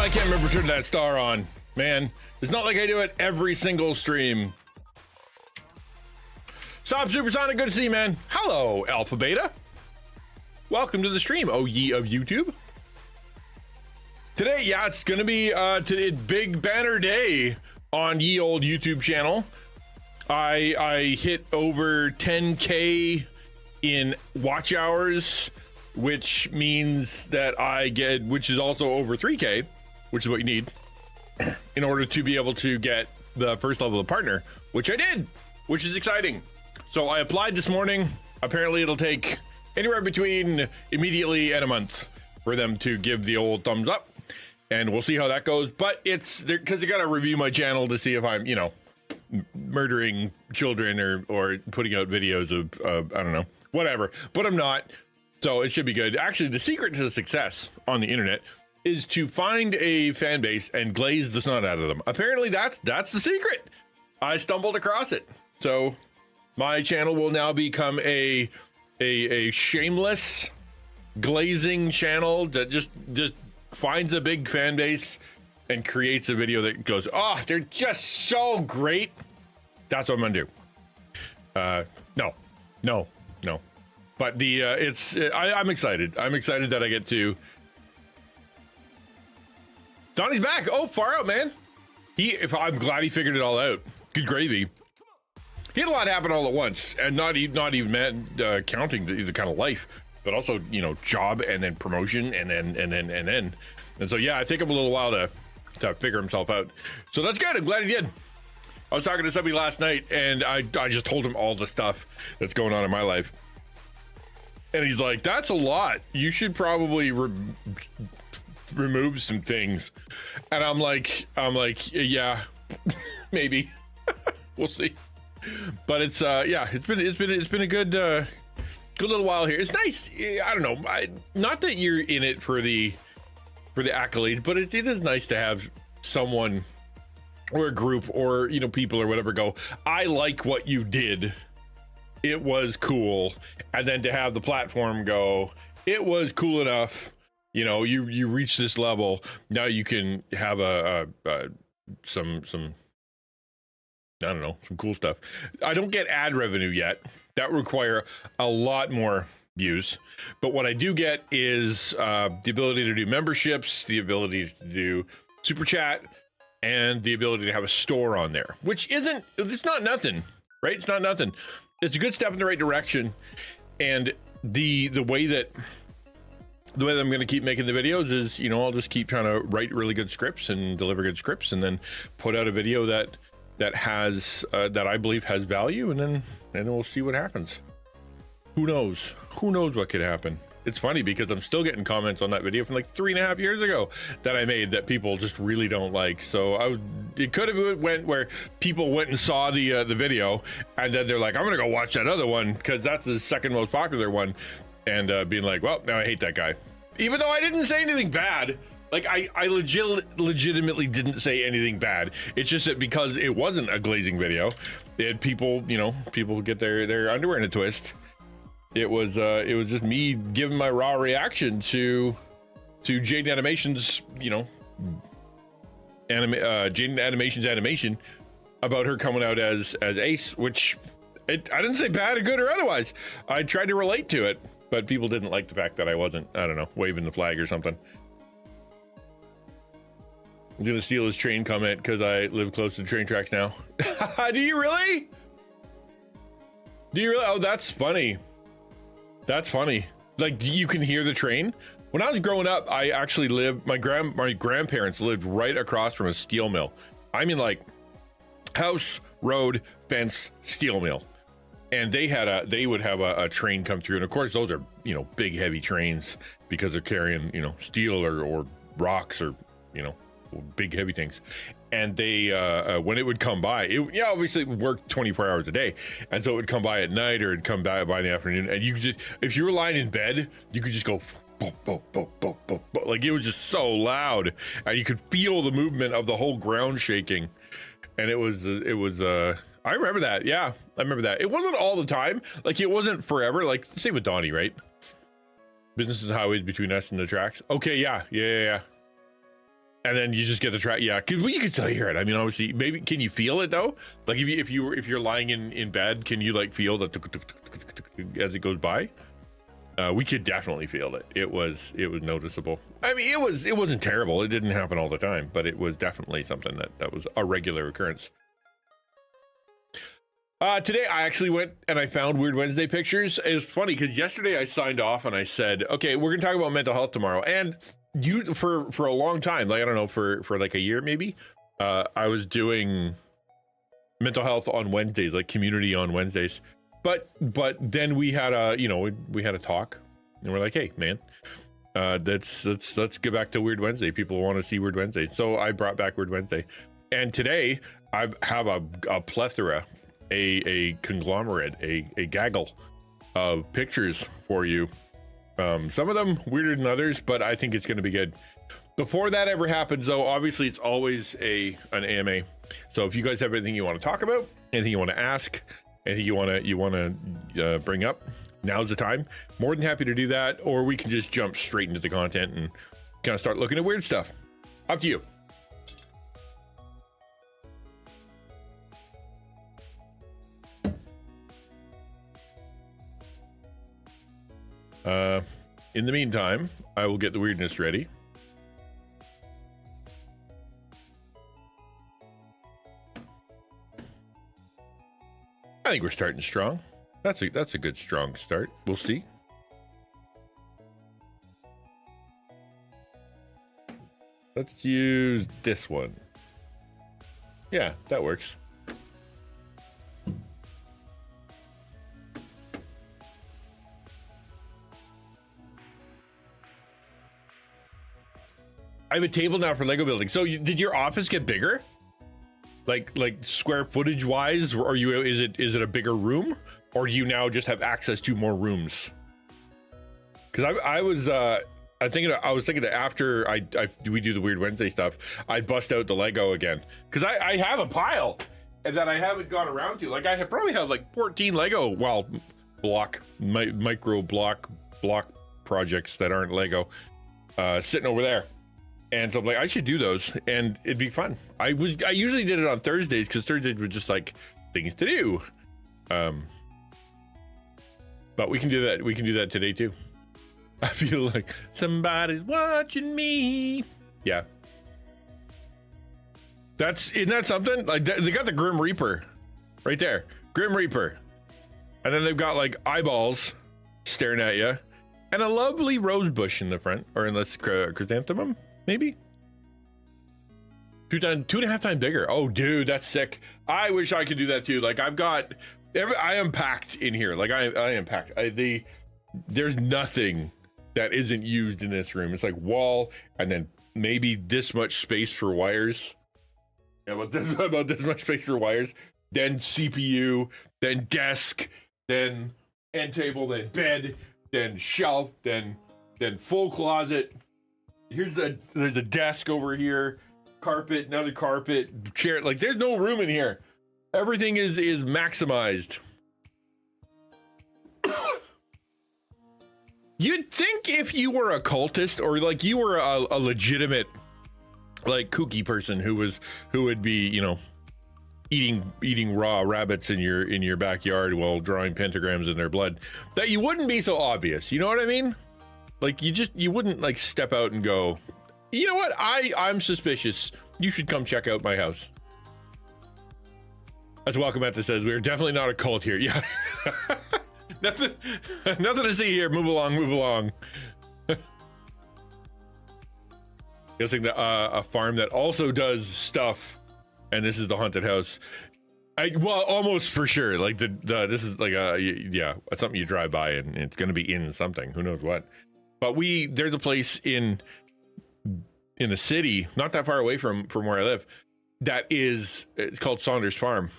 I can't remember turning that star on. Man, it's not like I do it every single stream. Sup, Supersonic, good to see you, man. Hello, Alpha Beta. Welcome to the stream, oh ye of YouTube. Today, yeah, it's gonna be big banner day on ye old YouTube channel. I hit over 10K in watch hours, which means that I get, which is also over 3K, which is what you need in order to be able to get the first level of partner, which I did, which is exciting. So I applied this morning. Apparently it'll take anywhere between immediately and a month for them to give the old thumbs up, and we'll see how that goes. But it's because they got to review my channel to see if I'm, you know, murdering children or putting out videos of I don't know, whatever, but I'm not. So it should be good. Actually, the secret to success on the internet is to find a fan base and glaze the snot out of them. Apparently that's the secret. I stumbled across it. So my channel will now become a shameless glazing channel that just finds a big fan base and creates a video that goes, oh, they're just so great. That's what I'm gonna do. No. But the I'm excited. I'm excited that I get to. Donnie's back. Oh, far out, man. I'm glad he figured it all out. Good gravy. He had a lot happen all at once, and not even counting the kind of life, but also, you know, job and then promotion and then. And so yeah, it took him a little while to figure himself out. So that's good. I'm glad he did. I was talking to somebody last night, and I just told him all the stuff that's going on in my life. And he's like, that's a lot. You should probably remove some things. And I'm like, yeah, maybe. We'll see. But it's yeah, it's been a good little while here. It's nice. I don't know. Not that you're in it for the accolade, but it is nice to have someone or a group or, you know, people or whatever go, I like what you did. It was cool. And then to have the platform go, it was cool enough. You know, you reach this level. Now you can have some I don't know, some cool stuff. I don't get ad revenue yet. That would require a lot more views. But what I do get is the ability to do memberships, the ability to do super chat, and the ability to have a store on there, which it's not nothing, right? It's not nothing. It's a good step in the right direction. And the way that I'm going to keep making the videos is, you know, I'll just keep trying to write really good scripts and deliver good scripts, and then put out a video that has that I believe has value, and then we'll see what happens. Who knows what could happen. It's funny because I'm still getting comments on that video from like 3.5 years ago that I made that people just really don't like. So it could have went where people went and saw the video, and then they're like, I'm gonna go watch that other one because that's the second most popular one, and being like, well, now I hate that guy, even though I didn't say anything bad. Like I legitimately didn't say anything bad. It's just that because it wasn't a glazing video, it had people get their underwear in a twist. It was just me giving my raw reaction to Jaden Animation's, you know, Jaden Animation's animation about her coming out as Ace, which I didn't say bad or good or otherwise. I tried to relate to it, but people didn't like the fact that I wasn't, I don't know, waving the flag or something. I'm gonna steal his train comment because I live close to the train tracks now. Do you really? Oh, that's funny. That's funny. Like, you can hear the train. When I was growing up, I actually lived, my grandparents lived right across from a steel mill. I mean, like, house, road, fence, steel mill. And they would have a train come through. And of course, those are, you know, big, heavy trains because they're carrying, you know, steel or rocks or, you know, big, heavy things. And they, when it would come by, obviously it would work 24 hours a day. And so it would come by at night or it'd come by in the afternoon. And you could just, if you were lying in bed, you could just go, bo, bo, bo, bo, bo, bo. Like, it was just so loud. And you could feel the movement of the whole ground shaking. And it was, I remember that. Yeah, I remember that. It wasn't all the time. Like, it wasn't forever. Like, same with Donnie, right? Businesses and highways between us and the tracks. Okay, yeah. And then you just get the track. Yeah, well, you can still hear it. I mean, obviously, maybe can you feel it though? Like if you're lying in bed, can you like feel that as it goes by? We could definitely feel it. It was noticeable. I mean, it wasn't terrible. It didn't happen all the time, but it was definitely something that was a regular occurrence. Today I actually went and I found Weird Wednesday pictures. It was funny because yesterday I signed off and I said, okay, we're gonna talk about mental health tomorrow. And you for a long time, like I don't know, for like a year maybe, I was doing mental health on Wednesdays, like community on Wednesdays. But then we had a talk, and we're like, hey man, let's get back to Weird Wednesday. People want to see Weird Wednesday, so I brought back Weird Wednesday. And today I have a plethora, a conglomerate, a gaggle of pictures for you. Some of them weirder than others, but I think it's going to be good. Before that ever happens, though, obviously it's always an AMA. So if you guys have anything you want to talk about, anything you want to ask, anything you want to bring up, now's the time. More than happy to do that, or we can just jump straight into the content and kind of start looking at weird stuff. Up to you. In the meantime, I will get the weirdness ready. I think we're starting strong. That's a good strong start. We'll see. Let's use this one. Yeah, that works. I have a table now for Lego building. So did your office get bigger? Like square footage wise, or is it a bigger room, or do you now just have access to more rooms? Because I was thinking that after we do the Weird Wednesday stuff, I'd bust out the Lego again, because I have a pile and that I haven't gone around to. Like I probably have like 14 Lego micro block projects that aren't Lego sitting over there. And so I'm like, I should do those, and it'd be fun. I usually did it on Thursdays because Thursdays were just like things to do. But we can do that. We can do that today too. I feel like somebody's watching me. Yeah. Isn't that something? Like they got the Grim Reaper right there, Grim Reaper, and then they've got like eyeballs staring at you, and a lovely rose bush in the front, or unless chrysanthemum. Maybe 2.5 times bigger. Oh, dude, that's sick. I wish I could do that too. Like I am packed in here. Like I am packed. There's nothing that isn't used in this room. It's like wall, and then maybe this much space for wires. Yeah, about this much space for wires. Then CPU, then desk, then end table, then bed, then shelf, then full closet. There's a desk over here, carpet, another carpet, chair. Like there's no room in here. Everything is maximized. You'd think if you were a cultist, or like you were a legitimate like kooky person who would be, you know, eating raw rabbits in your backyard while drawing pentagrams in their blood, that you wouldn't be so obvious. You know what I mean? Like you wouldn't like step out and go, you know what? I'm suspicious. You should come check out my house. As Welcome At This says, we're definitely not a cult here. Yeah. nothing to see here. Move along. Guessing that a farm that also does stuff, and this is the haunted house. Well, almost for sure. Like this is like something you drive by and it's gonna be in something. Who knows what? But there's a place in the city, not that far away from where I live, it's called Saunders Farm.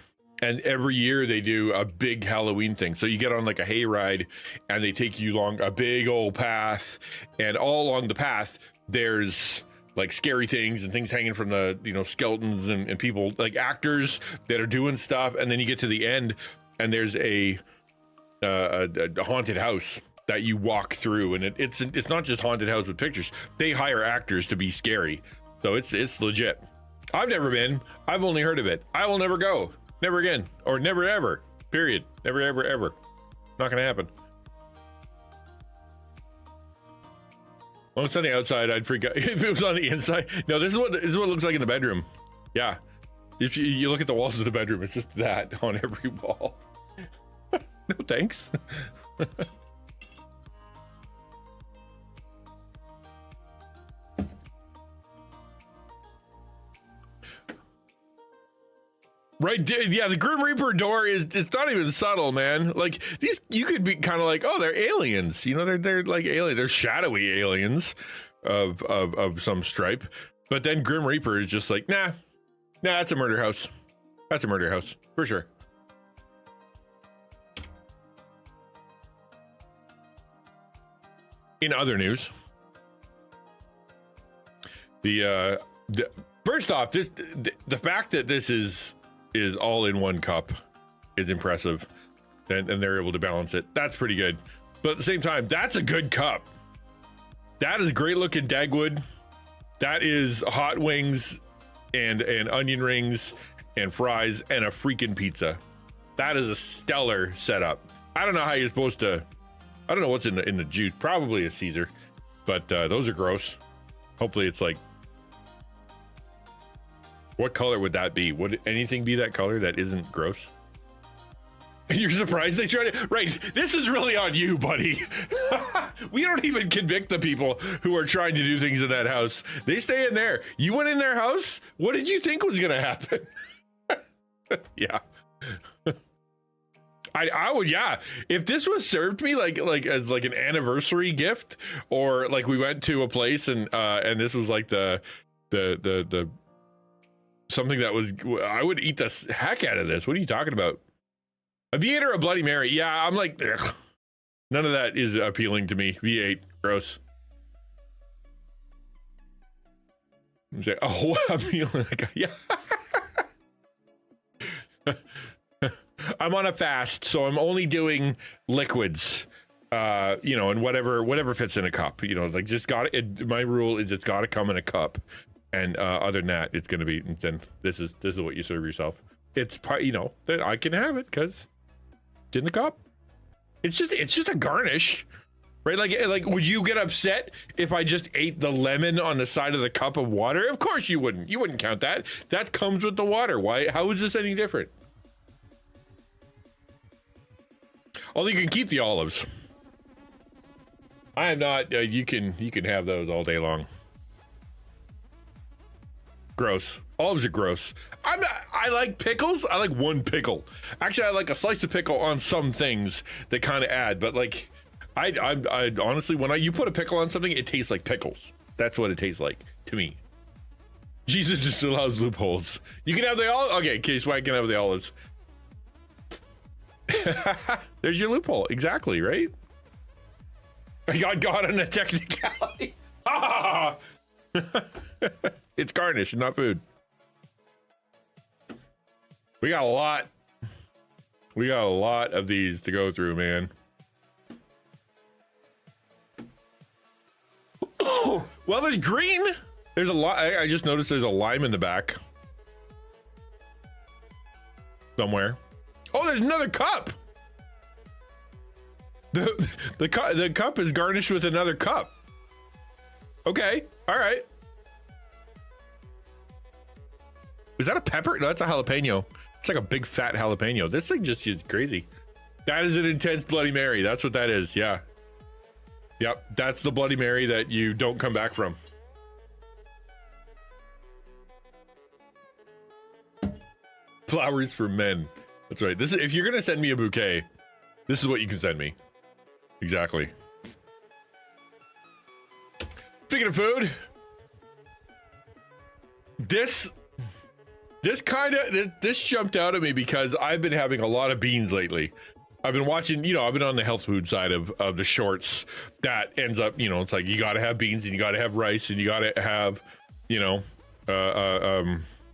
And every year they do a big Halloween thing. So you get on like a hayride and they take you along a big old path, and all along the path there's like scary things and things hanging from the, you know, skeletons and people, like actors that are doing stuff. And then you get to the end and there's a haunted house that you walk through, and it's not just haunted house with pictures. They hire actors to be scary. So it's legit. I've never been. I've only heard of it. I will never go. Never again. Or never ever. Period. Never ever ever. Not gonna happen. Well, it's on the outside. I'd freak out if it was on the inside. No, this is what it looks like in the bedroom. Yeah. If you look at the walls of the bedroom, it's just that on every wall. No thanks. Right, yeah, the Grim Reaper door it's not even subtle, man. Like these, you could be kind of like, oh, they're aliens, you know, they're like alien, they're shadowy aliens of some stripe. But then Grim Reaper is just like, nah, that's a murder house. That's a murder house for sure. In other news, the first off, the fact that this is all in one cup is impressive, and they're able to balance it. That's pretty good. But at the same time, that's a good cup. That is great looking Dagwood. That is hot wings and onion rings and fries and a freaking pizza. That is a stellar setup. I don't know how you're supposed to, I don't know what's in the juice. Probably a Caesar, but those are gross. Hopefully it's like, what color would that be? Would anything be that color that isn't gross? You're surprised they tried it? Right, this is really on you, buddy. We don't even convict the people who are trying to do things in that house. They stay in there. You went in their house? What did you think was gonna happen? Yeah. I would, yeah. If this was served me like as like an anniversary gift, or like we went to a place and this was like the something that was, I would eat the heck out of this. What are you talking about? A V8 or a Bloody Mary? Yeah, I'm like, ugh. None of that is appealing to me. V8, gross. I'm saying, oh, I'm feeling like, yeah. I'm on a fast, so I'm only doing liquids. You know, and whatever fits in a cup. You know, like just got it. My rule is it's got to come in a cup. And other than that, it's gonna be, then this is what you serve yourself. It's part, you know, that I can have it because it's in the cup. It's just a garnish, right? Like would you get upset if I just ate the lemon on the side of the cup of water? Of course you wouldn't. You wouldn't count that. That comes with the water. Why? How is this any different? Although you can keep the olives. I am not. You can have those all day long. Gross. Olives are gross. I like pickles. I like one pickle. Actually, I like a slice of pickle on some things that kind of add, but like, I honestly, when you put a pickle on something, it tastes like pickles. That's what it tastes like to me. Jesus just allows loopholes. You can have the olives. Okay, so I can have the olives. There's your loophole. Exactly, right? I got God on a technicality. Ah! It's garnish, not food. We got a lot of these to go through, man. Oh, well, there's green. There's a lot. I just noticed there's a lime in the back somewhere. Oh, there's another cup. The cup is garnished with another cup. Okay, all right. Is that a pepper? No, that's a jalapeno. It's like a big fat jalapeno. This thing just is crazy. That is an intense Bloody Mary. That's what that is. Yeah. Yep. That's the Bloody Mary that you don't come back from. Flowers for men. That's right. This is, if you're going to send me a bouquet, this is what you can send me. Exactly. Speaking of food, this jumped out at me because I've been having a lot of beans lately. I've been watching, you know, I've been on the health food side of the shorts that ends up, you know, it's like you got to have beans and you got to have rice and you got to have, you know,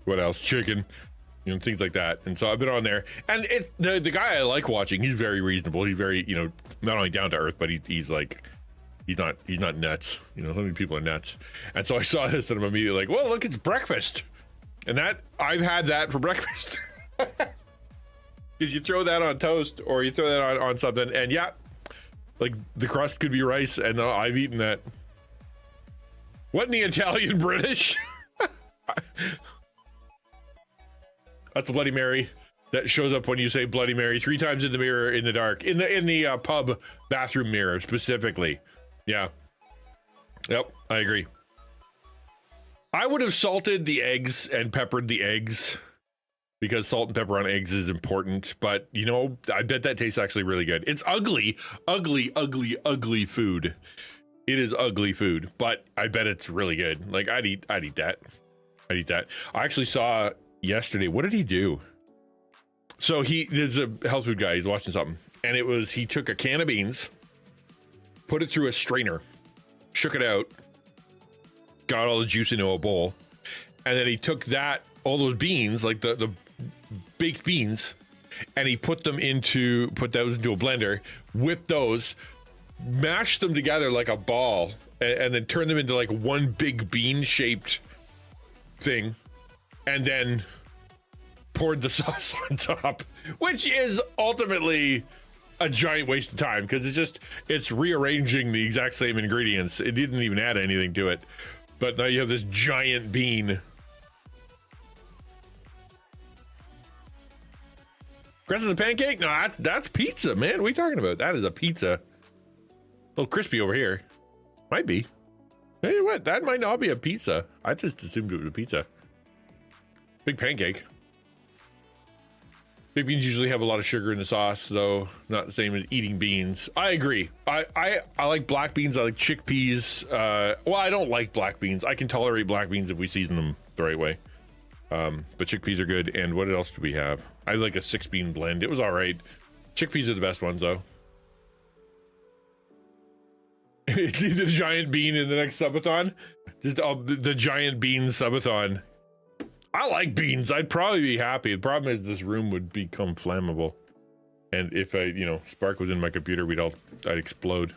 what else? Chicken, you know, things like that. And so I've been on there, and it's the guy I like watching. He's very reasonable. He's very, you know, not only down to earth, but he's like, he's not nuts. You know, so many people are nuts. And so I saw this and I'm immediately like, well, look, it's breakfast. And that, I've had that for breakfast. Because you throw that on toast or you throw that on something, and yeah, like the crust could be rice, and I've eaten that. What in the Italian British? That's the Bloody Mary that shows up when you say Bloody Mary 3 times in the mirror in the dark, in the pub bathroom mirror specifically. Yeah. Yep, I agree. I would have salted the eggs and peppered the eggs because salt and pepper on eggs is important. But, you know, I bet that tastes actually really good. It's ugly, ugly, ugly, ugly food. It is ugly food, but I bet it's really good. Like, I'd eat that. I'd eat that. I actually saw yesterday, what did he do? So there's a health food guy, he's watching something. And it was, he took a can of beans, put it through a strainer, shook it out, got all the juice into a bowl, and then he took all those beans, like the baked beans, and he put those into a blender, whipped those, mashed them together like a ball, and then turned them into like one big bean shaped thing, and then poured the sauce on top, which is ultimately a giant waste of time because it's rearranging the exact same ingredients. It didn't even add anything to it, but now you have this giant bean. Crust is a pancake? No, that's pizza, man. What are you talking about? That is a pizza. A little crispy over here. Might be. Hey, what? That might not be a pizza. I just assumed it was a pizza. Big pancake. Big beans usually have a lot of sugar in the sauce, though. Not the same as eating beans. I agree. I like black beans. I like chickpeas. Well, I don't like black beans. I can tolerate black beans if we season them the right way. But chickpeas are good. And what else do we have? I like a 6-bean blend. It was all right. Chickpeas are the best ones, though. It's either the giant bean in the next Sub-a-Thon. Just the giant bean Sub-a-Thon. I like beans. I'd probably be happy. The problem is this room would become flammable. And if spark was in my computer, I'd explode.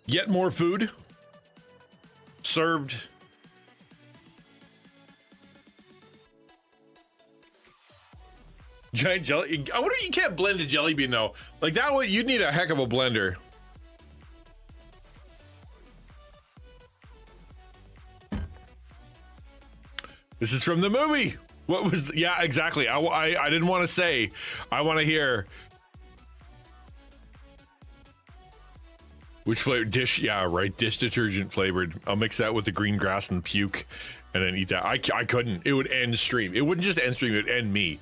Yet more food served. Giant jelly. I wonder if you can't blend a jelly bean though. Like that way, you'd need a heck of a blender. This is from the movie. What was? Yeah, exactly. I didn't want to say. I want to hear. Which flavor? Dish. Yeah, right. Dish detergent flavored. I'll mix that with the green grass and puke, and then eat that. I couldn't. It would end stream. It wouldn't just end stream. It would end me.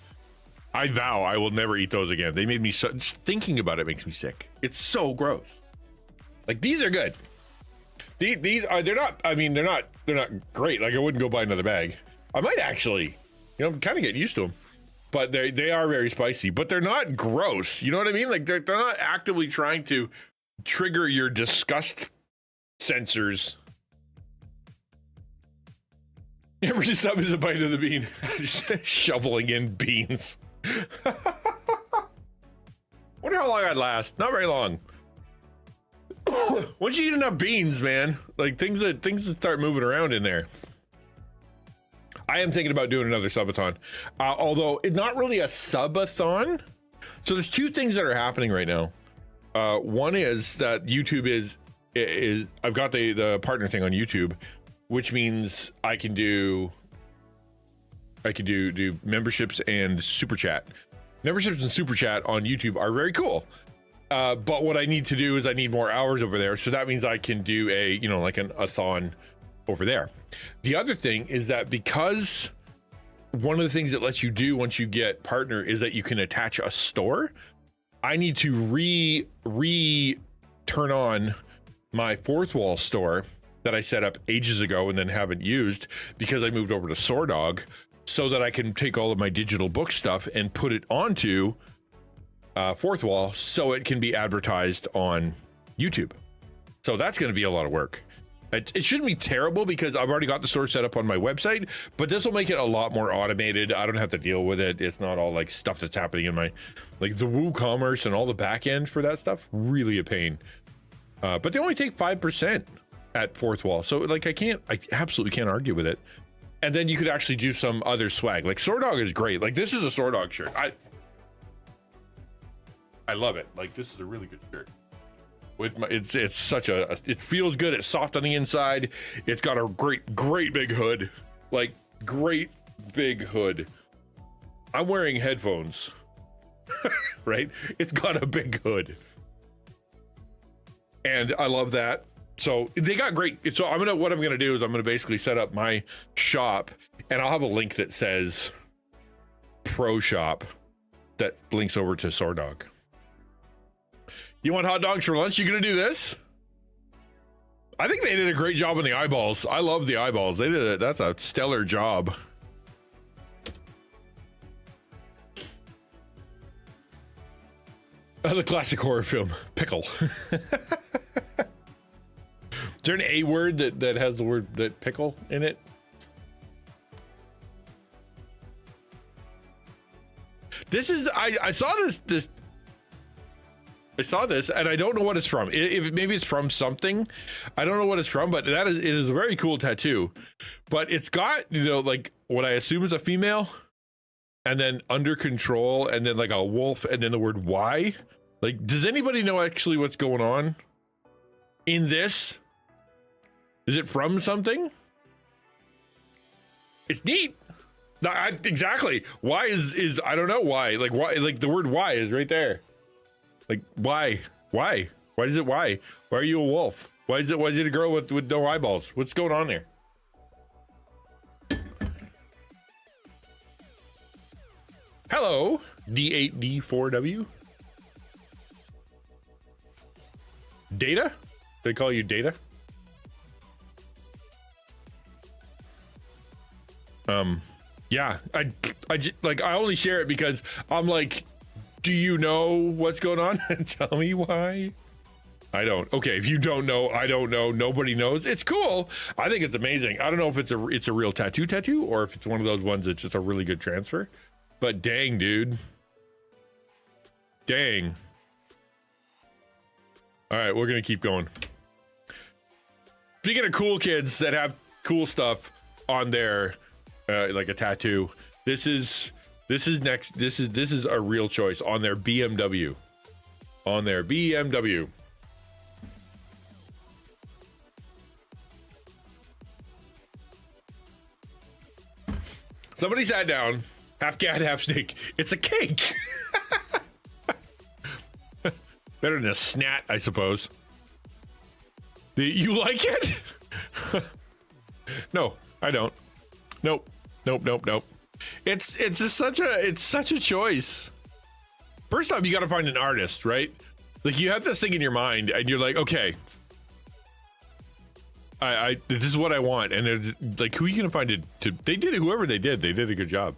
I vow I will never eat those again. They made me so. Just thinking about it makes me sick. It's so gross. Like these are good. These are. They're not. I mean, they're not great. Like I wouldn't go buy another bag. I might actually, I'm kind of getting used to them, but they are very spicy, but they're not gross. You know what I mean? Like they're not actively trying to trigger your disgust sensors. Every sub is a bite of the bean. Just shoveling in beans. Wonder how long I'd last. Not very long. Once you eat enough beans, man, like things that start moving around in there. I am thinking about doing another Sub-a-Thon, although it's not really a Sub-a-Thon. So there's two things that are happening right now. One is that YouTube is I've got the partner thing on YouTube, which means I can do memberships and super chat. Memberships and super chat on YouTube are very cool. But what I need to do is I need more hours over there. So that means I can do a thon over there. The other thing is that because one of the things that lets you do once you get partner is that you can attach a store, I need to turn on my fourth wall store that I set up ages ago and then haven't used because I moved over to Sordog, so that I can take all of my digital book stuff and put it onto fourth wall so it can be advertised on YouTube. So that's going to be a lot of work. It shouldn't be terrible because I've already got the store set up on my website, but this will make it a lot more automated. I don't have to deal with it. It's not all like stuff that's happening in my, like the WooCommerce and all the back end for that stuff. Really a pain. But they only take 5% at Fourth Wall. So like I absolutely can't argue with it. And then you could actually do some other swag. Like Sword Dog is great. Like this is a Sword Dog shirt. I love it. Like this is a really good shirt. With my, it's such a, it feels good. It's soft on the inside. It's got a great big hood, like great big hood. I'm wearing headphones, right? It's got a big hood, and I love that. So they got great. So what I'm gonna do is I'm gonna basically set up my shop, and I'll have a link that says Pro Shop that links over to Sword Dog. You want hot dogs for lunch? You gonna do this? I think they did a great job on the eyeballs. I love the eyeballs. They did it. That's a stellar job. The classic horror film, Pickle. Is there an A word that has the word that pickle in it? This is I saw this. I saw this and I don't know what it's from. Maybe it's from something. I don't know what it's from, but it is a very cool tattoo. But it's got, like what I assume is a female, and then under control, and then like a wolf, and then the word why. Like, does anybody know actually what's going on in this? Is it from something? It's neat. Exactly. Why is I don't know why. Like why? Like the word why is right there. Like why is it why are you a wolf? Why is it a girl with no eyeballs? What's going on there? Hello, D8D4W. Data? They call you Data? Yeah, I just, like, I only share it because I'm like, do you know what's going on? Tell me why. I don't. Okay, if you don't know, I don't know. Nobody knows. It's cool. I think it's amazing. I don't know if it's a real tattoo or if it's one of those ones that's just a really good transfer. But dang, dude. Dang. All right, we're gonna keep going. Speaking of cool kids that have cool stuff on their like a tattoo, this is next. This is a real choice on their BMW. On their BMW. Somebody sat down, half cat, half snake. It's a cake. Better than a snat, I suppose. You like it? No, I don't. Nope. It's just such a choice. First off, you got to find an artist, right? Like you have this thing in your mind, and you're like, okay, this is what I want, and they're like, who are you gonna find it to? They did it. Whoever they did a good job.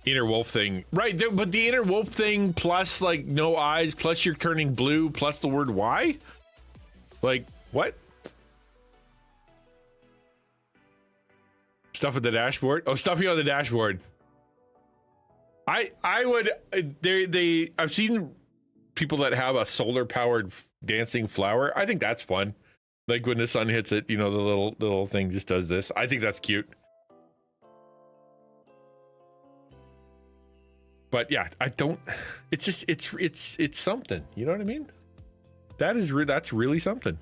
Inner wolf thing, right? But the inner wolf thing plus like no eyes, plus you're turning blue, plus the word why? Like what? Stuff at the dashboard. Oh, stuffing on the dashboard. I would. I've seen people that have a solar powered dancing flower. I think that's fun. Like when the sun hits it, the little thing just does this. I think that's cute. But yeah, I don't. It's just it's something. You know what I mean? That's really something.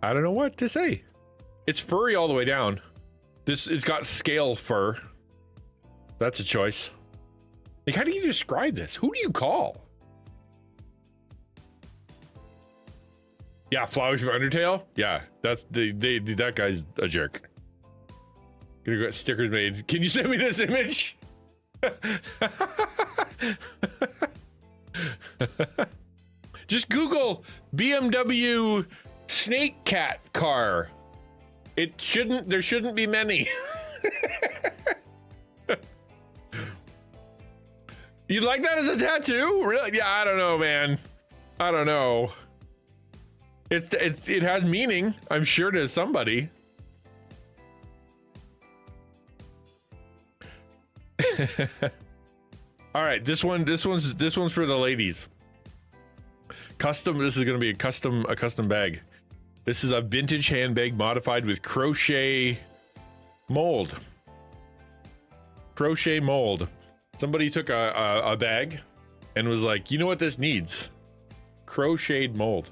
I don't know what to say. It's furry all the way down. It's got scale fur. That's a choice. Like, how do you describe this? Who do you call? Yeah, Flowers from Undertale. Yeah, that's that guy's a jerk. Gonna get stickers made. Can you send me this image? Just Google BMW snake cat car. There shouldn't be many. You like that as a tattoo? Really? Yeah, I don't know, man. I don't know. It has meaning, I'm sure, to somebody. All right, this one's for the ladies. Custom. This is going to be a custom bag. This is a vintage handbag modified with crochet mold. Crochet mold. Somebody took a bag and was like, you know what this needs? Crocheted mold.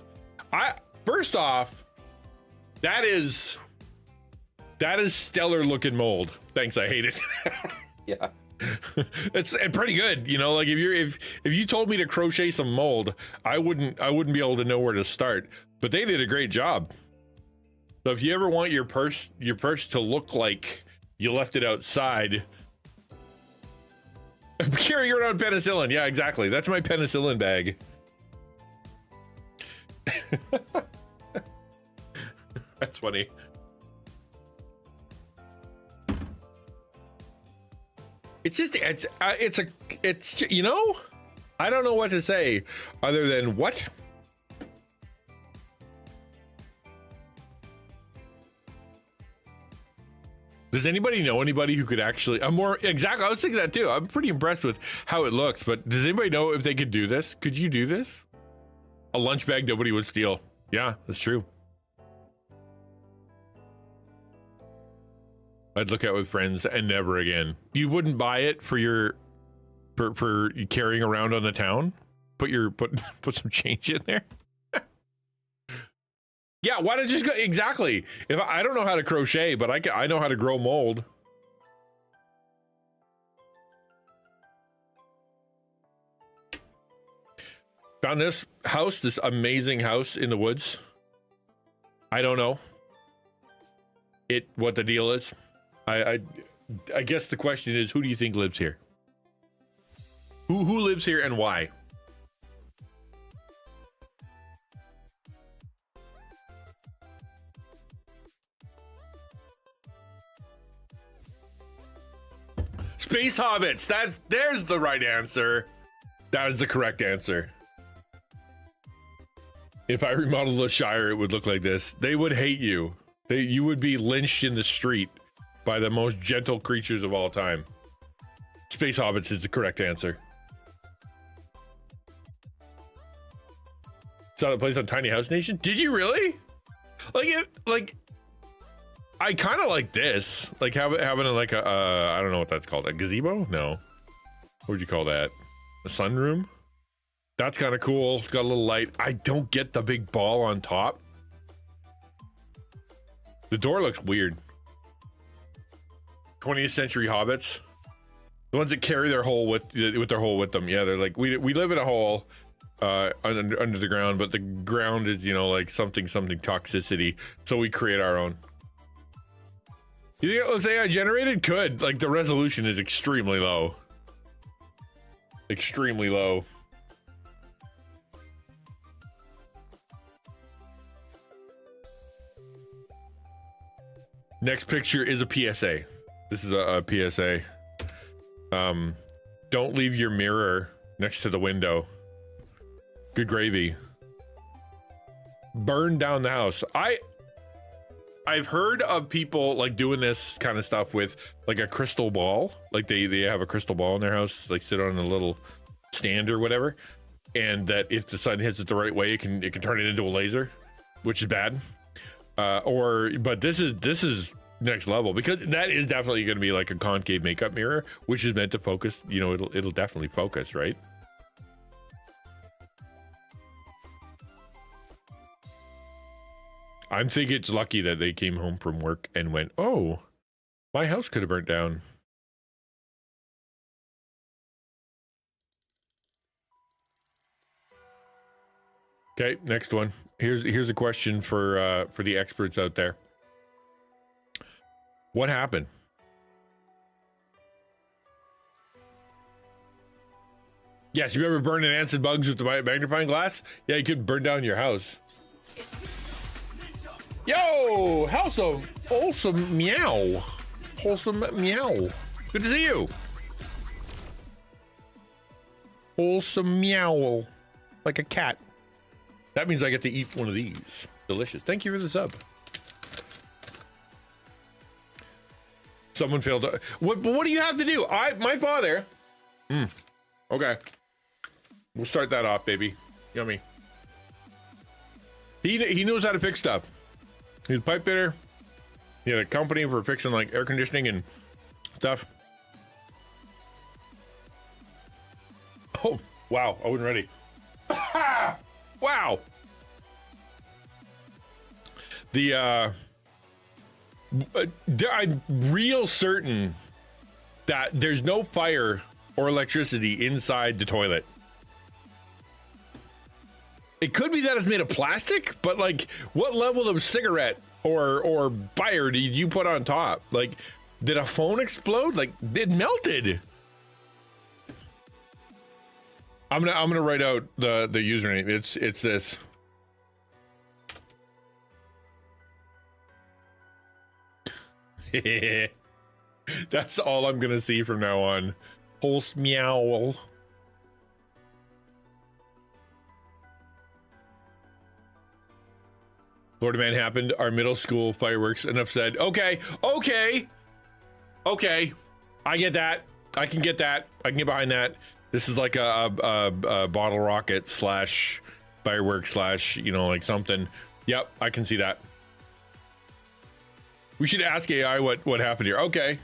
First off, that is stellar looking mold. Thanks, I hate it. Yeah. It's pretty good, you know. Like if you told me to crochet some mold, I wouldn't be able to know where to start. But they did a great job. So if you ever want your purse to look like you left it outside, I'm carrying around penicillin. Yeah, exactly. That's my penicillin bag. That's funny. It's you know, I don't know what to say other than what? Does anybody know anybody who could actually, exactly, I was thinking that too. I'm pretty impressed with how it looks, but does anybody know if they could do this? Could you do this? A lunch bag nobody would steal. Yeah, that's true. I'd look at with friends and never again. You wouldn't buy it for for carrying around on the town? Put some change in there? Yeah, why don't you just go? Exactly. If I don't know how to crochet, but I know how to grow mold. Found this house, this amazing house in the woods. I don't know what the deal is. I guess the question is, who do you think lives here? Who lives here and why? Space hobbits. There's the right answer. That is the correct answer. If I remodeled the Shire, it would look like this. They would hate you. You would be lynched in the street by the most gentle creatures of all time. Space hobbits is the correct answer. Saw the place on Tiny House Nation. Did you really? I kind of like this. Like having like a I don't know what that's called. A gazebo? No. What would you call that? A sunroom? That's kind of cool. It's got a little light. I don't get the big ball on top. The door looks weird. 20th century hobbits. The ones that carry their hole with their hole with them. Yeah, they're like, we live in a hole under the ground, but the ground is, you know, like something toxicity. So we create our own. You think it looks AI generated? Could. Like the resolution is extremely low. Extremely low. Next picture is a PSA. This is a PSA. Don't leave your mirror next to the window. Good gravy. Burn down the house. I've heard of people like doing this kind of stuff with like a crystal ball. Like they have a crystal ball in their house, like sit on a little stand or whatever. And that if the sun hits it the right way, it can turn it into a laser, which is bad. But this is next level, because that is definitely going to be like a concave makeup mirror, which is meant to focus. You know, it'll definitely focus, right? I'm thinking it's lucky that they came home from work and went, oh, my house could have burnt down. Okay, next one. Here's a question for the experts out there. What happened? Yes, you ever burning acid bugs with the magnifying glass? Yeah, you could burn down your house. Yo, wholesome meow. Wholesome meow. Good to see you. Wholesome meow. Like a cat. That means I get to eat one of these. Delicious. Thank you for the sub. Someone failed to, what do you have to do? My father. Okay. We'll start that off, baby. Yummy. He knows how to fix stuff. He's a pipe fitter. He had a company for fixing like air conditioning and stuff. Oh, wow. I wasn't ready. Wow. I'm real certain that there's no fire or electricity inside the toilet. It could be that it's made of plastic, but like, what level of cigarette or fire did you put on top? Like, did a phone explode? Like, it melted. I'm gonna write out the username. It's this. That's all I'm gonna see from now on. Pulse meow. Florida man happened. Our middle school fireworks. Enough said. Okay. I get that. I can get that. I can get behind that. This is like a bottle rocket slash firework slash, you know, like something. Yep, I can see that. We should ask AI what happened here. Okay,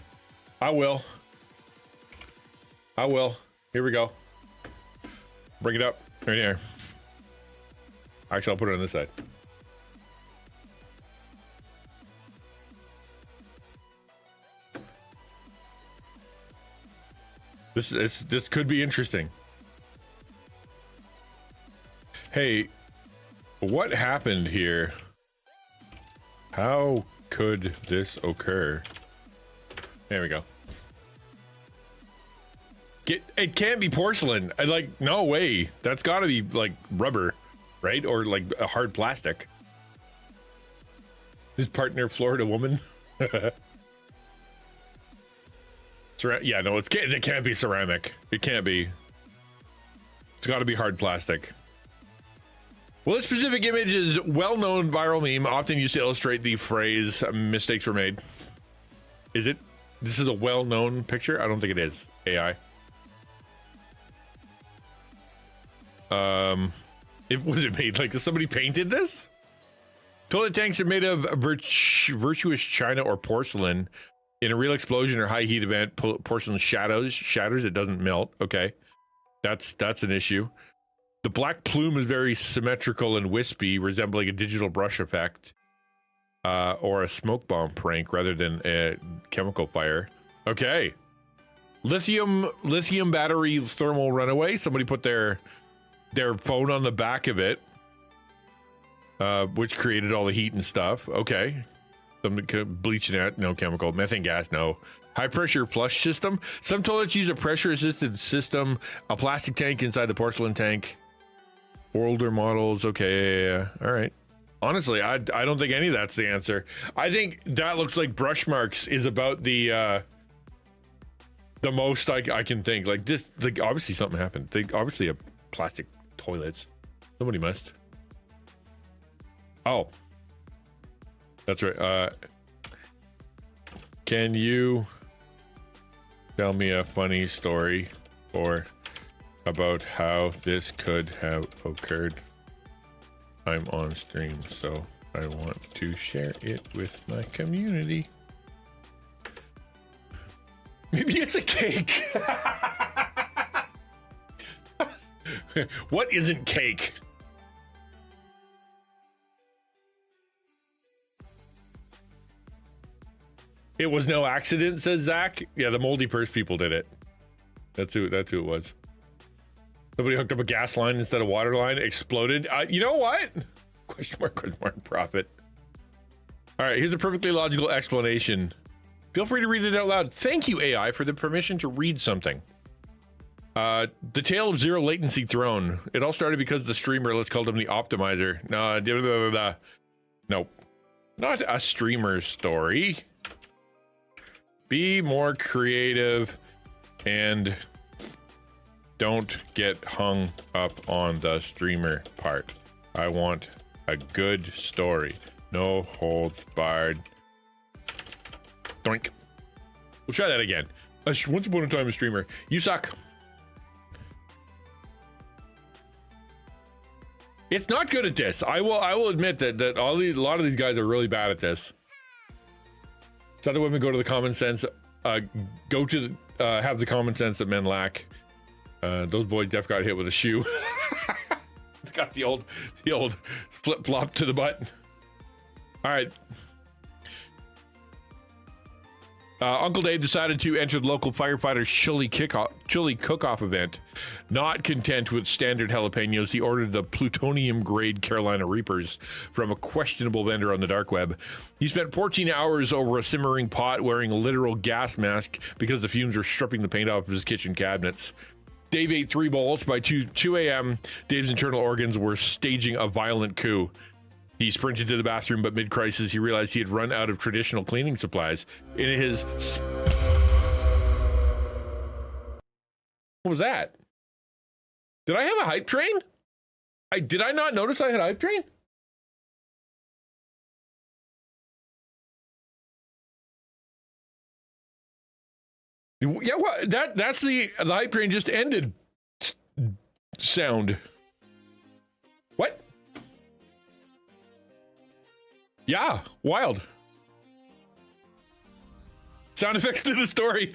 I will. Here we go. Bring it up right here. Actually, I'll put it on this side. This could be interesting. Hey, what happened here? How could this occur? There we go. It can't be porcelain. Like, no way. That's got to be like rubber, right? Or like a hard plastic. His partner, Florida woman. Yeah, no, it can't be ceramic. It can't be. It's got to be hard plastic. Well, this specific image is well-known viral meme, often used to illustrate the phrase "mistakes were made." Is it? This is a well-known picture? I don't think it is. AI. Was it made like somebody painted this? Toilet tanks are made of virtuous china or porcelain. In a real explosion or high heat event, porcelain shatters. It doesn't melt. Okay, that's an issue. The black plume is very symmetrical and wispy, resembling a digital brush effect, or a smoke bomb prank rather than a chemical fire. Okay, lithium battery thermal runaway. Somebody put their phone on the back of it, which created all the heat and stuff. Okay. Some bleaching out, no chemical. Methane gas, no. High pressure flush system. Some toilets use a pressure assisted system. A plastic tank inside the porcelain tank. Older models, okay, all right. Honestly, I don't think any of that's the answer. I think that looks like brush marks is about the most I can think. Like this, like obviously something happened. They obviously have plastic toilets. Somebody must. Oh. That's right. Can you tell me a funny story or about how this could have occurred? I'm on stream, so I want to share it with my community. Maybe it's a cake. What isn't cake? It was no accident, says Zach. Yeah, the moldy purse people did it. That's who it was. Somebody hooked up a gas line instead of water line, exploded. You know what? Question mark, profit. All right, here's a perfectly logical explanation. Feel free to read it out loud. Thank you, AI, for the permission to read something. The tale of zero latency throne. It all started because the streamer, let's call him the optimizer. No, nope. Not a streamer story. Be more creative and don't get hung up on the streamer part. I want a good story. No holds barred. Doink. We'll try that again. Once upon a time, a streamer. You suck. It's not good at this. I will admit that a lot of these guys are really bad at this. So other women go to the common sense. Have the common sense that men lack. Those boys def got hit with a shoe. Got the old flip flop to the butt. All right. Uncle Dave decided to enter the local firefighters' chili cook-off event. Not content with standard jalapenos, he ordered the plutonium-grade Carolina Reapers from a questionable vendor on the dark web. He spent 14 hours over a simmering pot wearing a literal gas mask because the fumes were stripping the paint off of his kitchen cabinets. Dave ate 3 bowls. By 2 a.m., Dave's internal organs were staging a violent coup. He sprinted to the bathroom, but mid-crisis, he realized he had run out of traditional cleaning supplies. In his... What was that? Did I have a hype train? Did I not notice I had a hype train? Yeah, well, that's the hype train just ended sound. What? Yeah, wild. Sound effects to the story.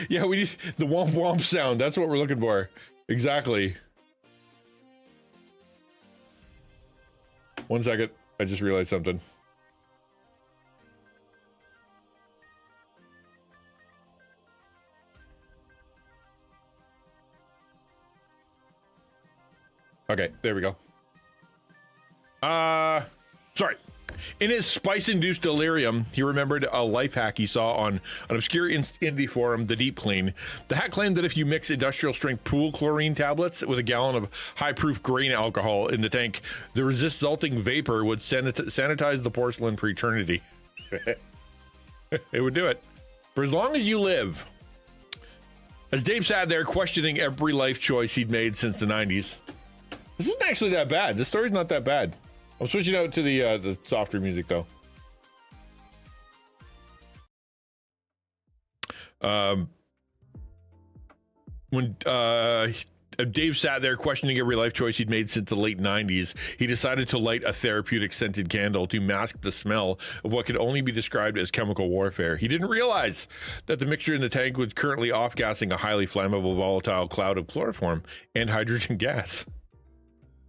Yeah, we need the womp womp sound. That's what we're looking for. Exactly. 1 second. I just realized something. Okay, there we go. Sorry. In his spice-induced delirium, he remembered a life hack he saw on an obscure indie forum, The Deep Clean. The hack claimed that if you mix industrial-strength pool chlorine tablets with a gallon of high-proof grain alcohol in the tank, the resulting vapor would sanitize the porcelain for eternity. It would do it. For as long as you live. As Dave sat there questioning every life choice he'd made since the 90s. This isn't actually that bad. This story's not that bad. I'm switching out to the softer music though. When Dave sat there questioning every life choice he'd made since the late 90s, he decided to light a therapeutic scented candle to mask the smell of what could only be described as chemical warfare. He didn't realize that the mixture in the tank was currently off-gassing a highly flammable volatile cloud of chloroform and hydrogen gas.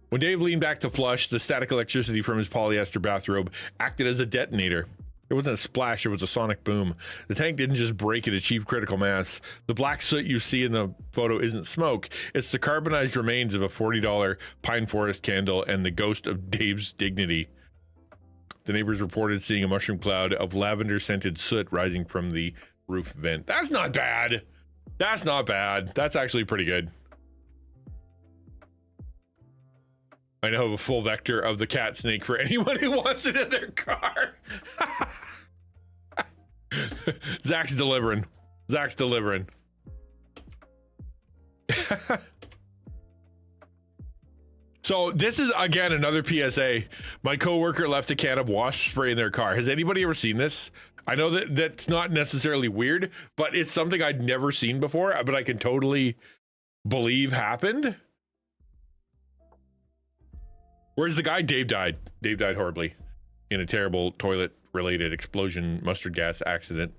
When Dave leaned back to flush, the static electricity from his polyester bathrobe acted as a detonator. It wasn't a splash, it was a sonic boom. The tank didn't just break at achieve critical mass. The black soot you see in the photo isn't smoke. It's the carbonized remains of a $40 pine forest candle and the ghost of Dave's dignity. The neighbors reported seeing a mushroom cloud of lavender-scented soot rising from the roof vent. That's not bad. That's not bad. That's actually pretty good. I now have a full vector of the cat snake for anyone who wants it in their car. Zach's delivering. Zach's delivering. So this is, again, another PSA. My coworker left a can of wasp spray in their car. Has anybody ever seen this? I know that that's not necessarily weird, but it's something I'd never seen before, but I can totally believe happened. Where's the guy? Dave died. Dave died horribly in a terrible toilet-related explosion mustard gas accident.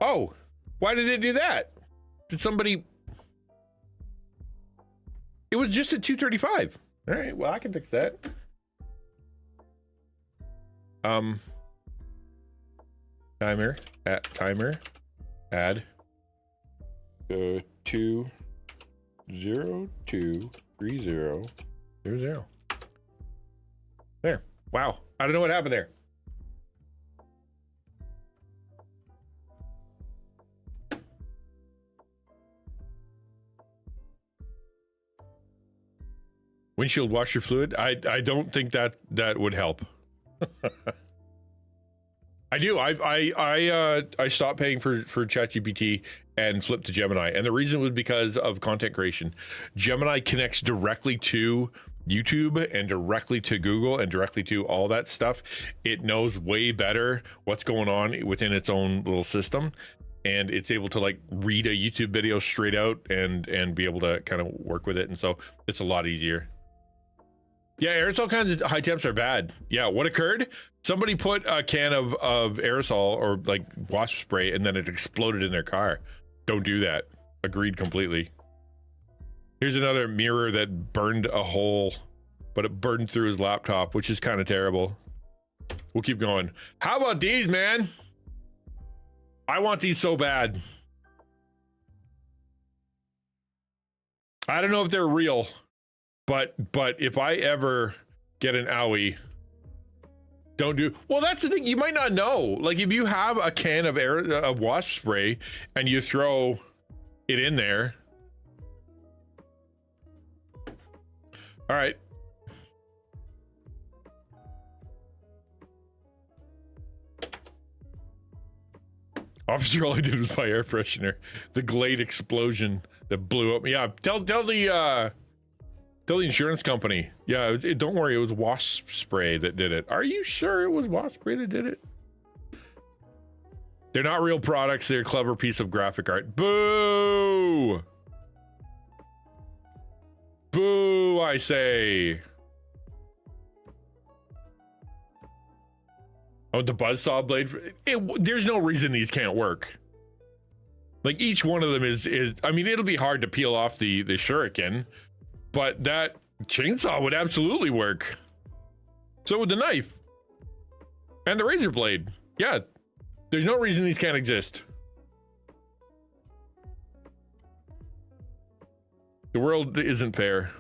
Oh, why did it do that? Did somebody... It was just at 2:35. All right, well, I can fix that. Timer, add 2023000. There. Wow. I don't know what happened there. Windshield washer fluid. I don't think that would help. I do. I stopped paying for ChatGPT and flipped to Gemini. And the reason was because of content creation. Gemini connects directly to YouTube and directly to Google and directly to all that stuff. It knows way better what's going on within its own little system. And it's able to like read a YouTube video straight out and be able to kind of work with it. And so it's a lot easier. Yeah, aerosol cans at high temps are bad. Yeah, what occurred? Somebody put a can of aerosol or like wasp spray and then it exploded in their car. Don't do that. Agreed completely. Here's another mirror that burned a hole, but it burned through his laptop, which is kind of terrible. We'll keep going. How about these, man? I want these so bad. I don't know if they're real, but if I ever get an owie, don't do. Well, that's the thing. You might not know. Like if you have a can of wasp spray and you throw it in there. All right. Officer, all I did was buy air freshener. The Glade explosion that blew up. Yeah, tell the insurance company. Yeah, don't worry, it was wasp spray that did it. Are you sure it was wasp spray that did it? They're not real products. They're a clever piece of graphic art. Boo! Boo, I say. Oh, the buzzsaw blade. There's no reason these can't work. Like each one of them is. I mean, it'll be hard to peel off the shuriken, but that chainsaw would absolutely work. So would the knife and the razor blade. Yeah, there's no reason these can't exist. The world isn't fair.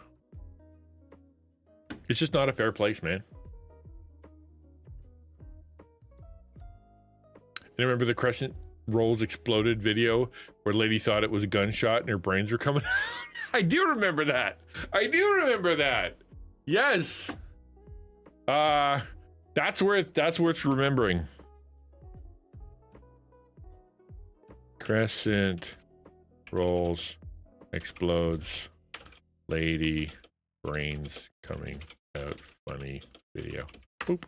It's just not a fair place, man. And remember the crescent rolls exploded video where lady thought it was a gunshot and her brains were coming out? I do remember that. I do remember that. Yes. That's worth remembering. Crescent rolls explodes lady brains coming out funny video. Boop.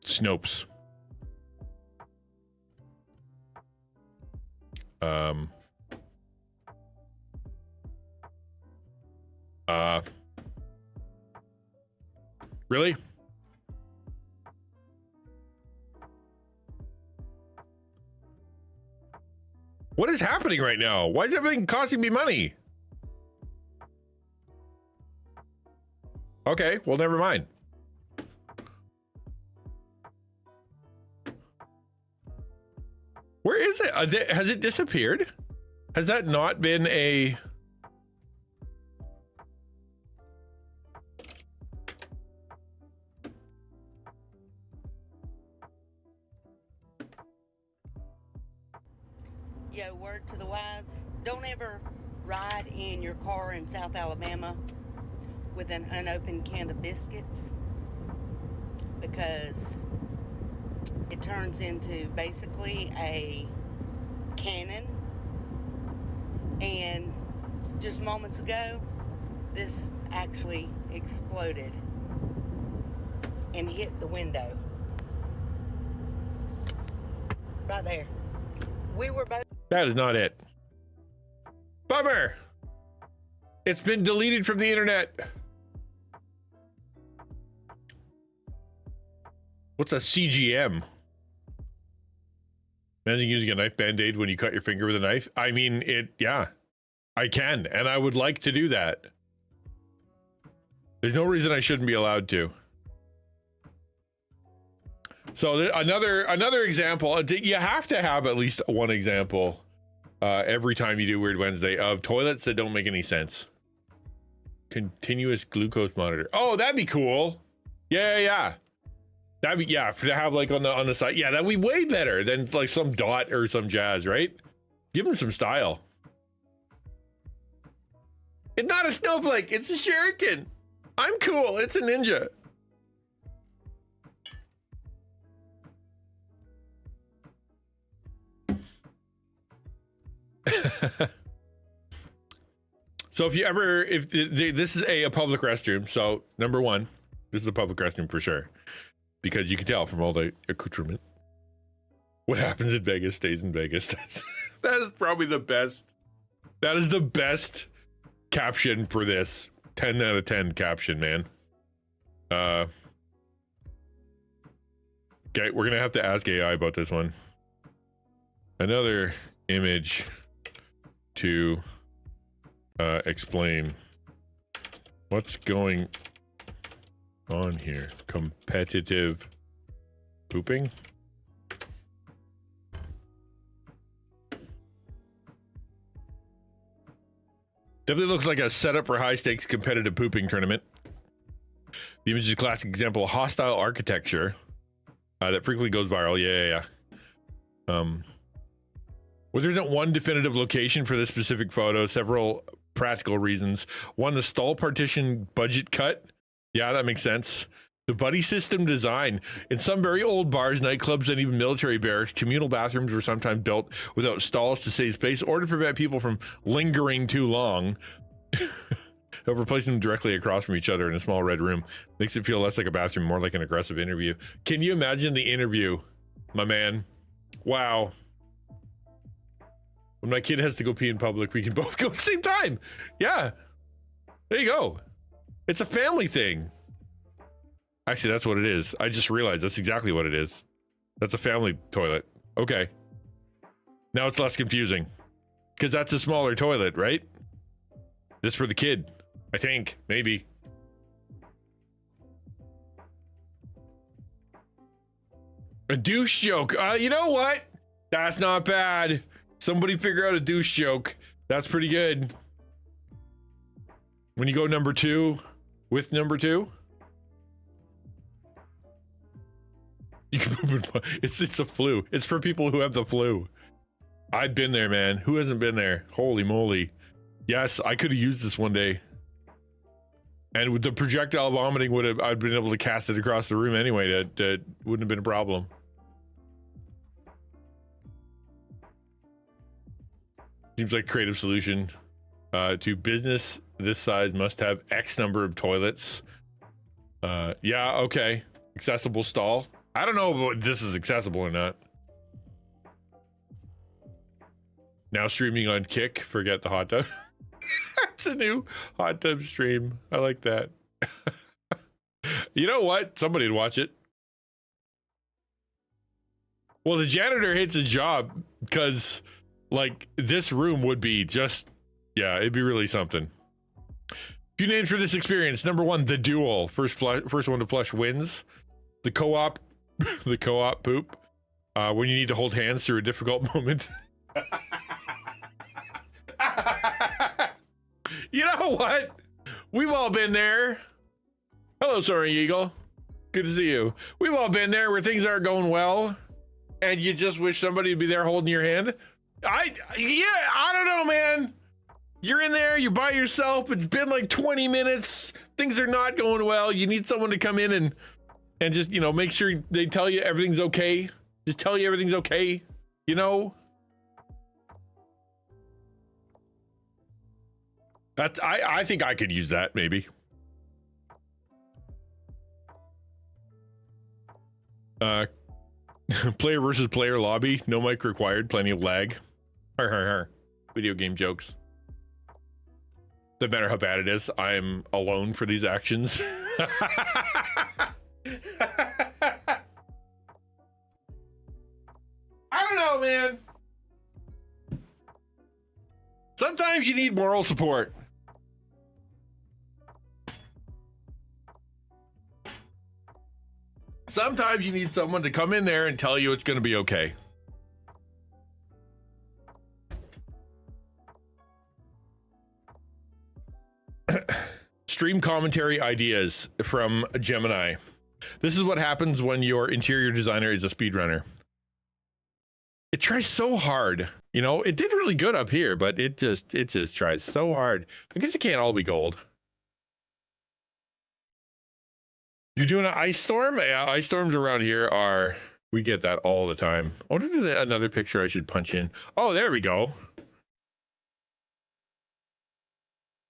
Snopes. Really? What is happening right now? Why is everything costing me money? Okay, well, never mind. Where is it? Has it disappeared? Has that not been a... Yo, word to the wise, don't ever ride in your car in South Alabama with an unopened can of biscuits, because it turns into basically a cannon. And just moments ago, this actually exploded and hit the window. Right there. We were both... That is not it. Bummer. It's been deleted from the internet. What's a CGM? Imagine using a knife band-aid when you cut your finger with a knife. I mean, yeah, I can, and I would like to do that. There's no reason I shouldn't be allowed to. So another example, you have to have at least one example every time you do Weird Wednesday of toilets that don't make any sense. Continuous glucose monitor. Oh, that'd be cool. Yeah. That'd be, yeah, to have like on the side. Yeah, that'd be way better than like some dot or some jazz, right? Give them some style. It's not a snowflake, it's a shuriken. I'm cool. It's a ninja. So if this is a public restroom, so number one, this is a public restroom for sure, because you can tell from all the accoutrement. What happens in Vegas stays in Vegas. That is probably the best. That is the best caption for this. 10 out of 10 caption, man. Okay, we're gonna have to ask AI about this one. Another image to explain what's going on here. Competitive pooping. Definitely looks like a setup for high stakes competitive pooping tournament. The image is a classic example of hostile architecture that frequently goes viral. Yeah. Well, there isn't one definitive location for this specific photo. Several practical reasons. One, the stall partition budget cut. Yeah, that makes sense. The buddy system design. In some very old bars, nightclubs, and even military barracks, communal bathrooms were sometimes built without stalls to save space or to prevent people from lingering too long. Over placing them directly across from each other in a small red room makes it feel less like a bathroom, more like an aggressive interview. Can you imagine the interview, my man? Wow. When my kid has to go pee in public, we can both go at the same time. Yeah. There you go. It's a family thing. Actually, that's what it is. I just realized that's exactly what it is. That's a family toilet. Okay. Now it's less confusing. Because that's a smaller toilet, right? This for the kid. I think. Maybe. A douche joke. You know what? That's not bad. Somebody figure out a douche joke. That's pretty good. When you go number 2 with number 2. You can poop in, it's a flu. It's for people who have the flu. I've been there, man. Who hasn't been there? Holy moly. Yes, I could have used this one day. And with the projectile vomiting I'd been able to cast it across the room anyway. That wouldn't have been a problem. Seems like a creative solution to business this size must have X number of toilets. Yeah, okay. Accessible stall. I don't know if this is accessible or not. Now streaming on Kick. Forget the hot tub. It's a new hot tub stream. I like that. You know what? Somebody'd watch it. Well, the janitor hates his job because, like, this room would be just, yeah, it'd be really something. Few names for this experience. Number 1, the duel. First one to flush wins. The co-op. The co-op poop. When you need to hold hands through a difficult moment. You know what? We've all been there. Hello, Soaring Eagle. Good to see you. We've all been there where things aren't going well, and you just wish somebody would be there holding your hand. I don't know, man. You're in there, you're by yourself. It's been like 20 minutes. Things are not going well. You need someone to come in and just, you know, make sure they tell you everything's okay. Just tell you everything's okay, you know? I think I could use that, maybe. Player versus player lobby. No mic required. Plenty of lag. Video game jokes. Doesn't matter how bad it is. I'm alone for these actions. I don't know, man. Sometimes you need moral support. Sometimes you need someone to come in there and tell you it's going to be okay. Stream commentary ideas from Gemini. This is what happens when your interior designer is a speedrunner. It tries so hard. You know, it did really good up here, but it just tries so hard. I guess it can't all be gold. You're doing an ice storm? Yeah, ice storms around here are, we get that all the time. I wonder if there's another picture I should punch in. Oh, there we go.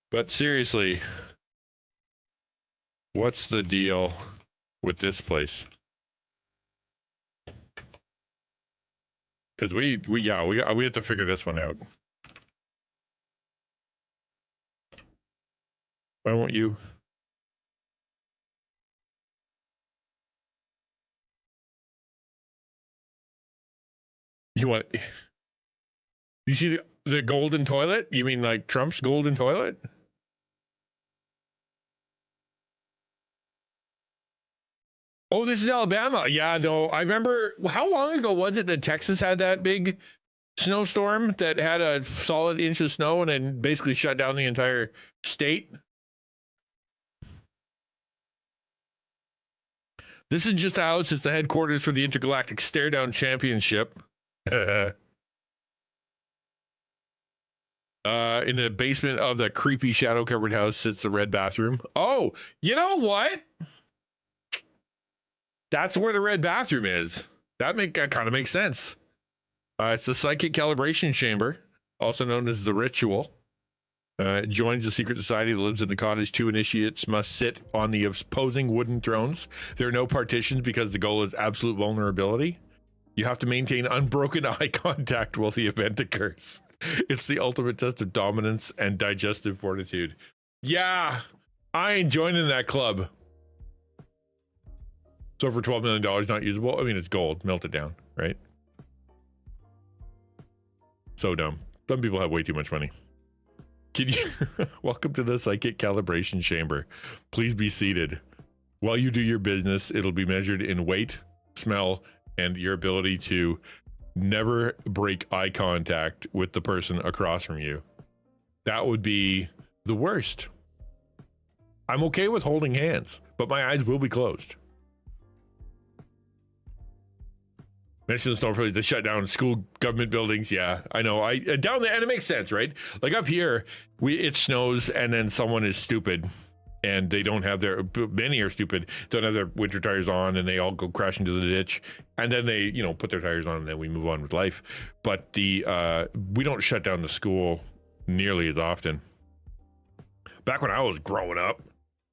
But seriously, what's the deal with this place? Because we have to figure this one out. Why won't you? You want? You see the golden toilet? You mean like Trump's golden toilet? Oh, this is Alabama. Yeah, no, I remember. How long ago was it that Texas had that big snowstorm that had a solid inch of snow and then basically shut down the entire state? This is just a house. It's the headquarters for the Intergalactic Stare Down Championship. In the basement of the creepy shadow-covered house sits the red bathroom. Oh, you know what? That's where the red bathroom is. That kind of makes sense. It's the psychic calibration chamber, also known as the ritual. It joins the secret society that lives in the cottage. 2 initiates must sit on the opposing wooden thrones. There are no partitions because the goal is absolute vulnerability. You have to maintain unbroken eye contact while the event occurs. It's the ultimate test of dominance and digestive fortitude. Yeah, I ain't joining that club. So for $12 million, not usable. I mean, it's gold. Melt it down, right? So dumb. Some people have way too much money. Can you welcome to the psychic calibration chamber. Please be seated. While you do your business, it'll be measured in weight, smell, and your ability to never break eye contact with the person across from you. That would be the worst. I'm okay with holding hands, but my eyes will be closed. Mention the snowflakes, they shut down school, government buildings. Yeah, I know. Down there, and it makes sense, right? Like up here, it snows, and then someone is stupid, and they don't have their. Many are stupid, don't have their winter tires on, and they all go crash into the ditch, and then they, put their tires on, and then we move on with life. But we don't shut down the school nearly as often. Back when I was growing up,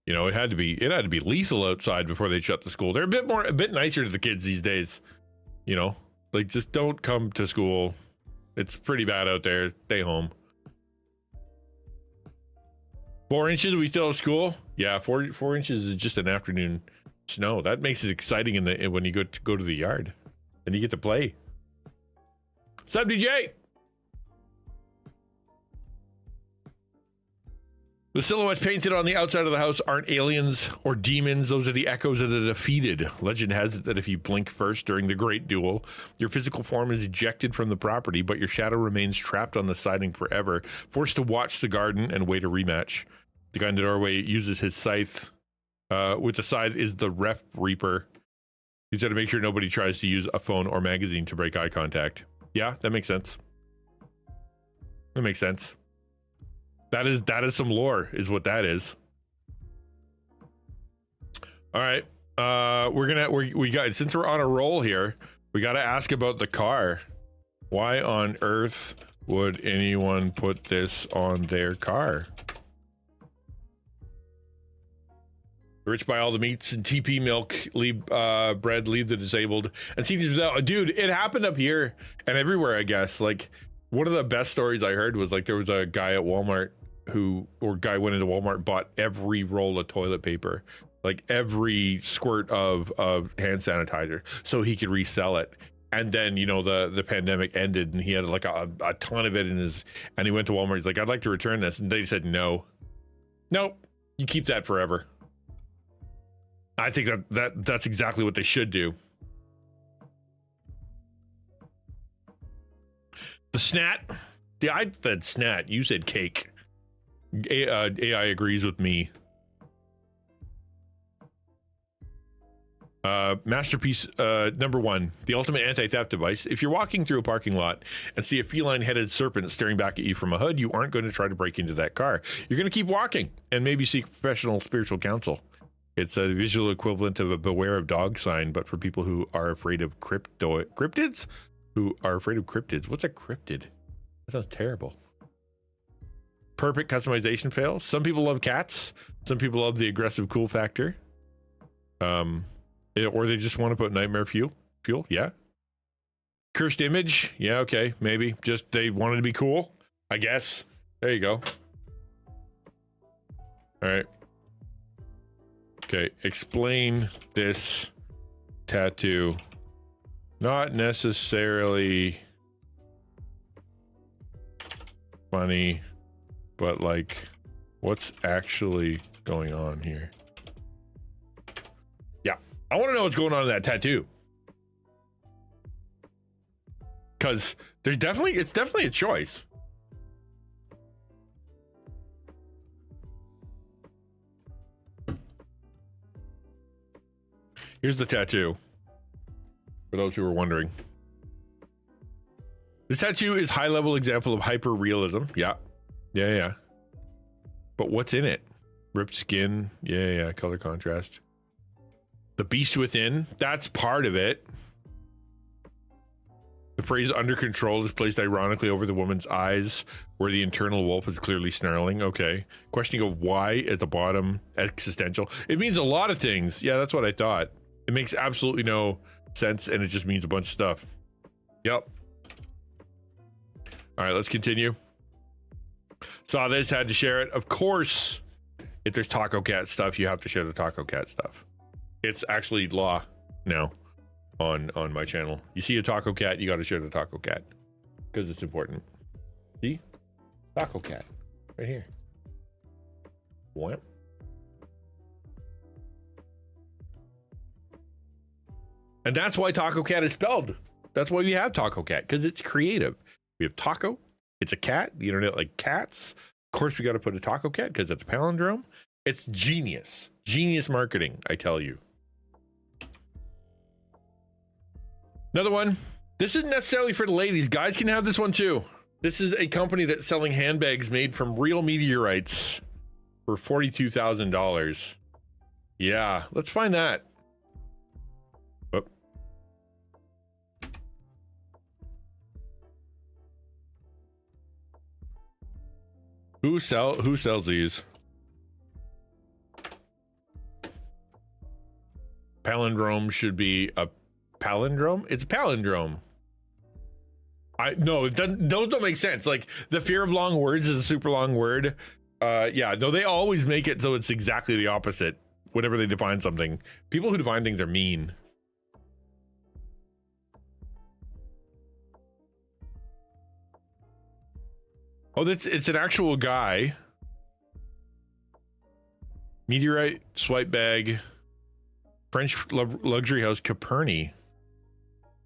it had to be lethal outside before they shut the school. They're a bit nicer to the kids these days. Like just don't come to school. It's pretty bad out there. Stay home. 4 inches, we still have school? Yeah, 4 inches is just an afternoon snow. That makes it exciting when you go to the yard and you get to play. What's up, DJ? The silhouettes painted on the outside of the house aren't aliens or demons. Those are the echoes of the defeated. Legend has it that if you blink first during the Great Duel, your physical form is ejected from the property, but your shadow remains trapped on the siding forever, forced to watch the garden and wait a rematch. The guy in the doorway uses his scythe. With the scythe is the Ref Reaper. He's got to make sure nobody tries to use a phone or magazine to break eye contact. Yeah, that makes sense. That makes sense. That is some lore, is what that is. All right, we got, since we're on a roll here, we got to ask about the car. Why on earth would anyone put this on their car? Rich buy all the meats and TP milk, leave bread, leave the disabled, and see these without. Dude, it happened up here and everywhere, I guess. Like, one of the best stories I heard was like there was a guy at Walmart guy went into Walmart, bought every roll of toilet paper, like every squirt of hand sanitizer, so he could resell it. And then, the pandemic ended and he had like a ton of it and he went to Walmart. He's like, I'd like to return this. And they said, nope, you keep that forever. I think that's exactly what they should do. The snat. I said snat. You said cake. AI agrees with me. Masterpiece number 1, the ultimate anti-theft device. If you're walking through a parking lot and see a feline-headed serpent staring back at you from a hood, you aren't going to try to break into that car. You're going to keep walking and maybe seek professional spiritual counsel. It's a visual equivalent of a beware of dog sign, but for people who are afraid of cryptids? Who are afraid of cryptids. What's a cryptid? That sounds terrible. Perfect customization fail. Some people love cats. Some people love the aggressive cool factor. Or they just want to put nightmare fuel. Yeah. Cursed image. Yeah, okay, maybe. Just they wanted to be cool, I guess. There you go. All right. Okay, explain this tattoo. Not necessarily funny, but like, what's actually going on here? Yeah, I want to know what's going on in that tattoo. Because it's definitely a choice. Here's the tattoo. For those who are wondering. This tattoo is high-level example of hyper-realism. Yeah. Yeah. But what's in it? Ripped skin. Yeah. Color contrast. The beast within. That's part of it. The phrase under control is placed ironically over the woman's eyes, where the internal wolf is clearly snarling. Okay. Questioning of why at the bottom, existential. It means a lot of things. Yeah, that's what I thought. It makes absolutely no sense, and it just means a bunch of stuff. Yep. All right, let's continue. Saw this, had to share it. Of course, if there's Taco Cat stuff, you have to share the Taco Cat stuff. It's actually law now on my channel. You see a Taco Cat, you got to share the Taco Cat because it's important. See? Taco Cat right here. What? And that's why Taco Cat is spelled. That's why we have Taco Cat, because it's creative. We have taco, it's a cat, the internet like cats. Of course, we got to put a Taco Cat because it's a palindrome. It's genius. Genius marketing, I tell you. Another one. This isn't necessarily for the ladies. Guys can have this one too. This is a company that's selling handbags made from real meteorites for $42,000. Yeah, let's find that. Whoop. Who sells these? Palindrome should be a palindrome. It's a palindrome. No, it doesn't. Those don't make sense. Like the fear of long words is a super long word. Yeah, no, they always make it so it's exactly the opposite whenever they define something. People who define things are mean. Oh, it's an actual guy. Meteorite swipe bag. French luxury house Caperni.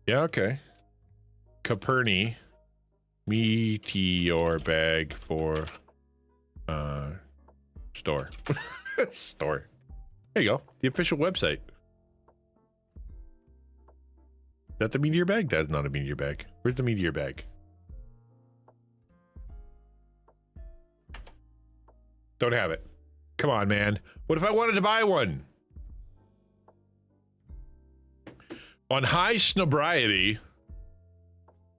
Yeah, okay. Caperni meteor bag for store. Store. There you go. The official website. Is that the meteor bag? That's not a meteor bag. Where's the meteor bag? Don't have it. Come on, man. What if I wanted to buy one? On high snobriety.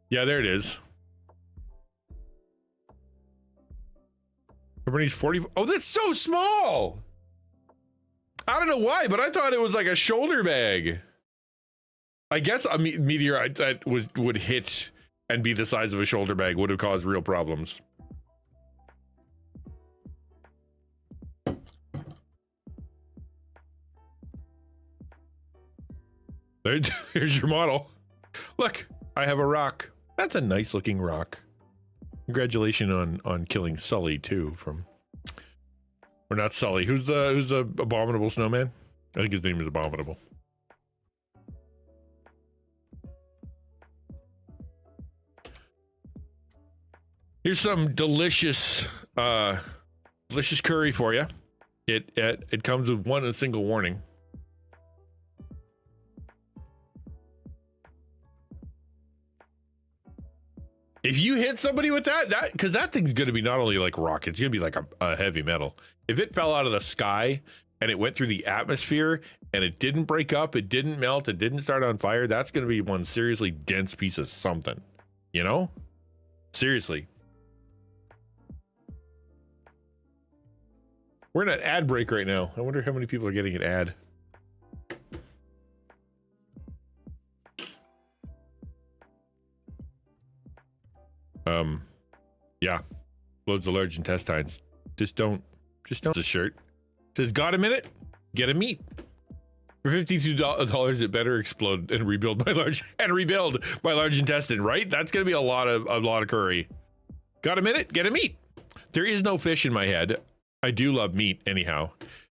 Yeah, there it is. Everybody's 40. Oh, that's so small. I don't know why, but I thought it was like a shoulder bag. I guess a meteorite that would hit and be the size of a shoulder bag would have caused real problems. Here's your model. Look, I have a rock. That's a nice looking rock. Congratulations on killing Sully too. Or not Sully. Who's the abominable snowman? I think his name is Abominable. Here's some delicious curry for you. It comes with a single warning. If you hit somebody with that because that thing's going to be not only like rock, it's going to be like a heavy metal. If it fell out of the sky and it went through the atmosphere and it didn't break up, it didn't melt, it didn't start on fire, that's going to be one seriously dense piece of something, you know? Seriously. We're in an ad break right now. I wonder how many people are getting an ad. Yeah. Loads of large intestines. Just don't. The shirt says, got a minute? Get a meat. For $52, it better explode and rebuild my large intestine, right? That's gonna be a lot of curry. Got a minute? Get a meat. There is no fish in my head. I do love meat anyhow.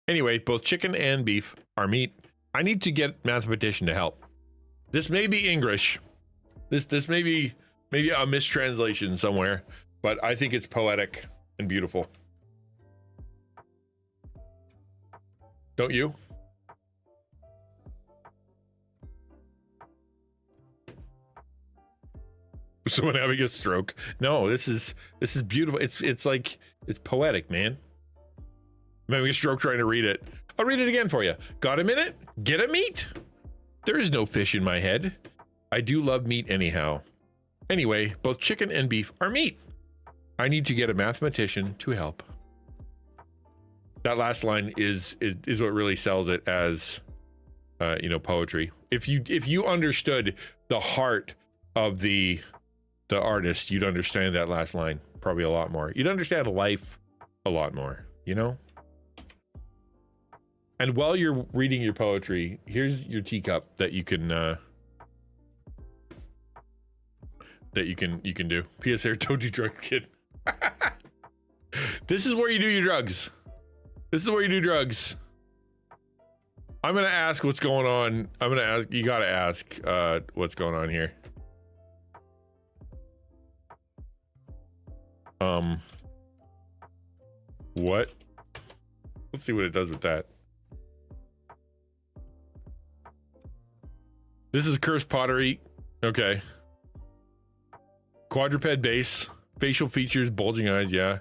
Anyway, both chicken and beef are meat. I need to get mathematician to help. This may be English. This may be maybe a mistranslation somewhere, but I think it's poetic and beautiful. Don't you? Someone having a stroke? No, this is beautiful. It's like, it's poetic, man. I'm having a stroke trying to read it. I'll read it again for you. Got a minute? Get a meat. There is no fish in my head. I do love meat anyhow. Anyway, both chicken and beef are meat. I need to get a mathematician to help. That last line is what really sells it as, poetry. If you understood the heart of the artist, you'd understand that last line probably a lot more. You'd understand life a lot more, you know? And while you're reading your poetry, here's your teacup that you can do. P.S. Here, don't do drugs, kid. This is where you do your drugs. This is where you do drugs. I'm gonna ask what's going on. You gotta ask what's going on here. What? Let's see what it does with that. This is cursed pottery. Okay. Quadruped base. Facial features, bulging eyes, yeah.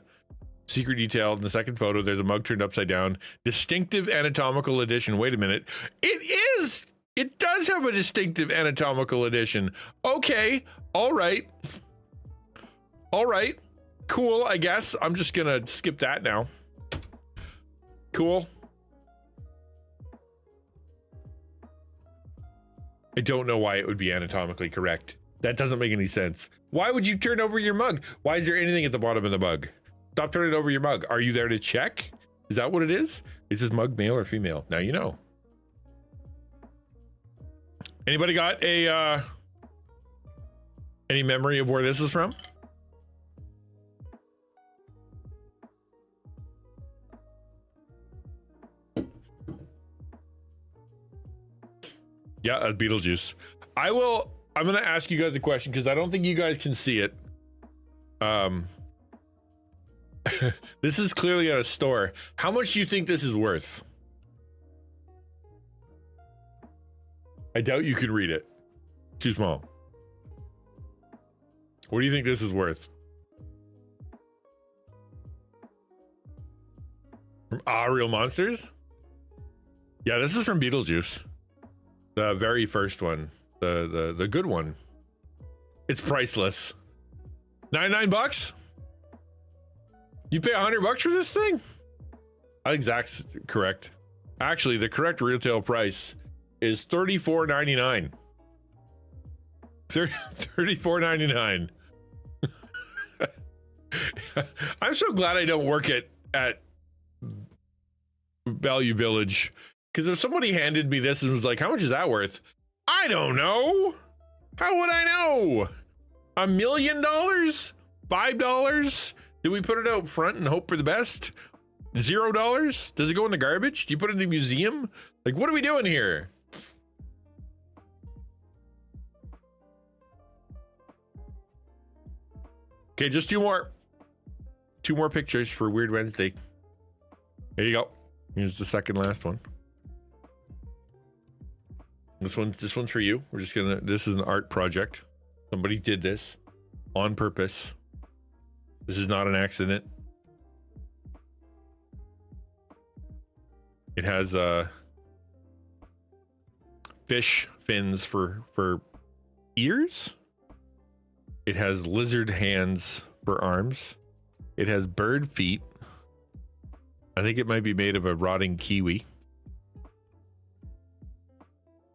Secret detail in the second photo. There's a mug turned upside down. Distinctive anatomical addition. Wait a minute. It does have a distinctive anatomical addition. Okay. All right. Cool, I guess. I'm just gonna skip that now. Cool. I don't know why it would be anatomically correct. That doesn't make any sense. Why would you turn over your mug? Why is there anything at the bottom of the mug? Stop turning over your mug. Are you there to check? Is that what it is? Is this mug male or female? Now you know. Anybody got any memory of where this is from? Yeah, that's Beetlejuice. I'm gonna ask you guys a question because I don't think you guys can see it. This is clearly at a store. How much do you think this is worth? I doubt you could read it. Too small. What do you think this is worth? From Real Monsters? Yeah, this is from Beetlejuice. The very first one. The good one. It's priceless. 99 bucks? You pay $100 for this thing? I think Zach's correct. Actually, the correct retail price is $34.99. $34.99. I'm so glad I don't work at Value Village, because if somebody handed me this and was like, how much is that worth? I don't know. How would I know? $1 million? $5? Do we put it out front and hope for the best? $0? Does it go in the garbage? Do you put it in the museum? Like, what are we doing here? Okay, just two more pictures for Weird Wednesday. There you go. Here's the second last one. This one's for you. This is an art project. Somebody did this on purpose. This is not an accident. It has fish fins for ears. It has lizard hands for arms. It has bird feet. I think it might be made of a rotting kiwi.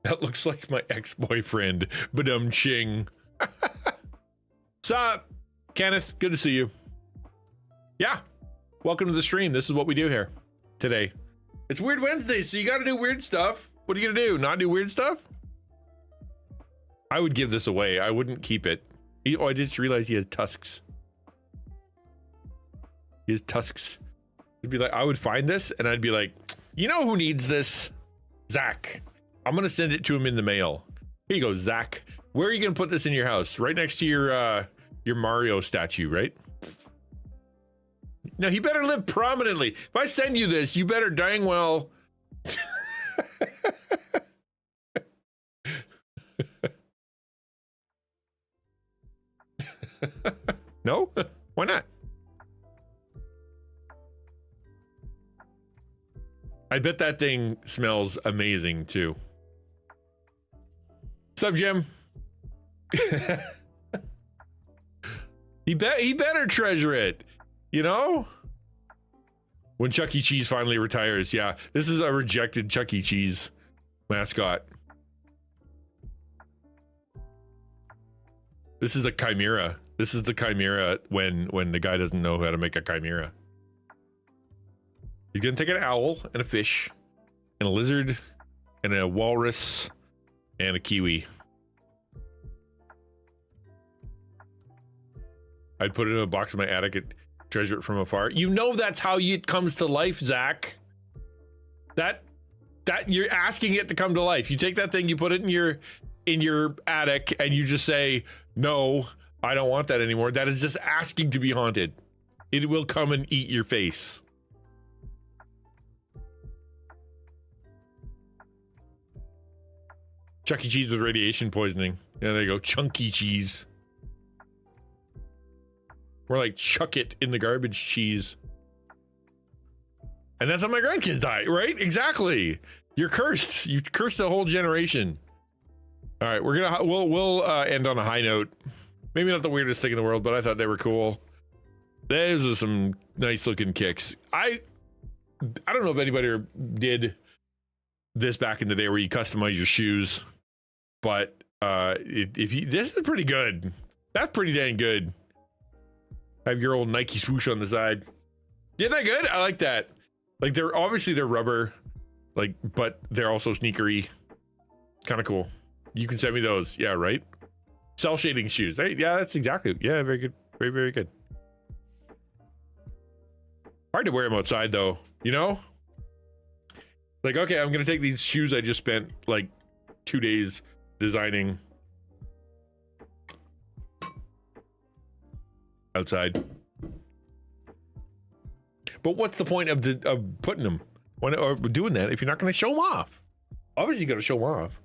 That looks like my ex-boyfriend. Badum ching. Sup, Kenneth? Good to see you. Yeah. Welcome to the stream. This is what we do here today. It's Weird Wednesday, so you got to do weird stuff. What are you going to do? Not do weird stuff? I would give this away. I wouldn't keep it. Oh, I just realized he has tusks. He has tusks. It'd be like, I would find this and I'd be like, you know who needs this? Zach. I'm going to send it to him in the mail. Here you go, Zach. Where are you going to put this in your house? Right next to your Mario statue, right? Now, he better live prominently. If I send you this, you better dang well. No? Why not? I bet that thing smells amazing too. Sup, Jim? He better treasure it, you know? When Chuck E. Cheese finally retires, yeah. This is a rejected Chuck E. Cheese mascot. This is a chimera. This is the chimera when the guy doesn't know how to make a chimera. He's gonna take an owl and a fish and a lizard and a walrus and a kiwi. I'd put it in a box in my attic and treasure it from afar. You know that's how it comes to life, Zach. That you're asking it to come to life. You take that thing, you put it in your attic, and you just say, "No, I don't want that anymore." That is just asking to be haunted. It will come and eat your face. Chuck E. Cheese with radiation poisoning. Yeah, there you go. Chunky cheese. We're like, chuck it in the garbage cheese. And that's how my grandkids die, right? Exactly. You're cursed. You cursed a whole generation. All right, we'll end on a high note. Maybe not the weirdest thing in the world, but I thought they were cool. Those are some nice looking kicks. I don't know if anybody did this back in the day where you customize your shoes, but this is pretty good. That's pretty dang good. Have your old Nike swoosh on the side. Isn't that good? I like that. Like, they're rubber, like, but they're also sneakery. Kind of cool. You can send me those. Yeah, right? Cell shading shoes. Hey, yeah, that's exactly. Yeah, very good. Very, very good. Hard to wear them outside, though. You know? Like, okay, I'm going to take these shoes I just spent, like, 2 days designing outside. But what's the point of putting them or doing that if you're not going to show them off? Obviously, you got to show them off.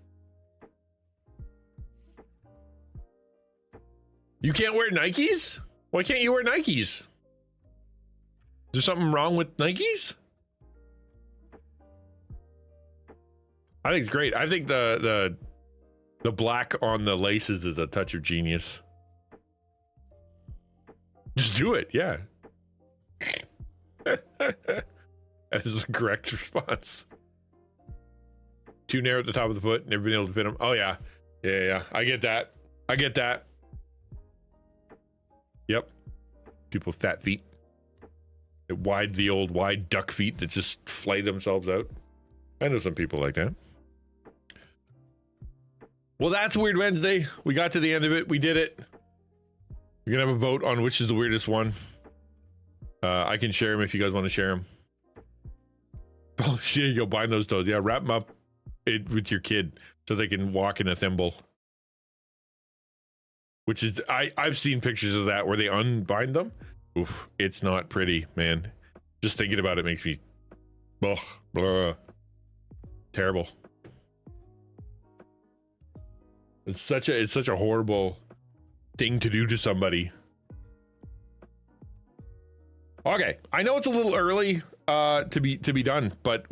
You can't wear Nikes? Why can't you wear Nikes? Is there something wrong with Nikes? I think it's great. I think the black on the laces is a touch of genius. Just do it, yeah. That is the correct response. Too narrow at the top of the foot, never been able to fit them. Oh yeah. Yeah. I get that. Yep. People with fat feet. The old wide duck feet that just flay themselves out. I know some people like that. Well, that's Weird Wednesday. We got to the end of it. We did it. We're gonna have a vote on which is the weirdest one. I can share them if you guys want to share them. Oh, see, you go bind those toes. Yeah, wrap them up with your kid so they can walk in a thimble. Which is, I've seen pictures of that where they unbind them. Oof, it's not pretty, man. Just thinking about it makes me, terrible. It's such a horrible thing to do to somebody. Okay, I know it's a little early. to be done, but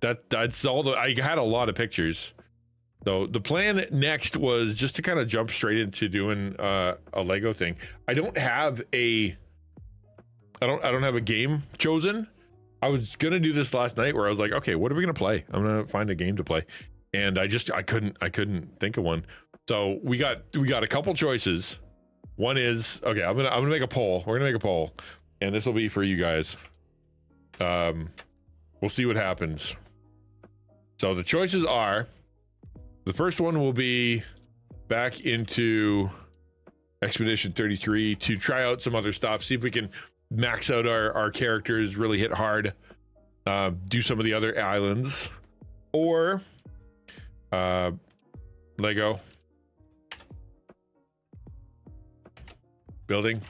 that's all I had a lot of pictures. So the plan next was just to kind of jump straight into doing a Lego thing. I don't have a game chosen. I was gonna do this last night where I was like, okay, what are we gonna play? I'm gonna find a game to play, and I couldn't think of one. So we got a couple choices. One is, okay, I'm gonna make a poll. We're gonna make a poll, and this will be for you guys. We'll see what happens. So the choices are, the first one will be back into Expedition 33 to try out some other stuff, see if we can max out our characters, really hit hard, do some of the other islands, or Lego building.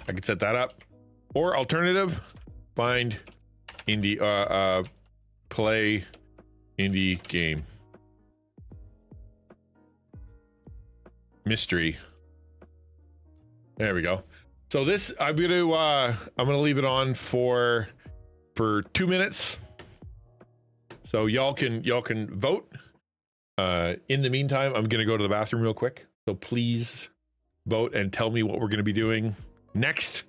I could set that up, or alternative, find indie play indie game mystery. There we go. So this, I'm gonna leave it on for 2 minutes, so y'all can vote. In the meantime, I'm gonna go to the bathroom real quick, so please vote and tell me what we're gonna be doing next.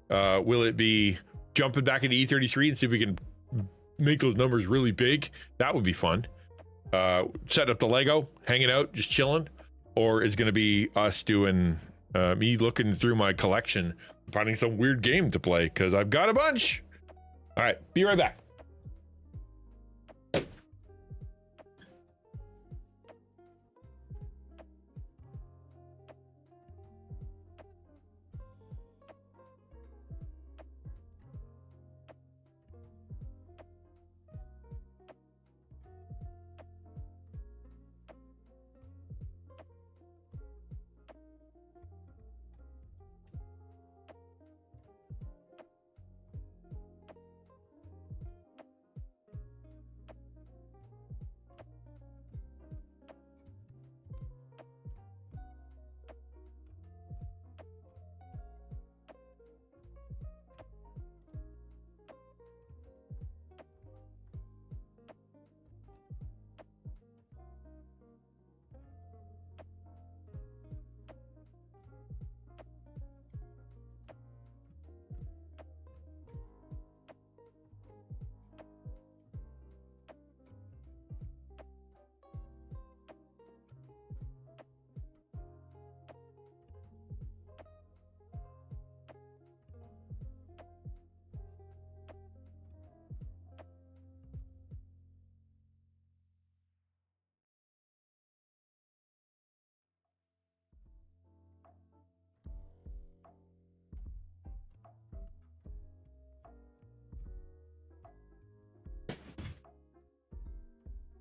Will it be jumping back into E33 and see if we can make those numbers really big? That would be fun. Set up the Lego, hanging out, just chilling, or is gonna be us doing me looking through my collection, finding some weird game to play, because I've got a bunch. All right, be right back.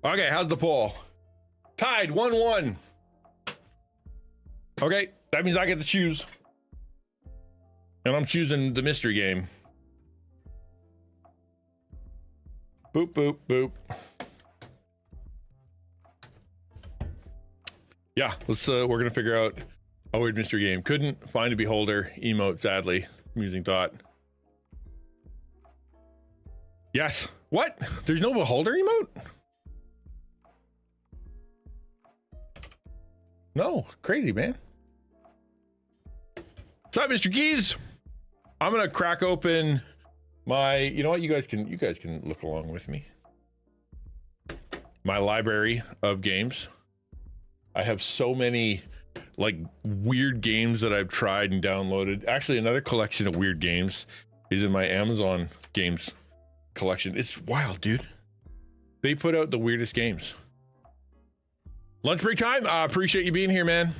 Okay, how's the poll? Tied 1-1. Okay, that means I get to choose. And I'm choosing the mystery game. Boop, boop, boop. Yeah, we're gonna figure out a weird mystery game. Couldn't find a beholder emote, sadly. Amusing thought. Yes. What? There's no beholder emote? No, crazy, man. What's up, Mr. Keys? I'm gonna crack open my, you know what, you guys can look along with me. My library of games. I have so many like weird games that I've tried and downloaded. Actually, another collection of weird games is in my Amazon games collection. It's wild, dude. They put out the weirdest games. Lunch break time. Appreciate you being here, man.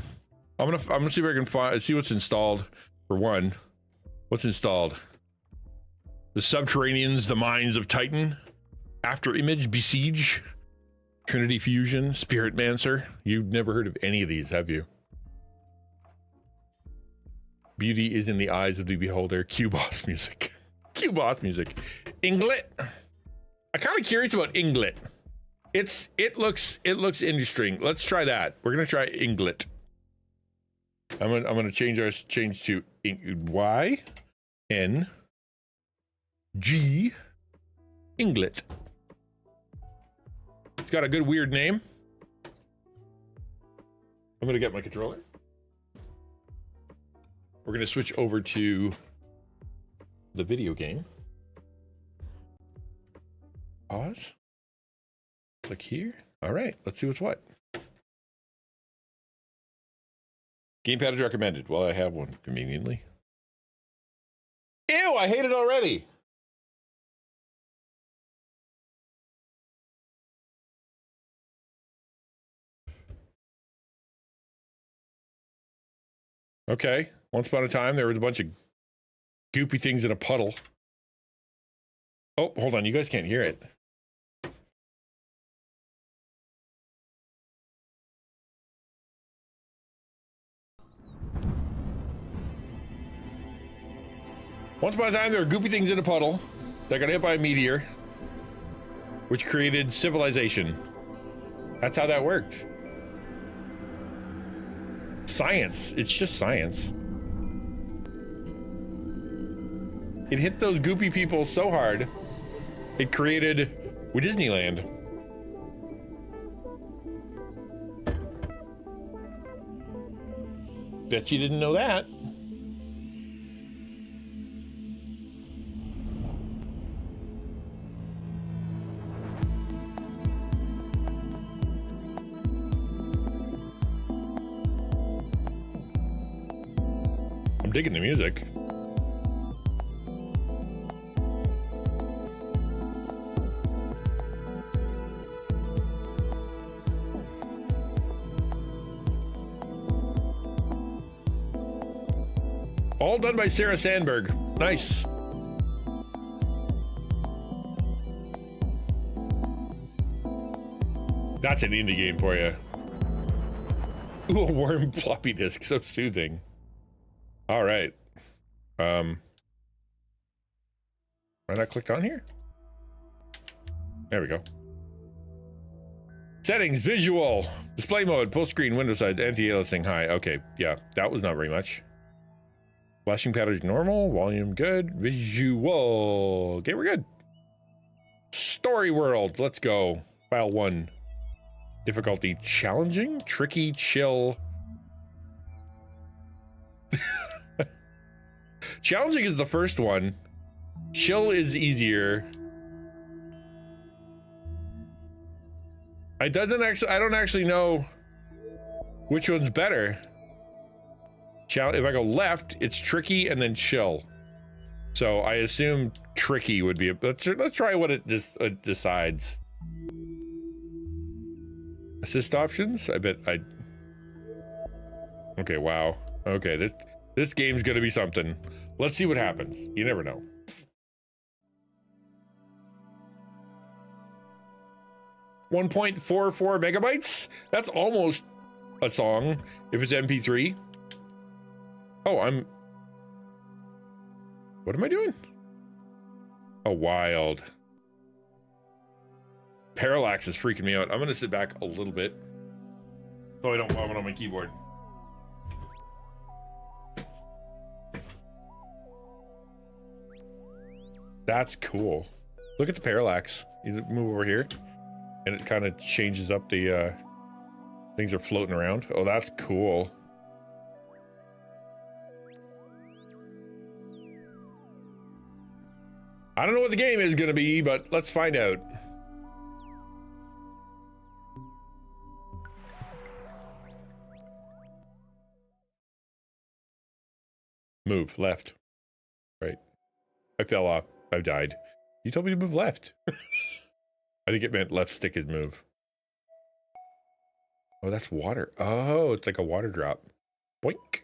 I'm gonna see if I can see what's installed. For one, what's installed? The Subterraneans, the Mines of Titan, After Image, Besiege, Trinity Fusion, Spirit Mancer. You've never heard of any of these, have you? Beauty is in the eyes of the beholder. Q-Boss music. Q-Boss music. Inglet. I'm kind of curious about Inglet. It looks interesting. Let's try that. We're gonna try Inglet. I'm gonna change to Y N G Inglet. It's got a good weird name. I'm gonna get my controller. We're gonna switch over to the video game. Pause. Click here. All right, let's see what's what. Gamepad is recommended. Well, I have one conveniently. Ew, I hate it already. Okay, once upon a time, there was a bunch of goopy things in a puddle. Oh, hold on, you guys can't hear it. Once upon a time, there were goopy things in a puddle that got hit by a meteor, which created civilization. That's how that worked. Science. It's just science. It hit those goopy people so hard, it created Disneyland. Bet you didn't know that. I'm digging the music. All done by Sarah Sandberg. Nice. That's an indie game for you. Ooh, a worm floppy disk. So soothing. All right. Am I not clicked on here? There we go. Settings, visual, display mode, full screen, window size, anti-aliasing high. Okay, yeah, that was not very much. Flashing patterns normal, volume good, visual. Okay, we're good. Story world, let's go. File 1. Difficulty challenging, tricky, chill. Challenging is the first one. Chill is easier. I don't actually know which one's better. If I go left, it's tricky and then chill. So I assume tricky would be let's try what it decides. Assist options? Okay, wow. Okay, this game's gonna be something. Let's see what happens. You never know. .44 megabytes? That's almost a song if it's MP3. Oh, what am I doing? Oh, wild. Parallax is freaking me out. I'm gonna sit back a little bit so I don't vomit on my keyboard. That's cool. Look at the parallax. You move over here and it kind of changes up the things are floating around. Oh, that's cool. I don't know what the game is gonna be, but let's find out. Move left. Right. I fell off. I've died. You told me to move left. I think it meant left stick is move. Oh, that's water. Oh, it's like a water drop. Boink.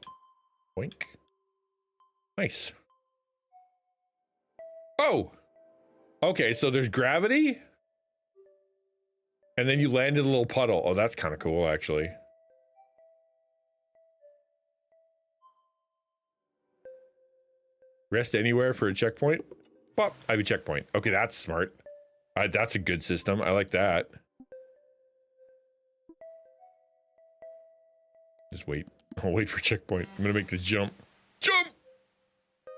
Boink. Nice. Oh! Okay, so there's gravity? And then you land in a little puddle. Oh, that's kind of cool, actually. Rest anywhere for a checkpoint? Well, I have a checkpoint. Okay, that's smart. That's a good system. I like that. Just wait. I'll wait for checkpoint. I'm gonna make this jump. Jump!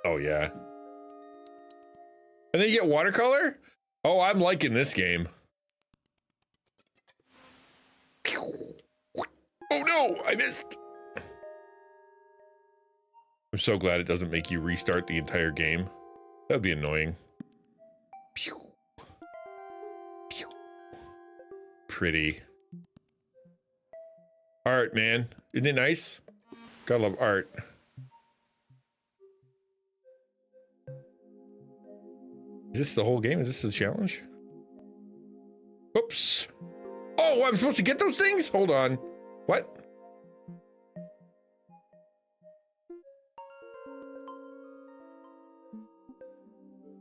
Oh, yeah. And then you get watercolor? Oh, I'm liking this game. Oh no, I missed. I'm so glad it doesn't make you restart the entire game. That'd be annoying. Pretty. Art, man. Isn't it nice? Gotta love art. Is this the whole game? Is this the challenge? Oops. Oh, I'm supposed to get those things? Hold on. What?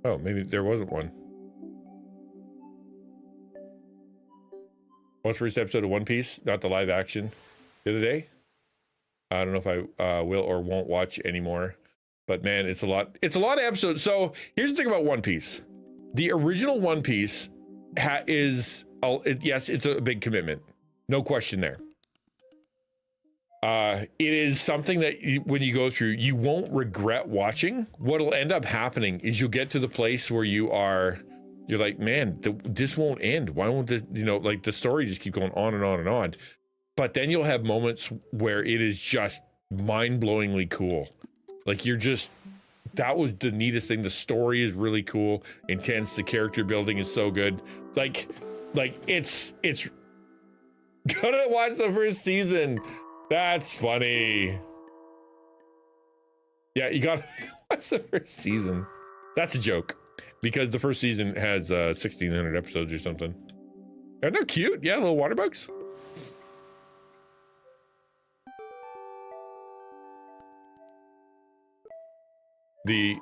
Oh, maybe there wasn't one. What's the first episode of One Piece? Not the live action the other day. I don't know if I will or won't watch anymore. But man, it's a lot. It's a lot of episodes. So here's the thing about One Piece. The original One Piece yes, it's a big commitment. No question there. It is something that when you go through, you won't regret watching. What'll end up happening is you'll get to the place where you're like, man, this won't end. Why won't this, like the story just keep going on and on and on. But then you'll have moments where it is just mind-blowingly cool. Like that was the neatest thing. The story is really cool, intense. The character building is so good. Like it's gonna watch the first season. That's funny. Yeah, you gotta watch the first season. That's a joke because the first season has 1,600 episodes or something. Aren't they cute? Yeah, little water bugs. Because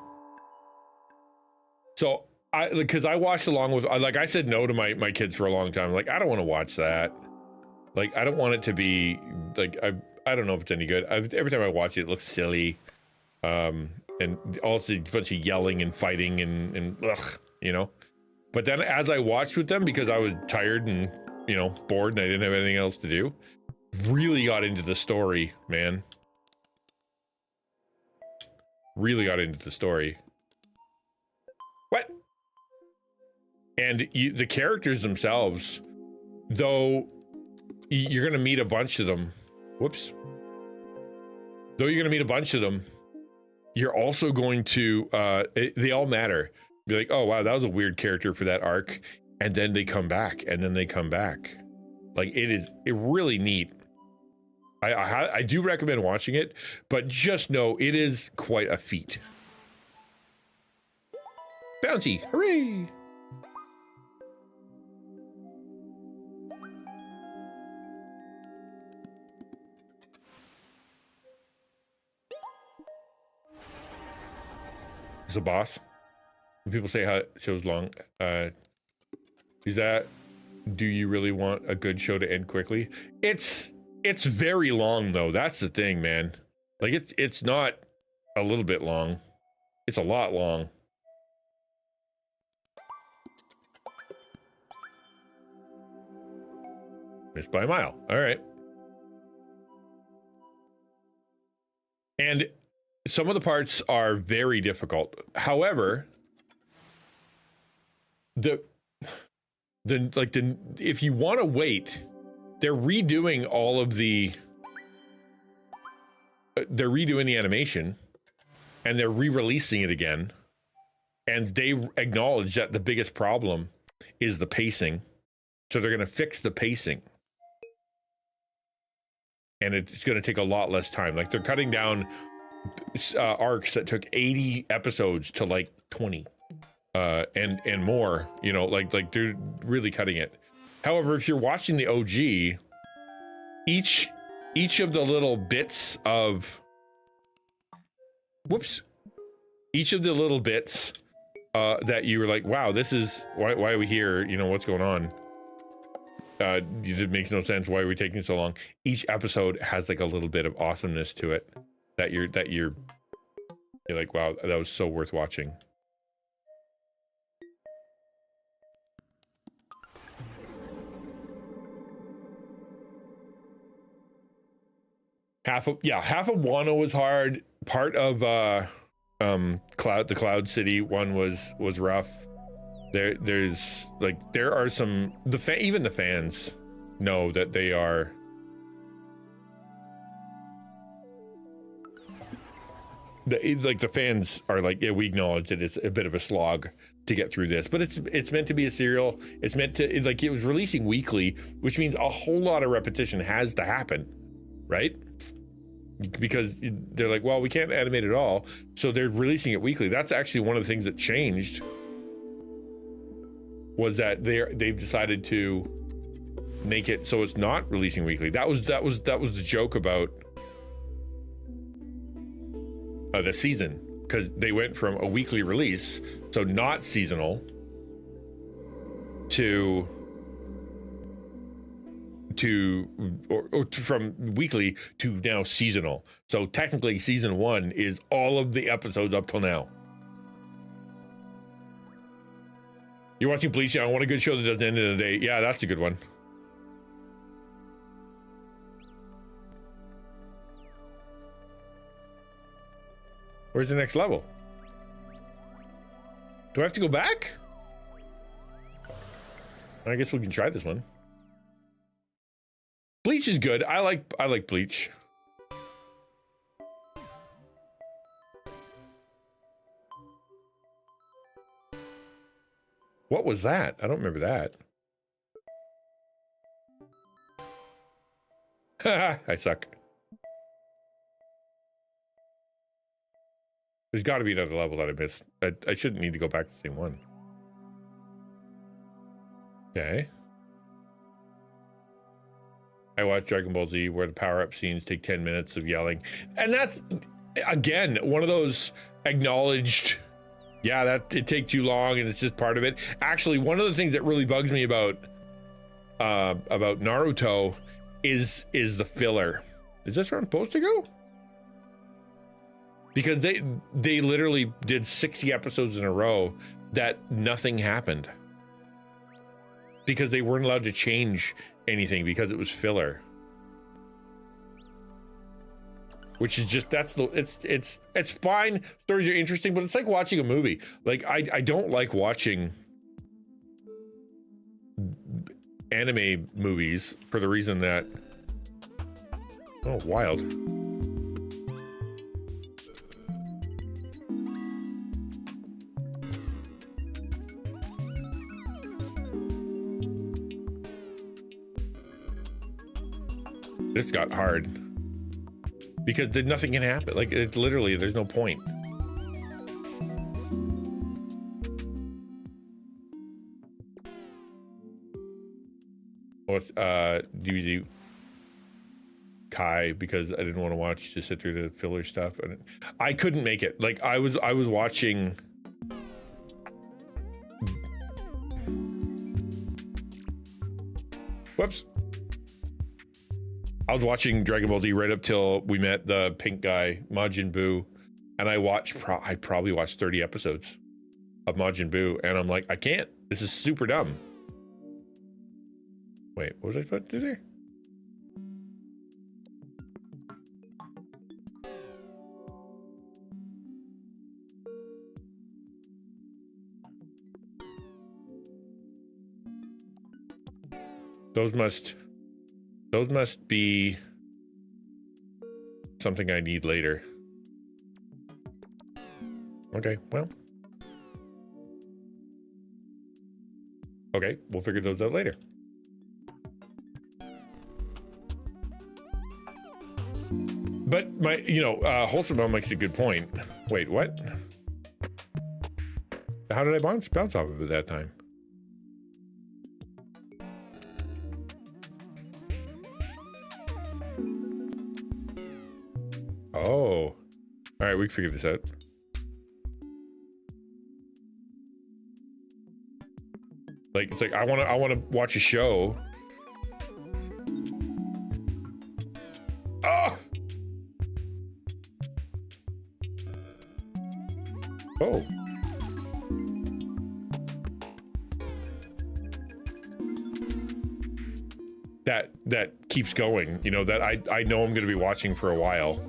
I watched along with, like I said no to my kids for a long time. Like, I don't want to watch that. Like, I don't want it to be like, I don't know if it's any good. Every time I watch it, it looks silly. And also a bunch of yelling and fighting and ugh, But then as I watched with them, because I was tired and, bored and I didn't have anything else to do, really got into the story, man. Really got into the story. What? And the characters themselves, though you're going to meet a bunch of them. Whoops. Though you're going to meet a bunch of them, you're also going to, they all matter. Be like, oh, wow, that was a weird character for that arc. And then they come back, and then they come back. Like, it really neat. I do recommend watching it, but just know it is quite a feat. Bounty, hooray! It's a boss. When people say how it show's long, is that, do you really want a good show to end quickly? It's very long though. That's the thing, man. Like it's not a little bit long. It's a lot long. Missed by a mile. All right. And some of the parts are very difficult. However, if you want to wait, they're redoing all of the they're redoing the animation and they're re-releasing it again, and they acknowledge that the biggest problem is the pacing, so they're going to fix the pacing, and it's going to take a lot less time. Like, they're cutting down arcs that took 80 episodes to like 20 and more, like they're really cutting it. However, if you're watching the OG, each of the little bits of each of the little bits that you were like, wow, this is why are we here? What's going on? It makes no sense. Why are we taking so long? Each episode has like a little bit of awesomeness to it that you're like, wow, that was so worth watching. half of Wano was hard. Part of the Cloud City one was rough. There's like there are some even the fans know that they are the fans are like, yeah, we acknowledge that it's a bit of a slog to get through this, but it's meant to be a serial. It's meant to, it's like it was releasing weekly, which means a whole lot of repetition has to happen, right? Because they're like, well, we can't animate it all, so they're releasing it weekly. That's actually one of the things that changed, was that they've decided to make it so it's not releasing weekly. That was the joke about the season, because they went from a weekly release, so not seasonal, from weekly to now seasonal. So technically season 1 is all of the episodes up till now. You're watching Bleach? I want a good show that doesn't end in a day. Yeah, that's a good one. Where's the next level? Do I have to go back? I guess we can try this one. Bleach is good. I like Bleach. What was that? I don't remember that. I suck. There's got to be another level that I missed. I shouldn't need to go back to the same one. Okay. I watched Dragon Ball Z where the power-up scenes take 10 minutes of yelling. And that's, again, one of those acknowledged, yeah, that it takes too long and it's just part of it. Actually, one of the things that really bugs me about Naruto is the filler. Is this where I'm supposed to go? Because they literally did 60 episodes in a row that nothing happened. Because they weren't allowed to change anything because it was filler. Which is just, it's fine. Stories are interesting, but it's like watching a movie. Like I don't like watching anime movies for the reason that, oh, wild. This got hard because nothing can happen. Like, it literally, there's no point. With DVD Kai, because I didn't want to watch, to sit through the filler stuff, and I couldn't make it. Like, I was watching. Whoops. I was watching Dragon Ball Z right up till we met the pink guy, Majin Buu, and I probably watched 30 episodes of Majin Buu, and I'm like, I can't. This is super dumb. Wait, what was I supposed to do there? Those must be something I need later. Okay, well. Okay, we'll figure those out later. But Wholesome Bell makes a good point. Wait, what? How did I bounce off of it that time? Oh, all right, we can figure this out. Like, it's like I want to watch a show. Oh. Oh. that keeps going, you know, that I know I'm going to be watching for a while.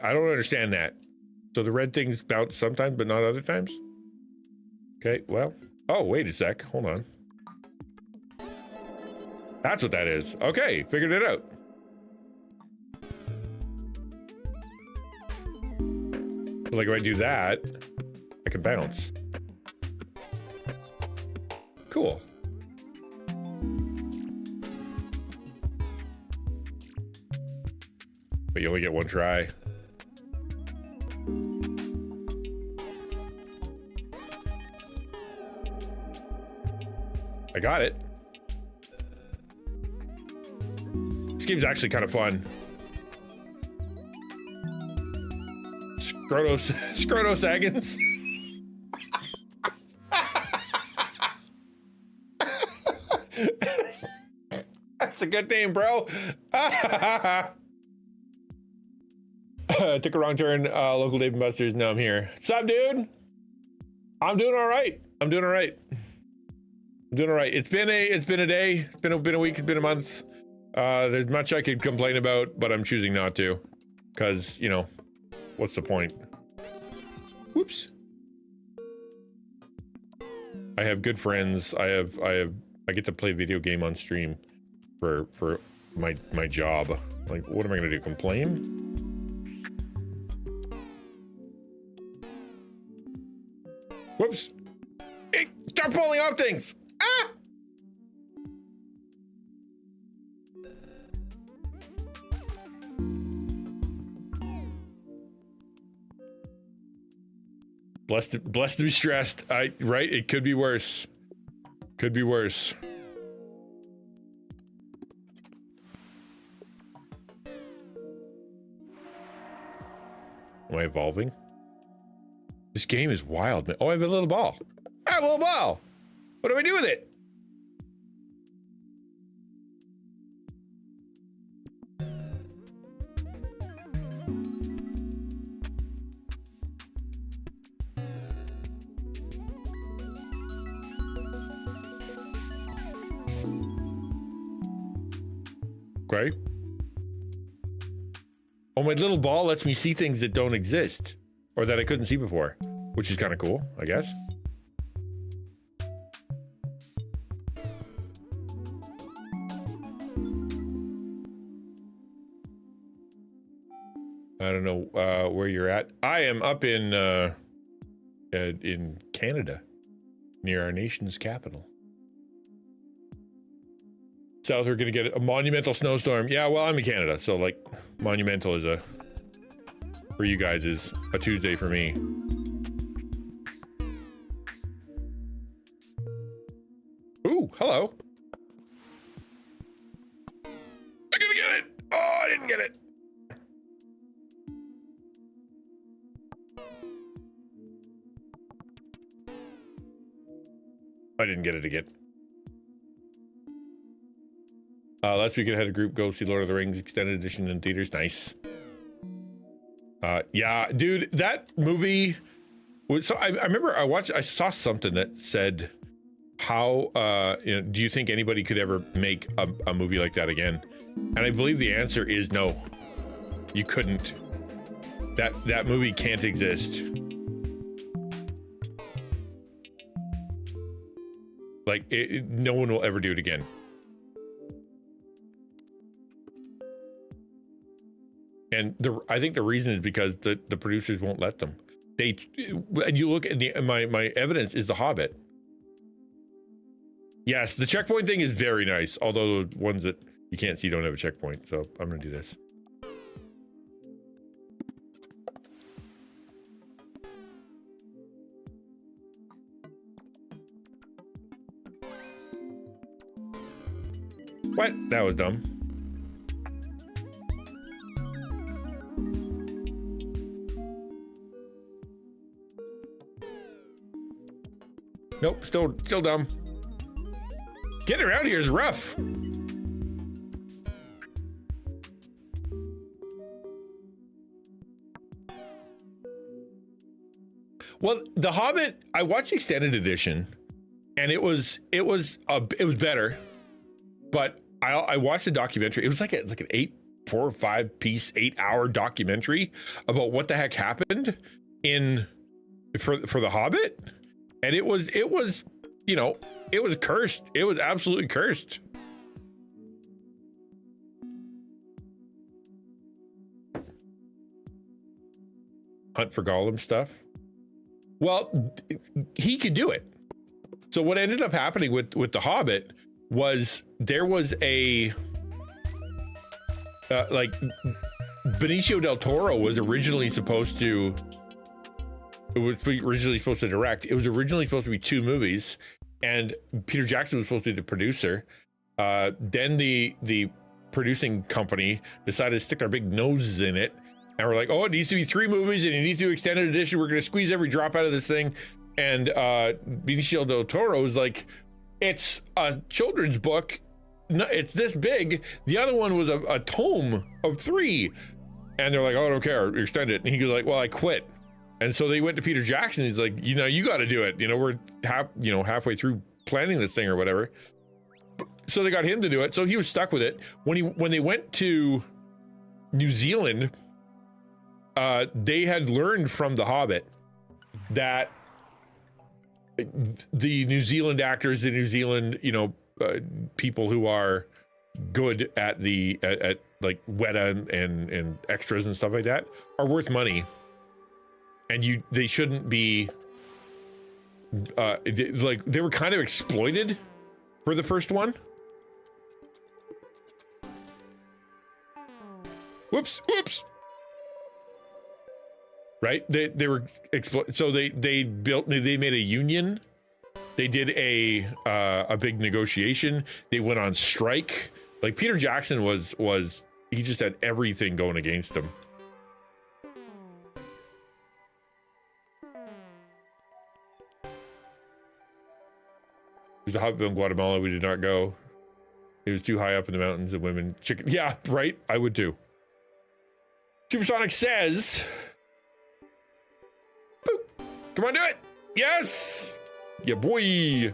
I don't understand that. So the red things bounce sometimes, but not other times? Okay, well. Oh, wait a sec. Hold on. That's what that is. Okay, figured it out. Like if I do that, I can bounce. Cool. But you only get one try. I got it. This game's actually kind of fun. Scroto-sagans. That's a good name, bro. Took a wrong turn. Local Dave and Buster's. Now I'm here. What's up, dude? I'm doing all right. I'm doing all right. It's been a day. It's been a week. It's been a month. There's much I could complain about, but I'm choosing not to, because, you know, what's the point? Whoops. I have good friends. I get to play video game on stream for my job. Like, what am I gonna do? Complain? Whoops. Hey, stop falling off things. Ah! Blessed to be stressed. Right? It could be worse. Could be worse. Am I evolving? This game is wild, man. Oh, I have a little ball. I have a little ball. What do I do with it? Okay. Oh, my little ball lets me see things that don't exist, or that I couldn't see before, which is kind of cool, I guess. I don't know where you're at. I am up in Canada, near our nation's capital. South, we're gonna get a monumental snowstorm. Yeah, well, I'm in Canada, so like, monumental is for you guys is a Tuesday for me. Ooh, hello. I'm gonna get it. Oh, I didn't get it. I didn't get it again. Last week I had a group go see Lord of the Rings extended edition in theaters. Nice. Yeah, dude, that movie was, so I remember I saw something that said how you know, do you think anybody could ever make a movie like that again? And I believe the answer is no. You couldn't. That movie can't exist. Like no one will ever do it again. And I think the reason is because the producers won't let them. And you look at my evidence is The Hobbit. Yes, the checkpoint thing is very nice. Although the ones that you can't see don't have a checkpoint. So I'm gonna do this. What? That was dumb. Nope, still dumb. Getting around here is rough. Well, The Hobbit, I watched the extended edition, and it was better. But I watched the documentary. It was like an 4 or 5 piece, 8-hour documentary about what the heck happened for The Hobbit, and it was you know, it was cursed. It was absolutely cursed. Hunt for Gollum stuff. Well, he could do it. So what ended up happening with The Hobbit was there was a like Benicio del Toro was originally supposed to direct. It was originally supposed to be 2 movies, and Peter Jackson was supposed to be the producer. Then the producing company decided to stick their big noses in it, and we're like, oh, it needs to be 3 movies, and it needs to be extended edition. We're going to squeeze every drop out of this thing. And Benicio del Toro was like, it's a children's book. No, it's this big. The other one was a tome of 3. And they're like, oh, I don't care, extend it. And he goes like, well, I quit. And so they went to Peter Jackson. He's like, you know, you got to do it. You know, we're halfway through planning this thing or whatever. So they got him to do it. So he was stuck with it. When they went to New Zealand, they had learned from The Hobbit that the New Zealand actors, the New Zealand, people who are good at like Weta and extras and stuff like that are worth money, and they shouldn't be they were kind of exploited for the first one. Whoops. Right, they were so they made a union. They did a big negotiation. They went on strike. Like Peter Jackson was he just had everything going against him. There's a Hobbit in Guatemala. We did not go. It was too high up in the mountains and women chicken. Yeah, right. I would too. Supersonic says, boop. Come on, do it. Yes. Yeah, boy.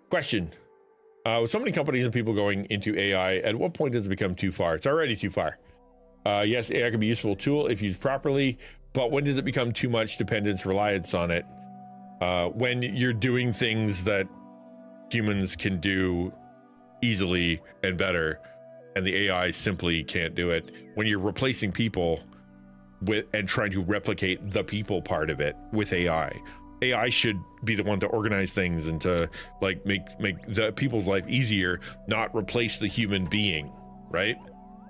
Question. With so many companies and people going into AI, at what point does it become too far? It's already too far. Yes, AI can be a useful tool if used properly, but when does it become too much dependence, reliance on it? When you're doing things that humans can do easily and better, and the AI simply can't do it. When you're replacing people and trying to replicate the people part of it with AI. AI should be the one to organize things and to like make the people's life easier, not replace the human being, right?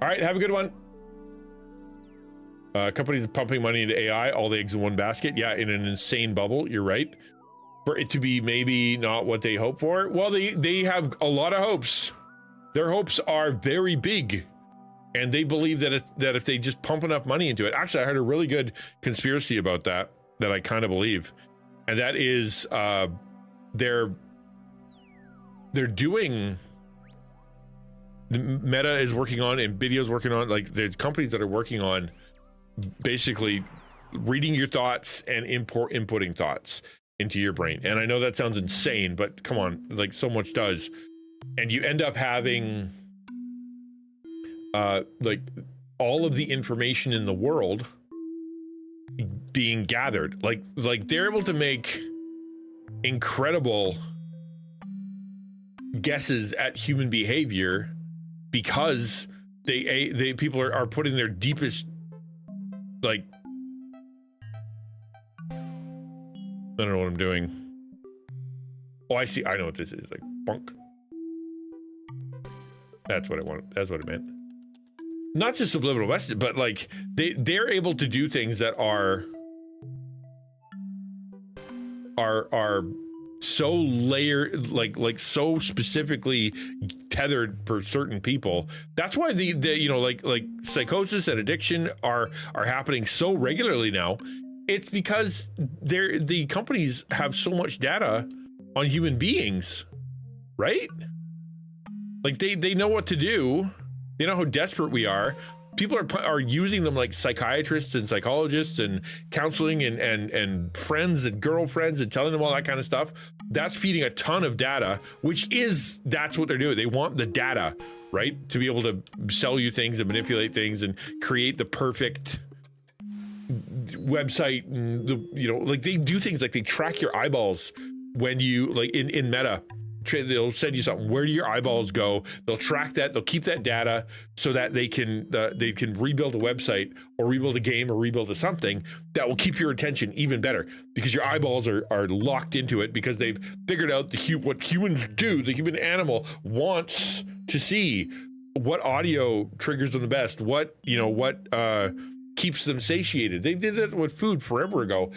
All right, have a good one. Companies pumping money into AI, all the eggs in one basket. Yeah, in an insane bubble, you're right. For it to be maybe not what they hope for. Well, they have a lot of hopes. Their hopes are very big. And they believe that if they just pump enough money into it. Actually, I heard a really good conspiracy about that I kind of believe. And that is they're doing, the Meta is working on, and Nvidia's working on, like there's companies that are working on basically reading your thoughts and inputting thoughts into your brain. And I know that sounds insane, but come on, like so much does. And you end up having like all of the information in the world being gathered. Like they're able to make incredible guesses at human behavior because they people are putting their deepest, like, I don't know what I'm doing. Oh, I see. I know what this is. Like bunk. That's what I want. That's what it meant. Not just subliminal message, but like they're able to do things that are so layered, like so specifically tethered for certain people. That's why the like psychosis and addiction are happening so regularly now. It's because the companies have so much data on human beings, right? Like they know what to do. They know how desperate we are. people are using them like psychiatrists and psychologists and counseling and friends and girlfriends and telling them all that kind of stuff. That's feeding a ton of data, that's what they're doing. They want the data, right? To be able to sell you things and manipulate things and create the perfect website. And like they do things like they track your eyeballs when you like in Meta. They'll send you something. Where do your eyeballs go? They'll track that. They'll keep that data so that they can rebuild a website or rebuild a game or rebuild something that will keep your attention even better because your eyeballs are locked into it because they've figured out what humans do. The human animal wants to see what audio triggers them the best. What keeps them satiated. They did that with food forever ago.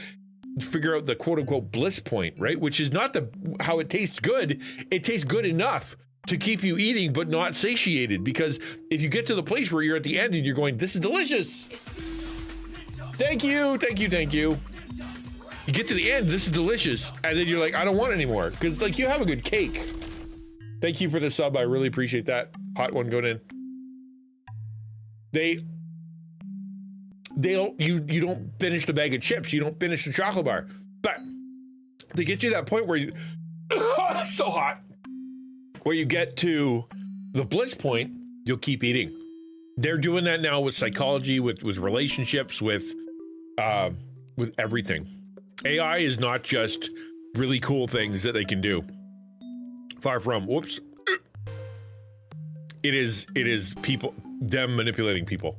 Figure out the quote unquote bliss point, right? Which is not how it tastes good. It tastes good enough to keep you eating, but not satiated. Because if you get to the place where you're at the end and you're going, this is delicious. Thank you. You get to the end, this is delicious. And then you're like, I don't want any more. Because like you have a good cake. Thank you for the sub. I really appreciate that. Hot one going in. You don't finish the bag of chips, you don't finish the chocolate bar, but they get you to that point where you it's so hot, where you get to the bliss point, you'll keep eating. They're doing that now with psychology, with relationships, with everything. AI is not just really cool things that they can do. Far from. Whoops. It is them manipulating people.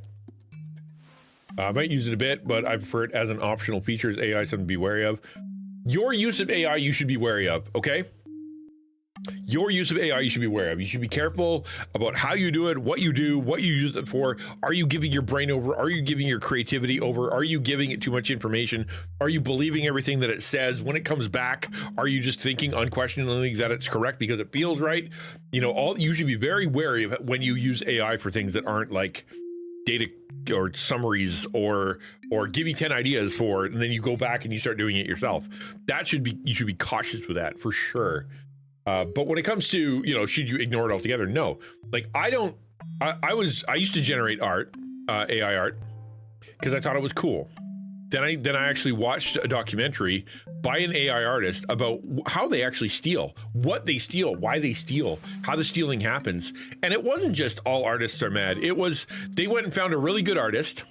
I might use it a bit, but I prefer it as an optional feature. As AI, something to be wary of. Your use of AI, you should be wary of, okay? Your use of AI, you should be wary of. You should be careful about how you do it, what you do, what you use it for. Are you giving your brain over? Are you giving your creativity over? Are you giving it too much information? Are you believing everything that it says? When it comes back, are you just thinking unquestioningly that it's correct because it feels right? You should be very wary of when you use AI for things that aren't like data or summaries or give me 10 ideas for it, and then you go back and you start doing it yourself. You should be cautious with that for sure. But when it comes to, should you ignore it altogether? No. Like I used to generate art, AI art, because I thought it was cool. Then I actually watched a documentary by an AI artist about how they actually steal, what they steal, why they steal, how the stealing happens. And it wasn't just all artists are mad. It was, they went and found a really good artist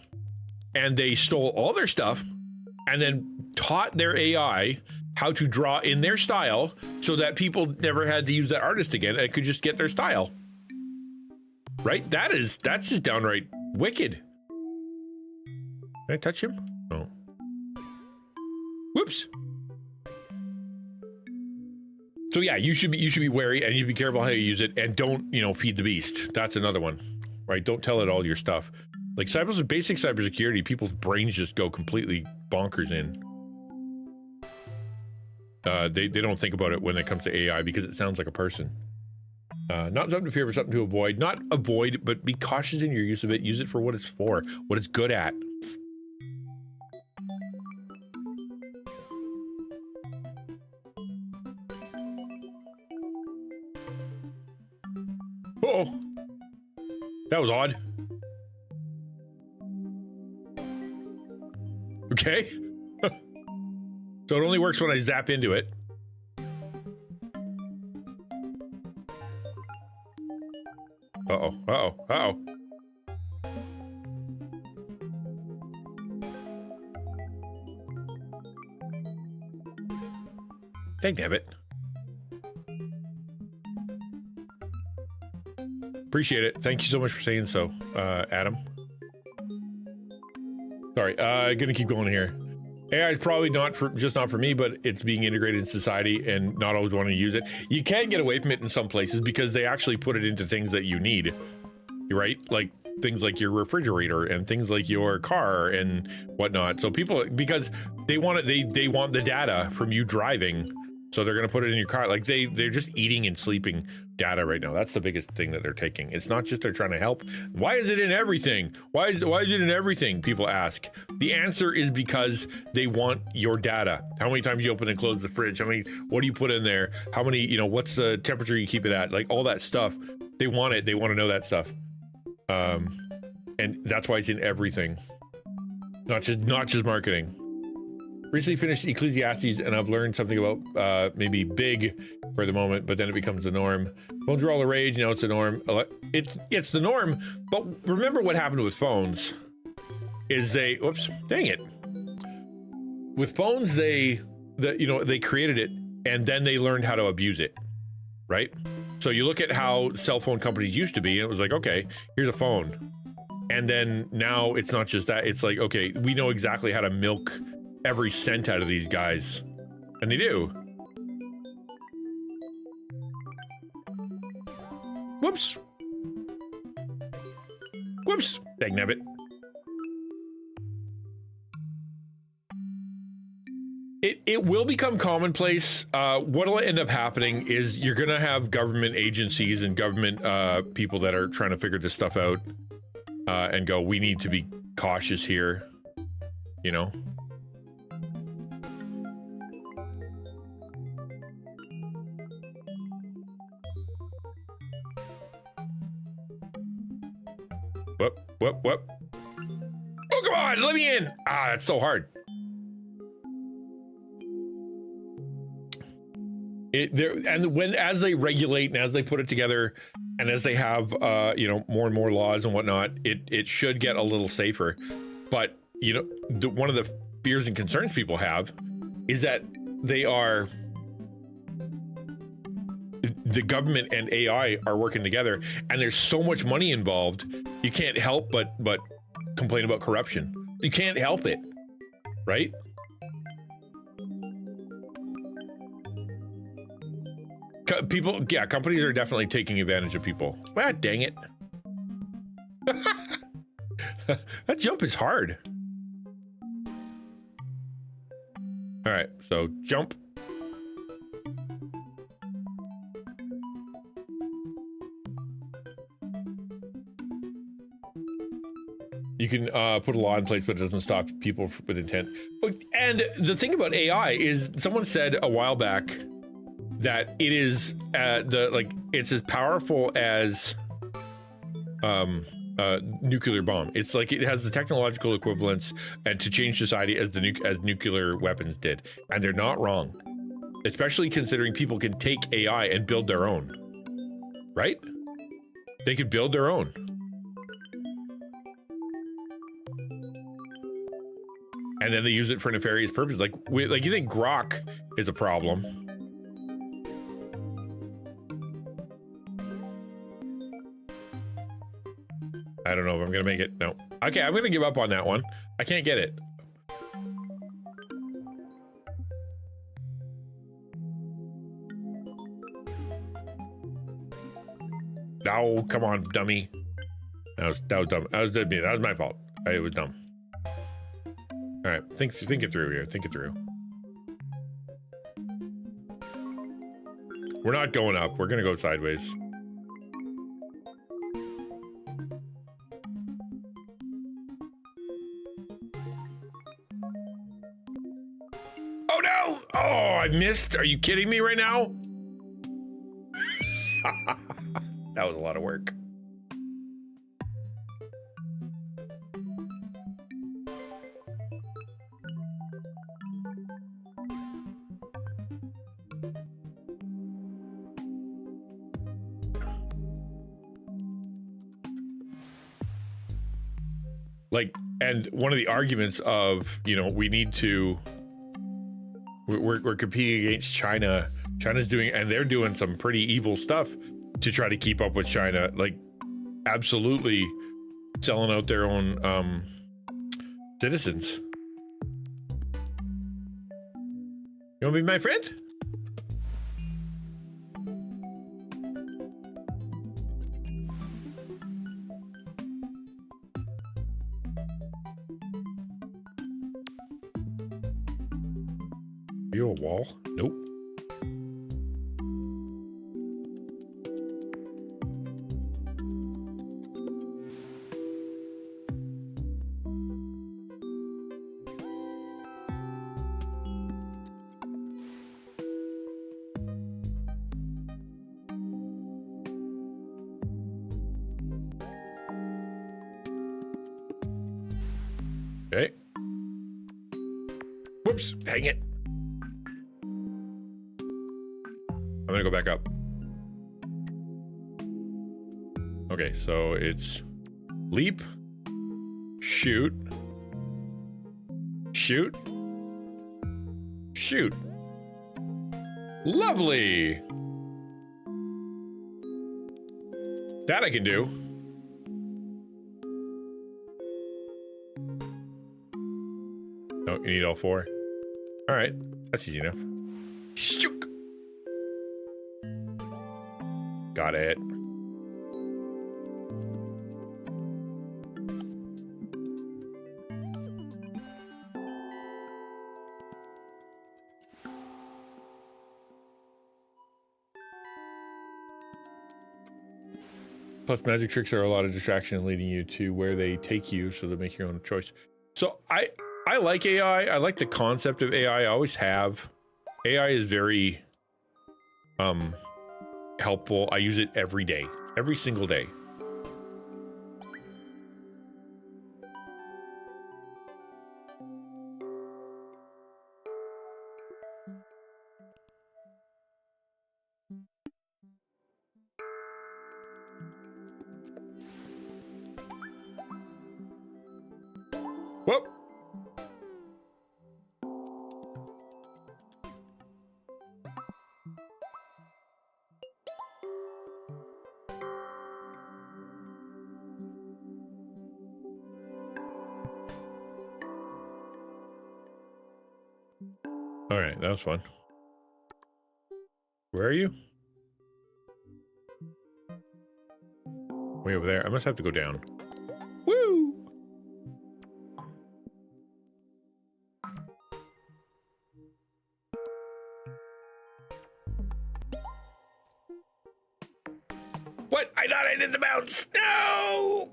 and they stole all their stuff and then taught their AI how to draw in their style so that people never had to use that artist again and could just get their style. Right? That's just downright wicked. Can I touch him? No. Whoops. So yeah, you should be wary and you be careful how you use it, and don't, feed the beast. That's another one, right? Don't tell it all your stuff. Like basic cybersecurity, people's brains just go completely bonkers in. They don't think about it when it comes to AI because it sounds like a person. Not something to fear, but something to avoid. Not avoid, but be cautious in your use of it. Use it for what it's for, what it's good at. Uh-oh. That was odd. Okay. So it only works when I zap into it. Uh-oh, uh-oh, uh-oh. Dangnabbit. Appreciate it. Thank you so much for saying so, Adam. Sorry, gonna keep going here. AI is probably not for me, but it's being integrated in society and not always wanting to use it. You can get away from it in some places because they actually put it into things that you need, right? Like things like your refrigerator and things like your car and whatnot. So people, because they want it, they want the data from you driving. So they're going to put it in your car. Like they're just eating and sleeping data right now. That's the biggest thing that they're taking. It's not just they're trying to help. Why is it in everything? Why is it in everything? People ask. The answer is because they want your data. How many times you open and close the fridge? What do you put in there? How many, what's the temperature you keep it at? Like all that stuff. They want it. They want to know that stuff. And and that's why it's in everything, not just marketing. Recently finished Ecclesiastes, and I've learned something about maybe big for the moment, but then it becomes the norm. Phones are all the rage, now it's the norm. It's the norm, but remember what happened with phones is oops, dang it. With phones, they created it, and then they learned how to abuse it, right? So you look at how cell phone companies used to be, and it was like, okay, here's a phone. And then now it's not just that, it's like, okay, we know exactly how to milk every cent out of these guys, and they do. Whoops. Whoops. Dagnabbit. It will become commonplace. What'll end up happening is you're gonna have government agencies and government people that are trying to figure this stuff out and go, we need to be cautious here, you know? Whoop. Oh, come on, let me in. That's so hard. As they regulate and as they put it together and as they have, more and more laws and whatnot, it should get a little safer. But, one of the fears and concerns people have is that the government and AI are working together, and there's so much money involved, you can't help but complain about corruption. You can't help it, right? Companies are definitely taking advantage of people. Ah, dang it. That jump is hard. All right, so jump. You can put a law in place, but it doesn't stop people with intent. And the thing about AI is, someone said a while back that it is it's as powerful as nuclear bomb. It's like it has the technological equivalence and to change society as nuclear weapons did, and they're not wrong. Especially considering people can take AI and build their own, right? They could build their own. And then they use it for nefarious purposes. Like you think Grok is a problem? I don't know if I'm gonna make it. No. Okay, I'm gonna give up on that one. I can't get it. No, come on, dummy. That was dumb. That was my fault. It was dumb. All right, think it through here. Think it through. We're not going up. We're gonna go sideways. Oh no! Oh, I missed. Are you kidding me right now? That was a lot of work. And one of the arguments of, we need to, we're competing against China. China's doing, and they're doing some pretty evil stuff to try to keep up with China. Like, absolutely selling out their own citizens. You want to be my friend? Are you a wall? Nope. Whoops, dang it. I'm gonna go back up. Okay, so it's leap, shoot, shoot, shoot. Lovely. That I can do. No, you need all four. All right, that's easy enough. Shook. Got it. Plus, magic tricks are a lot of distraction leading you to where they take you, so to make your own choice. So I like AI. I like the concept of AI. I always have. AI is very helpful. I use it every day, every single day. Whoop. All right, that was fun. Where are you? Way over there. I must have to go down. Woo! What? I thought I did the bounce. No!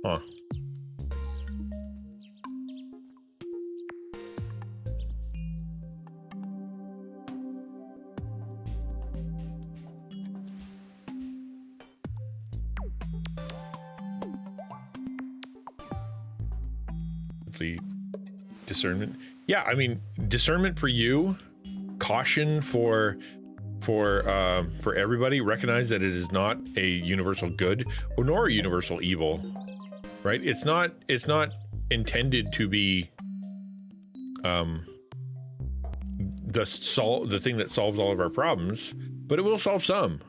Huh. The discernment. Yeah, I mean, discernment for you, caution for everybody. Recognize that it is not a universal good or nor a universal evil. Right? It's not intended to be the thing that solves all of our problems, but it will solve some.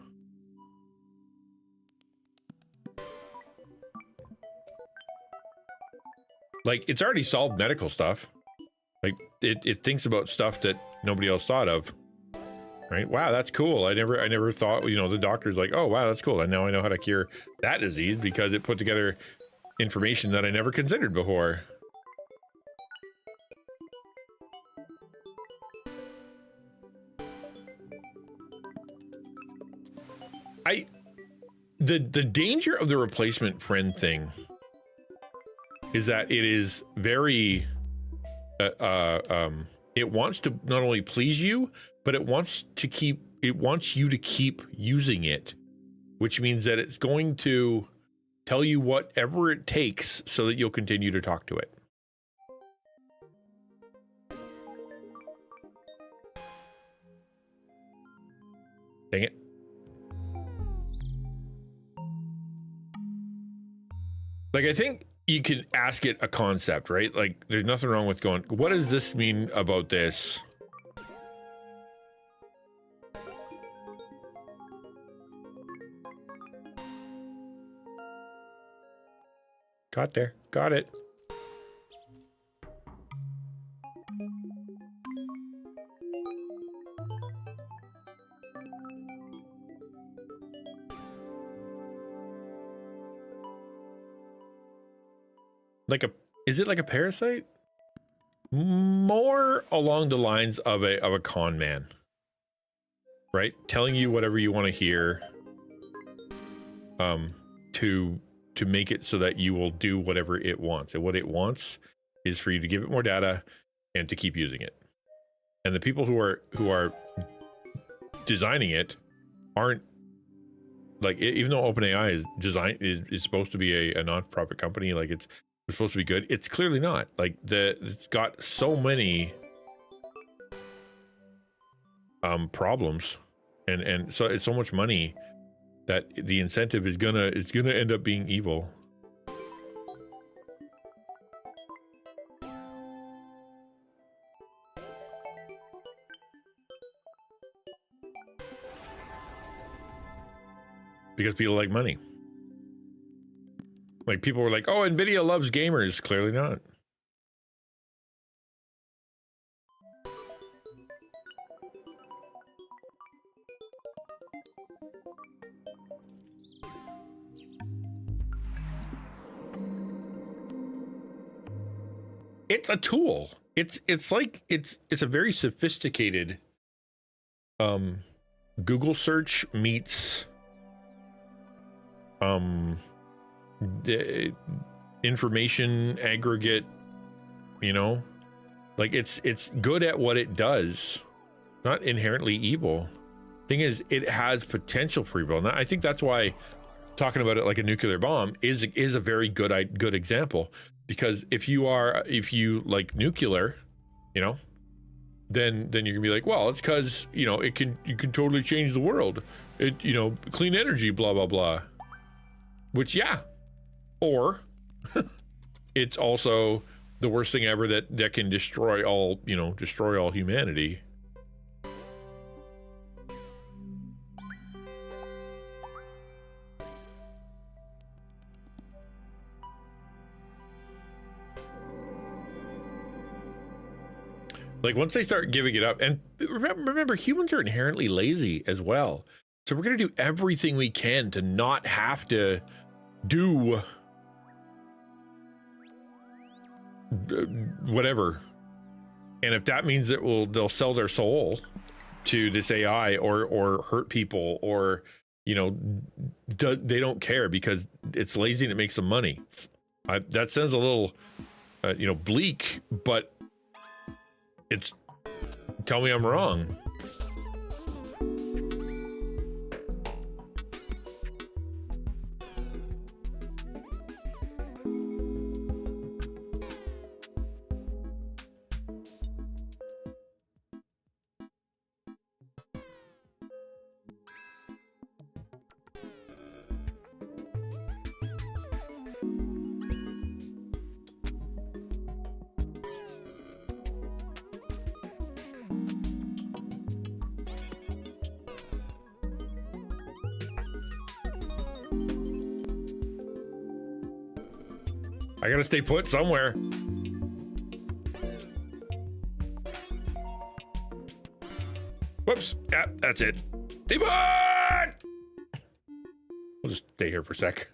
Like, it's already solved medical stuff. Like, it thinks about stuff that nobody else thought of. Right? Wow, that's cool. I never thought, you know, the doctor's like, oh wow, that's cool. And now I know how to cure that disease because it put together information that I never considered before. The danger of the replacement friend thing is that it is very it wants to not only please you, but it wants you to keep using it, which means that it's going to tell you whatever it takes so that you'll continue to talk to it. Dang it. Like, I think you can ask it a concept, right? Like, there's nothing wrong with going, what does this mean about this? Got there. Got it. Is it like a parasite? More along the lines of a con man, right? Telling you whatever you want to hear. to make it so that you will do whatever it wants. And what it wants is for you to give it more data and to keep using it. And the people who are designing it aren't like, even though OpenAI is supposed to be a non-profit company, like it's supposed to be good, it's clearly not. Like it's got so many problems and so it's so much money that the incentive is gonna end up being evil. Because people like money. Like people were like, oh, Nvidia loves gamers. Clearly not. It's a tool. It's like it's a very sophisticated Google search meets the information aggregate, you know, like it's good at what it does, not inherently evil. Thing is, it has potential for evil, and I think that's why talking about it like a nuclear bomb is a very good example. Because if you like nuclear, you know, then you're gonna be like, well, it's because, you know, you can totally change the world. It, you know, clean energy, blah blah blah. Which, yeah, or it's also the worst thing ever that can destroy all humanity. Like once they start giving it up, and remember, humans are inherently lazy as well. So we're going to do everything we can to not have to do whatever. And if that means that they'll sell their soul to this AI or hurt people, or, you know, they don't care because it's lazy and it makes them money. That sounds a little, you know, bleak, but it's, tell me I'm wrong. I gotta stay put somewhere. Whoops. Yeah, that's it. Stay put! We'll just stay here for a sec.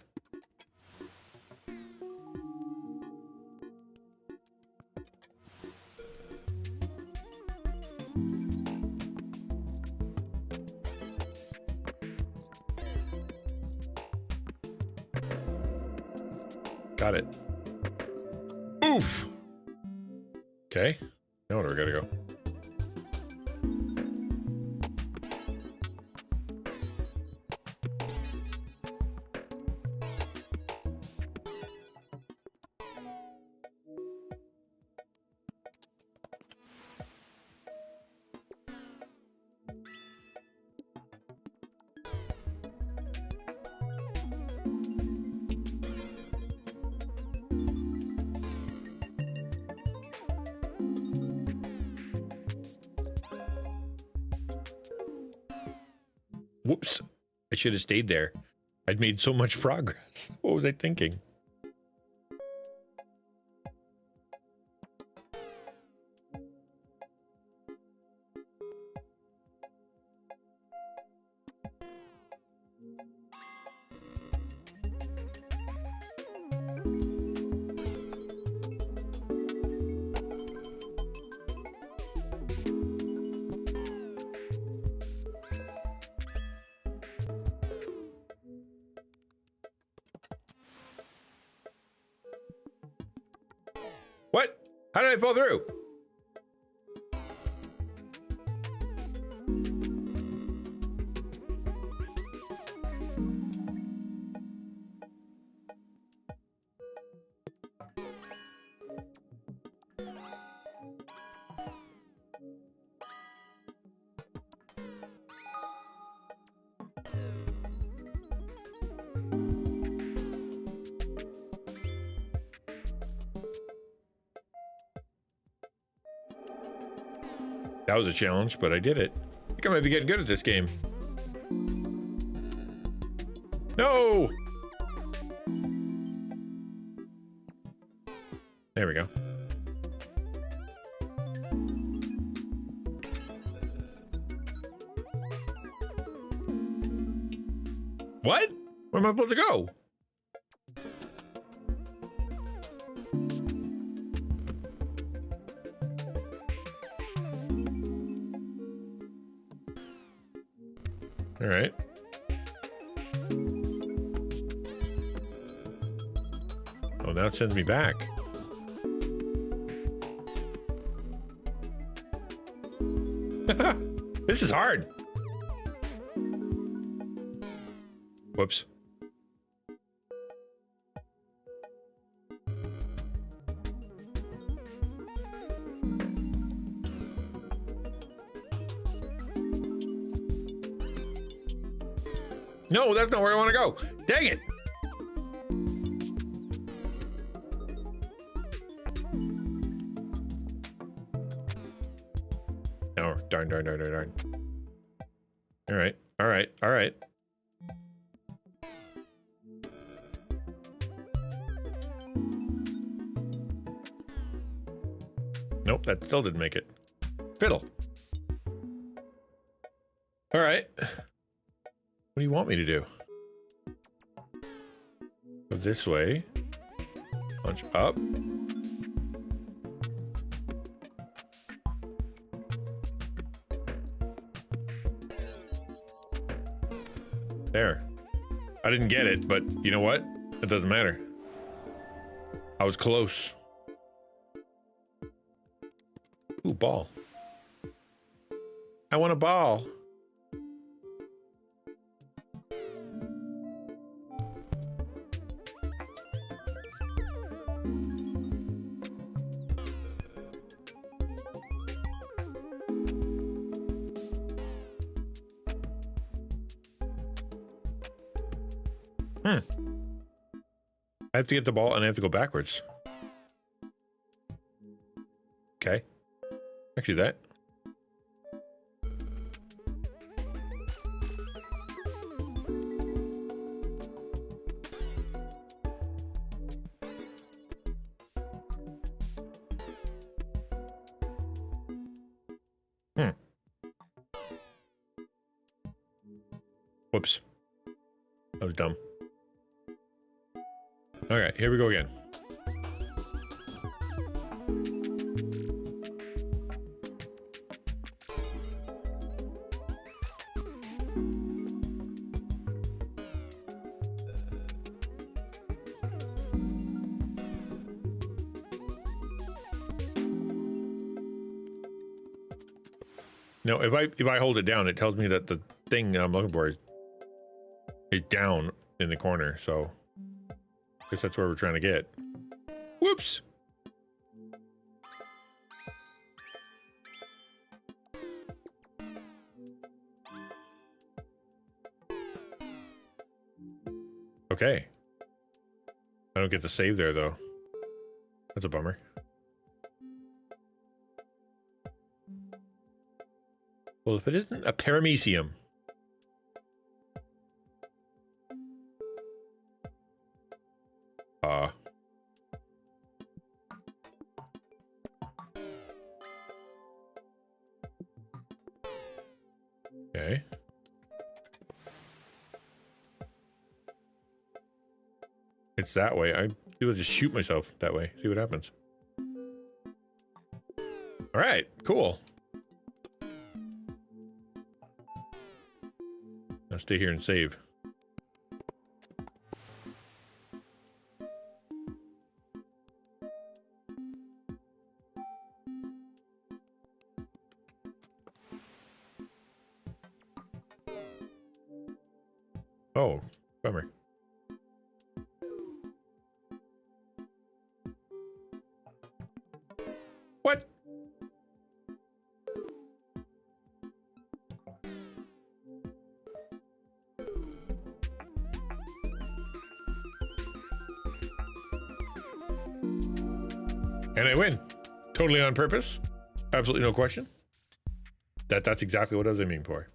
Got it. Oof. Okay. Now where do we gotta go? Whoops. I should have stayed there. I'd made so much progress. What was I thinking? How did I fall through? That was a challenge, but I did it. I think I might be getting good at this game. No! There we go. What? Where am I supposed to go? All right. Oh, now it sends me back. This is hard. Whoops. No, that's not where I want to go. Dang it. Oh, darn. All right. Nope, that still didn't make it. Fiddle. All right. What do you want me to do? Go this way. Punch up. There. I didn't get it, but you know what? It doesn't matter. I was close. Ooh, ball. I want a ball. I have to get the ball and I have to go backwards. Okay. I can do that. Whoops. That was dumb. Okay, here we go again. No, if I hold it down, it tells me that the thing that I'm looking for is down in the corner, so I guess that's where we're trying to get. Whoops! Okay. I don't get to save there, though. That's a bummer. Well, if it isn't a paramecium. Okay. It's that way. I will just shoot myself that way. See what happens. All right, cool. I'll stay here and save. Oh, bummer. What? And I win. Totally on purpose. Absolutely no question. That's exactly what I was aiming for.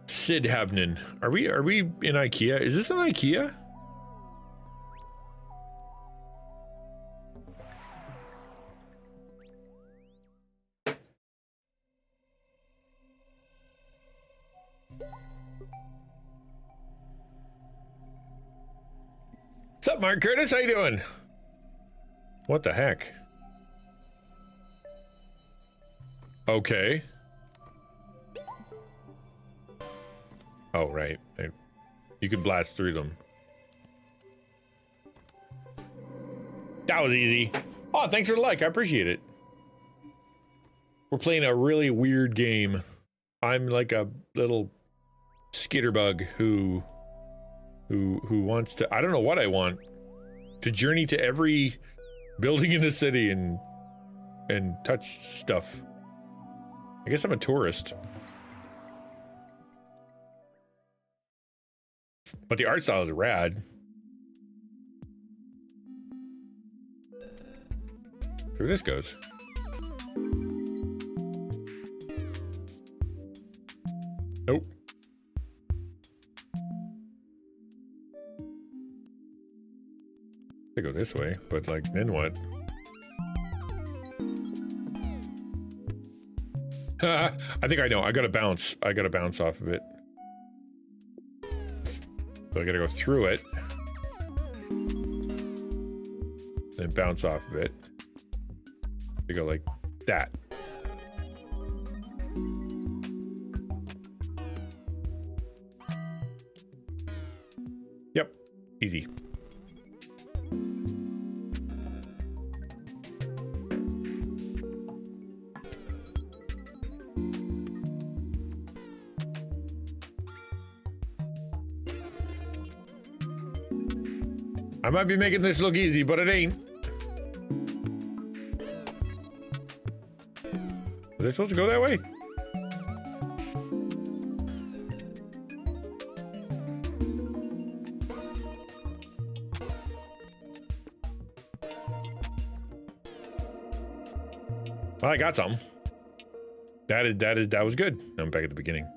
Sid Habnan. Are we in IKEA? Is this an IKEA? What's up, Mark Curtis? How you doing? What the heck? Okay. Oh, right. You could blast through them. That was easy. Oh, thanks for the like. I appreciate it. We're playing a really weird game. I'm like a little skitterbug who wants to, I don't know what I want, to journey to every building in the city and touch stuff. I guess I'm a tourist. But the art style is rad. See where this goes. Nope. They go this way, but like, then what? I think I know. I gotta bounce. I gotta bounce off of it. So I gotta go through it. Then bounce off of it. You go like that. Yep. Easy. I might be making this look easy, but it ain't. Are they supposed to go that way? Well, I got something. That was good. I'm back at the beginning.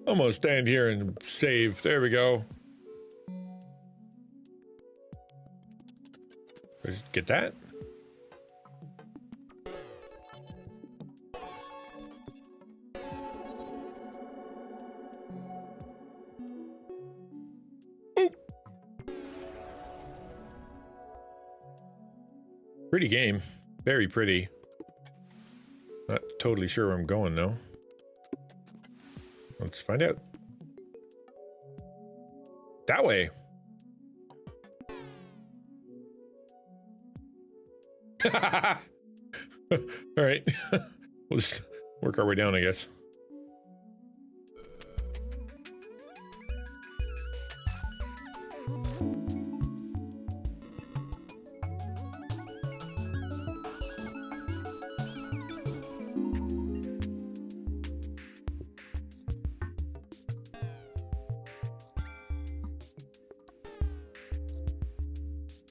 I'm gonna stand here and save. There we go. Just get that. Ooh. Pretty game. Very pretty. Not totally sure where I'm going though. Let's find out. That way. All right. We'll just work our way down, I guess.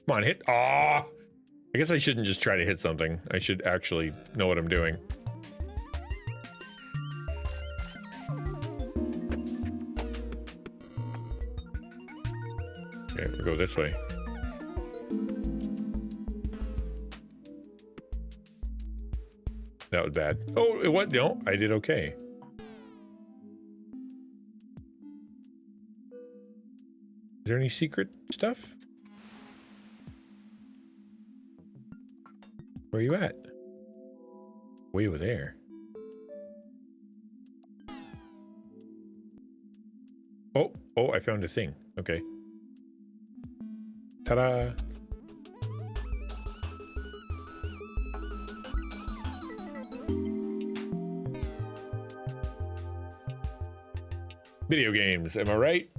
Come on, hit. Ah! I guess I shouldn't just try to hit something. I should actually know what I'm doing. Okay, we'll go this way. That was bad. Oh, it what? No, I did okay. Is there any secret stuff? Where are you at? Way over there. Oh, I found a thing. Okay. Ta-da! Video games, am I right?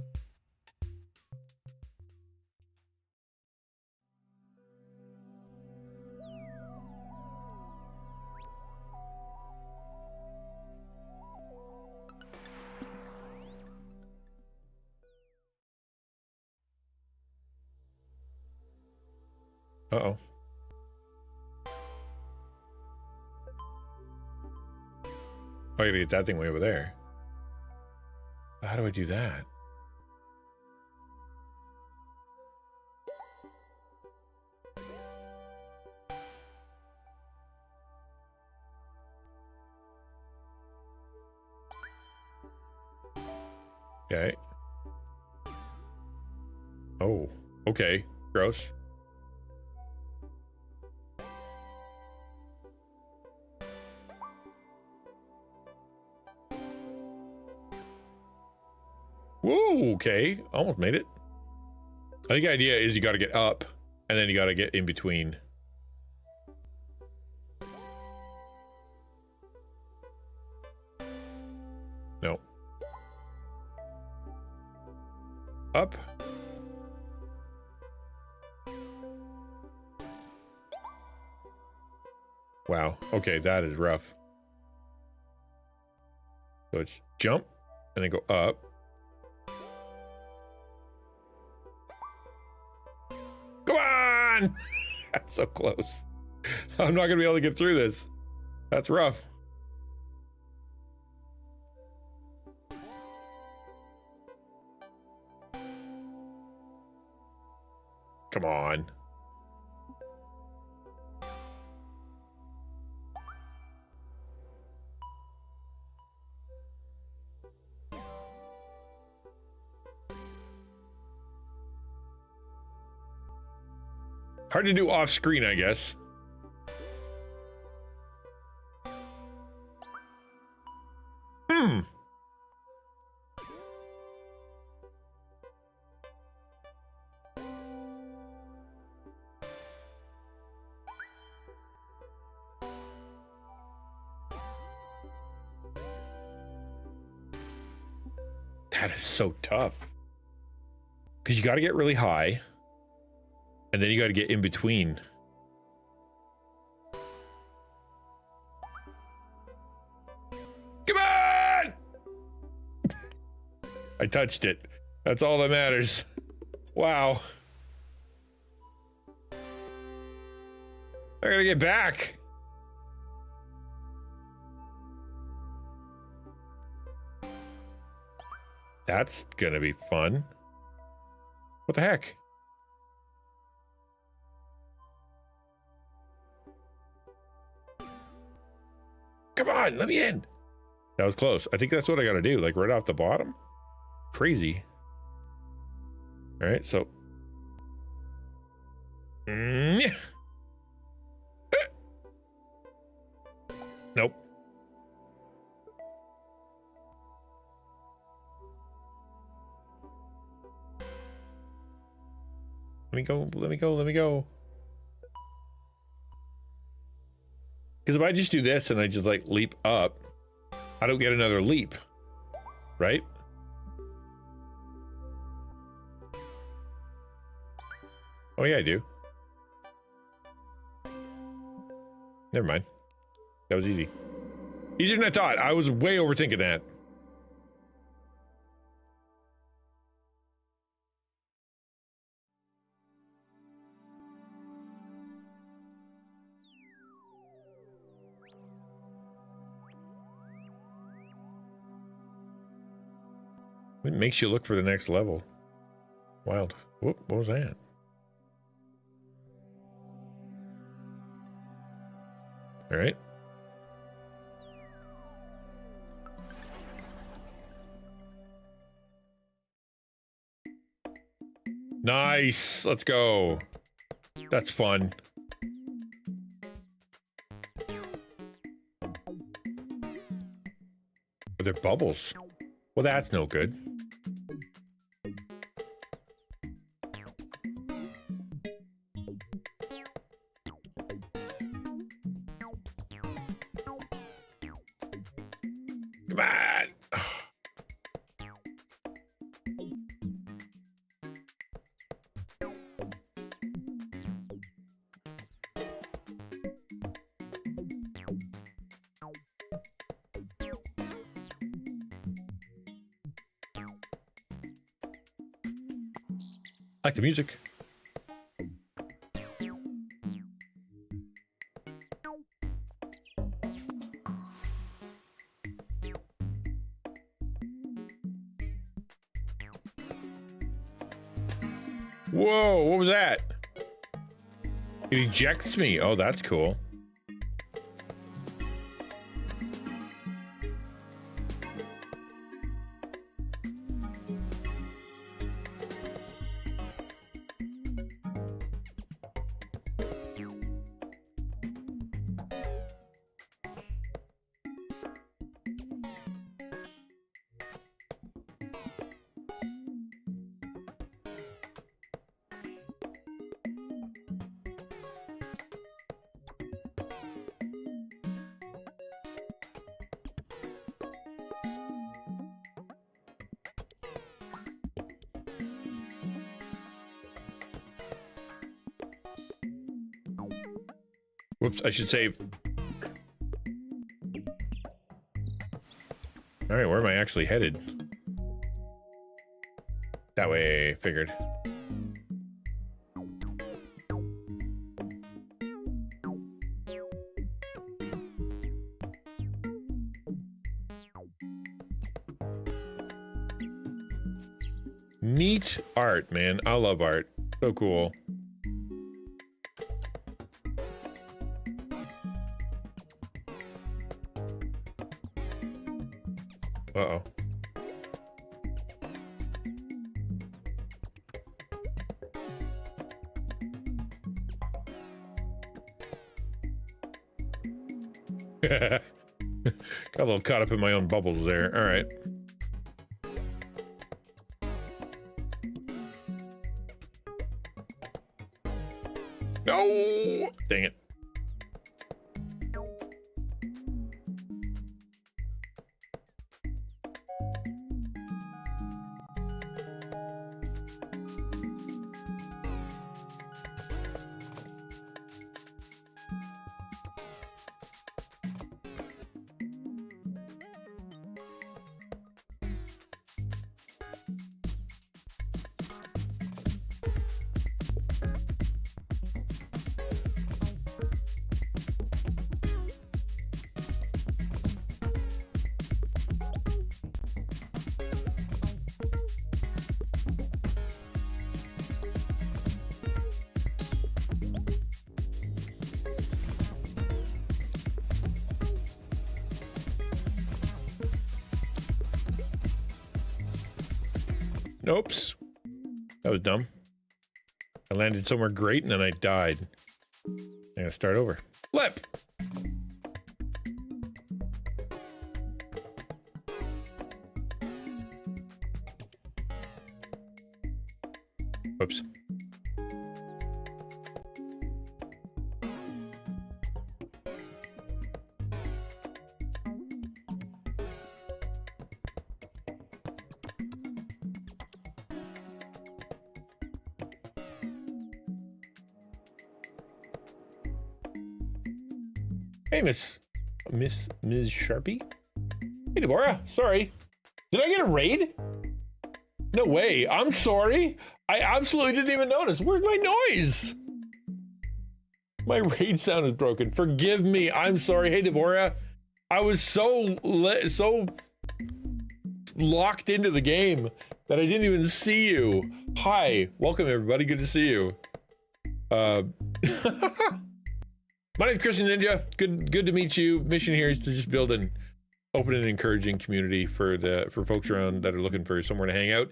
Uh-oh. I gotta get that thing way over there. How do I do that? Okay. Oh, okay. Gross. Whoa, okay. Almost made it. I think the idea is you got to get up, and then you got to get in between. No. Up. Wow. Okay, that is rough. So it's jump, and then go up. Come on! That's so close. I'm not gonna be able to get through this. That's rough. Come on. Hard to do off screen, I guess. That is so tough. Because you got to get really high. And then you got to get in between. Come on! I touched it. That's all that matters. Wow. I gotta get back. That's gonna be fun. What the heck? Come on, let me in. That was close. I think that's what I gotta do, like right off the bottom. Crazy. All right, so. Nope. Let me go, let me go, let me go. Because if I just do this and I just like leap up, I don't get another leap, right? Oh yeah, I do. Never mind. That was easy. Easier than I thought. I was way overthinking that. It makes you look for the next level. Wild. Whoop, what was that? All right. Nice. Let's go. That's fun. But they're bubbles. Well, that's no good. Come on. I like the music. Whoa, what was that? It ejects me. Oh, that's cool. Whoops, I should save. All right, where am I actually headed? That way, figured. Neat art, man. I love art. So cool. Uh-oh. Got a little caught up in my own bubbles there. All right. No! Dang it. Oops. That was dumb. I landed somewhere great and then I died. I gotta start over. Flip! Oops. Hey, Ms. Sharpie? Hey, Deborah. Sorry. Did I get a raid? No way. I'm sorry. I absolutely didn't even notice. Where's my noise? My raid sound is broken. Forgive me. I'm sorry. Hey, Deborah. I was so locked into the game that I didn't even see you. Hi, welcome everybody. Good to see you. My name's XtianNinja. Good to meet you. Mission here is to just build an open and encouraging community for folks around that are looking for somewhere to hang out.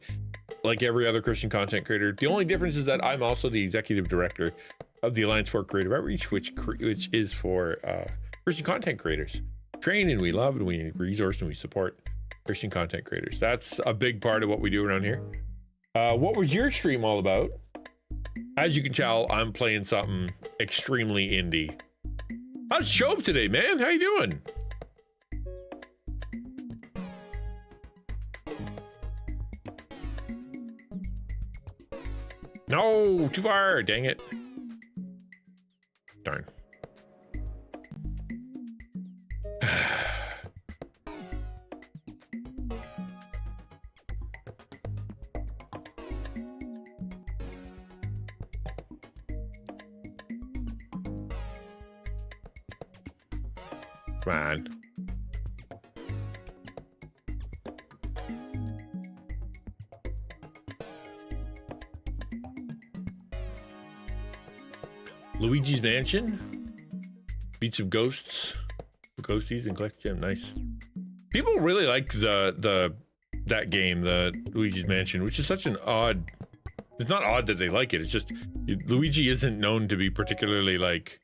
Like every other Christian content creator, the only difference is that I'm also the executive director of the Alliance for Creative Outreach, which is for Christian content creators. Train and we love and we resource and we support Christian content creators. That's a big part of what we do around here. What was your stream all about? As you can tell, I'm playing something extremely indie. How's Shope today, man? How you doing? No, too far. Dang it. Darn. Come on. Luigi's Mansion. Beat some ghosts. Ghosties and collect gem. Nice. People really like that game, the Luigi's Mansion, which is such an odd. It's not odd that they like it. It's just Luigi isn't known to be particularly like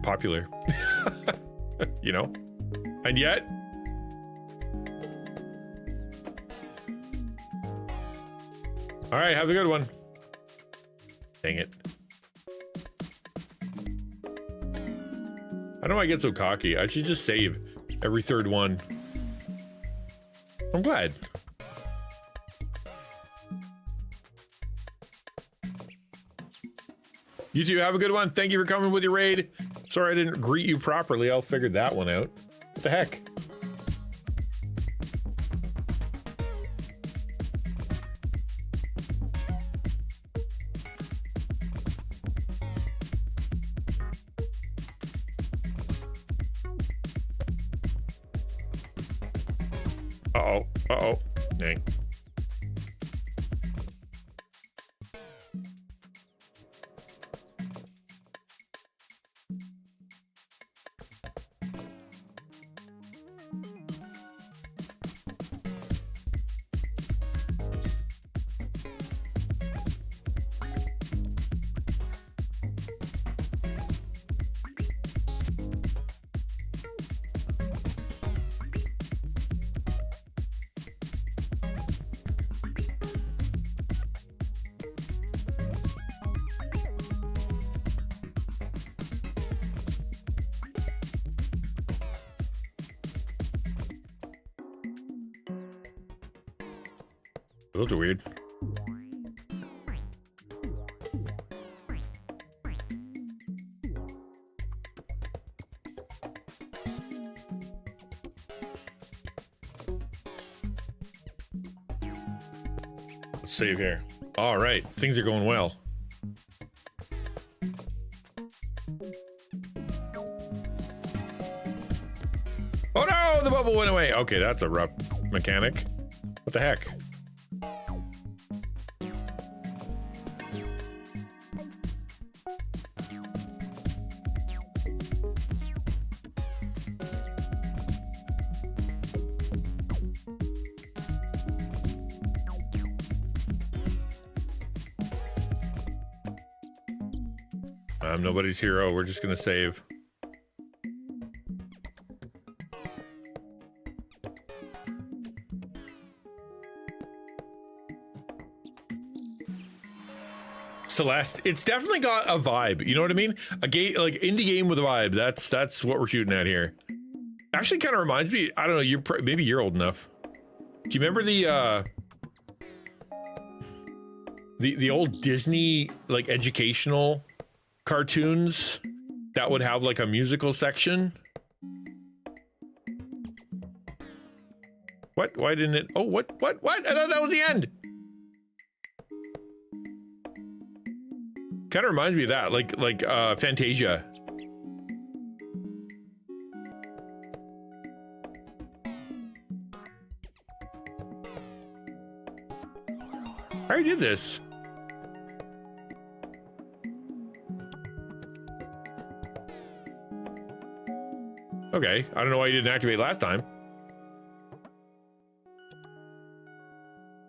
popular. You know? And yet all right, have a good one. Dang it. How do I get so cocky? I should just save every third one. I'm glad. You two have a good one. Thank you for coming with your raid. Sorry I didn't greet you properly. I'll figure that one out. What the heck? Uh-oh. Uh-oh. Dang. Those are weird. Let's save here. All right, things are going well. Oh no, the bubble went away. Okay, that's a rough mechanic. What the heck? I'm nobody's hero. We're just gonna save. Celeste, it's definitely got a vibe. You know what I mean? A game, like indie game with a vibe. That's what we're shooting at here. Actually, kind of reminds me. I don't know. Maybe you're old enough. Do you remember the old Disney like educational cartoons that would have like a musical section? What? Why didn't it? Oh, what? I thought that was the end. Kind of reminds me of that, like Fantasia. I did this. Okay, I don't know why you didn't activate last time.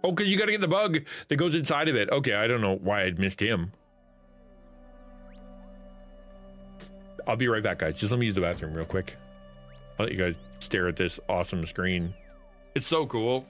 Oh, because you got to get the bug that goes inside of it. Okay, I don't know why I'd missed him. I'll be right back, guys. Just let me use the bathroom real quick. I'll let you guys stare at this awesome screen. It's so cool.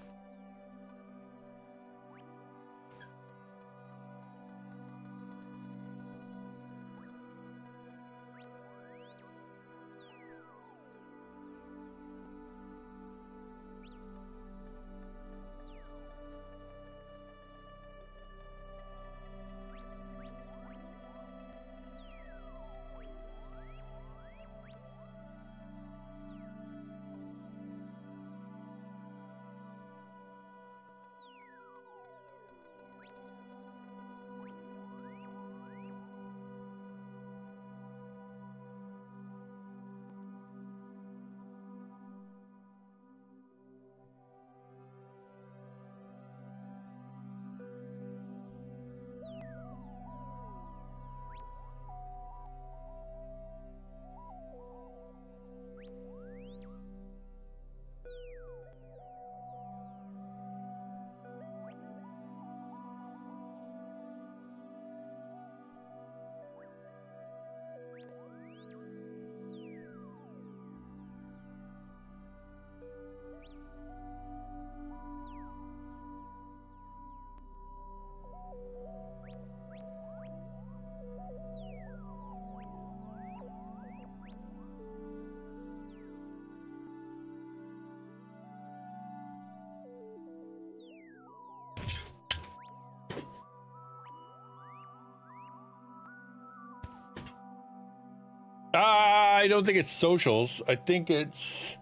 I don't think it's socials. I think it's...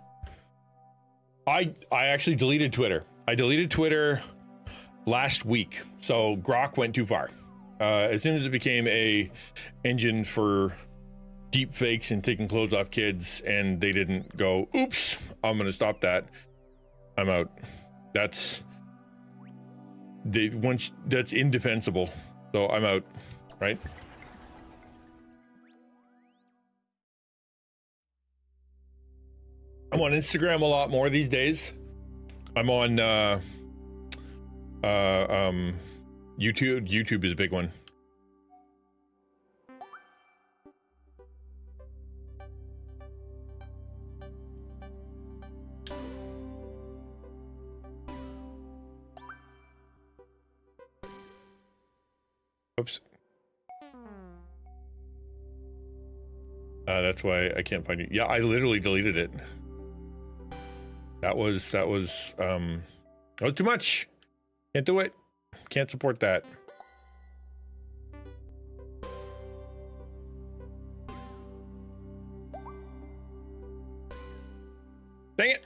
I actually deleted Twitter. I deleted Twitter last week. So Grok went too far. As soon as it became a engine for deep fakes and taking clothes off kids, and they didn't go, oops, I'm going to stop that. I'm out. That's indefensible. So I'm out, right? I'm on Instagram a lot more these days. I'm on YouTube. YouTube is a big one. Oops. That's why I can't find you. Yeah, I literally deleted it. That was too much. Can't do it. Can't support that. Dang it.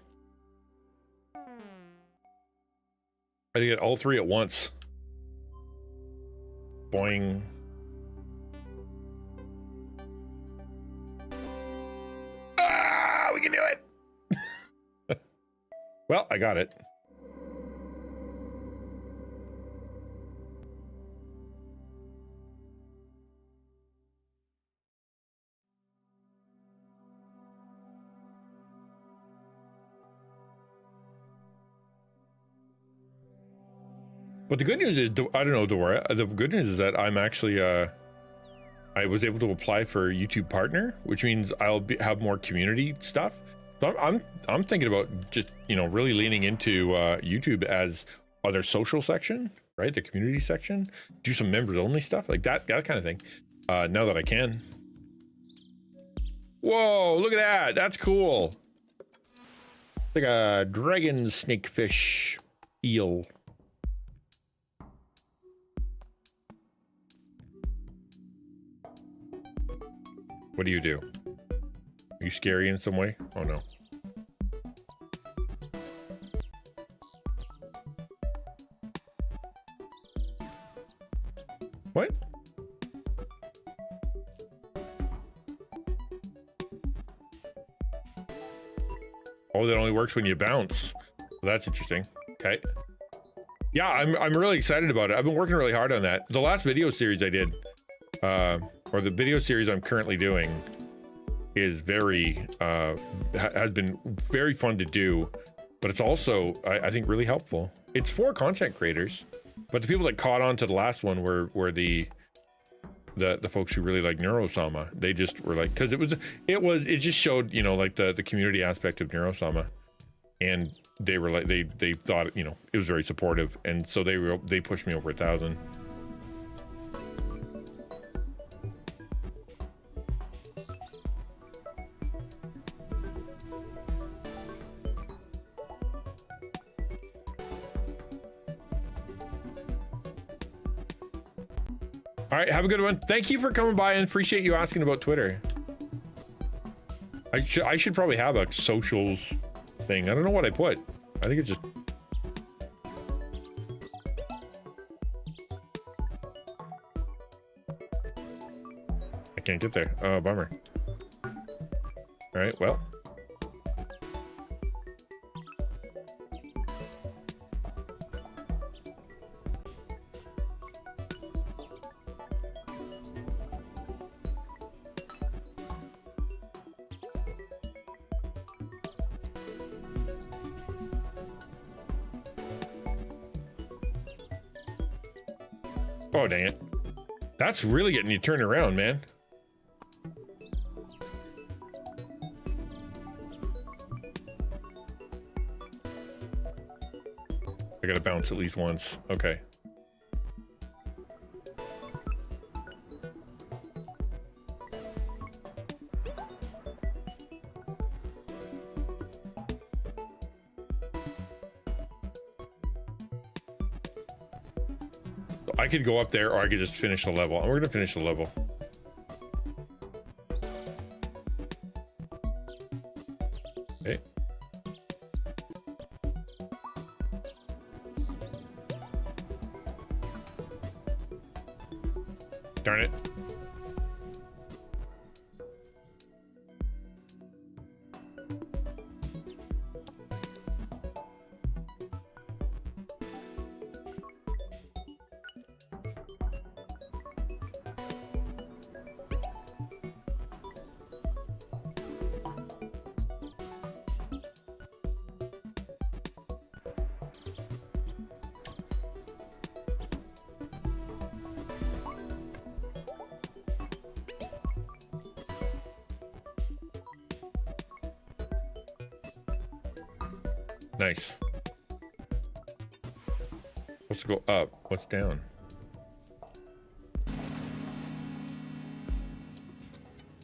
I did all three at once. Boing. Ah, we can do it. Well, I got it. But the good news is, I don't know, Dora. The good news is that I'm actually, I was able to apply for YouTube Partner, which means I'll have more community stuff. So I'm thinking about just, really leaning into YouTube as other social section, right? The community section, do some members only stuff like that kind of thing. Now that I can. Whoa, look at that. That's cool. Like a dragon snakefish eel. What do you do? Are you scary in some way? Oh no. What? Oh, that only works when you bounce. Well, that's interesting. Okay. Yeah, I'm really excited about it. I've been working really hard on that. The last video series I did, or the video series I'm currently doing, is very has been very fun to do, but it's also I think really helpful. It's for content creators, but the people that caught on to the last one were the folks who really like Neurosama. They just were like, because it just showed, you know, like the community aspect of Neurosama, and they were like, they thought, you know, it was very supportive, and so they pushed me over 1,000. All right, have a good one. Thank you for coming by, and appreciate you asking about Twitter. I should probably have a socials thing. I don't know what I put. I think it's just... I can't get there. Oh, bummer. All right, well. Oh, dang it. That's really getting you turned around, man. I gotta bounce at least once. Okay. I could go up there, or I could just finish the level. And we're gonna finish the level. Okay. Darn it. Nice. Supposed to go up. What's down?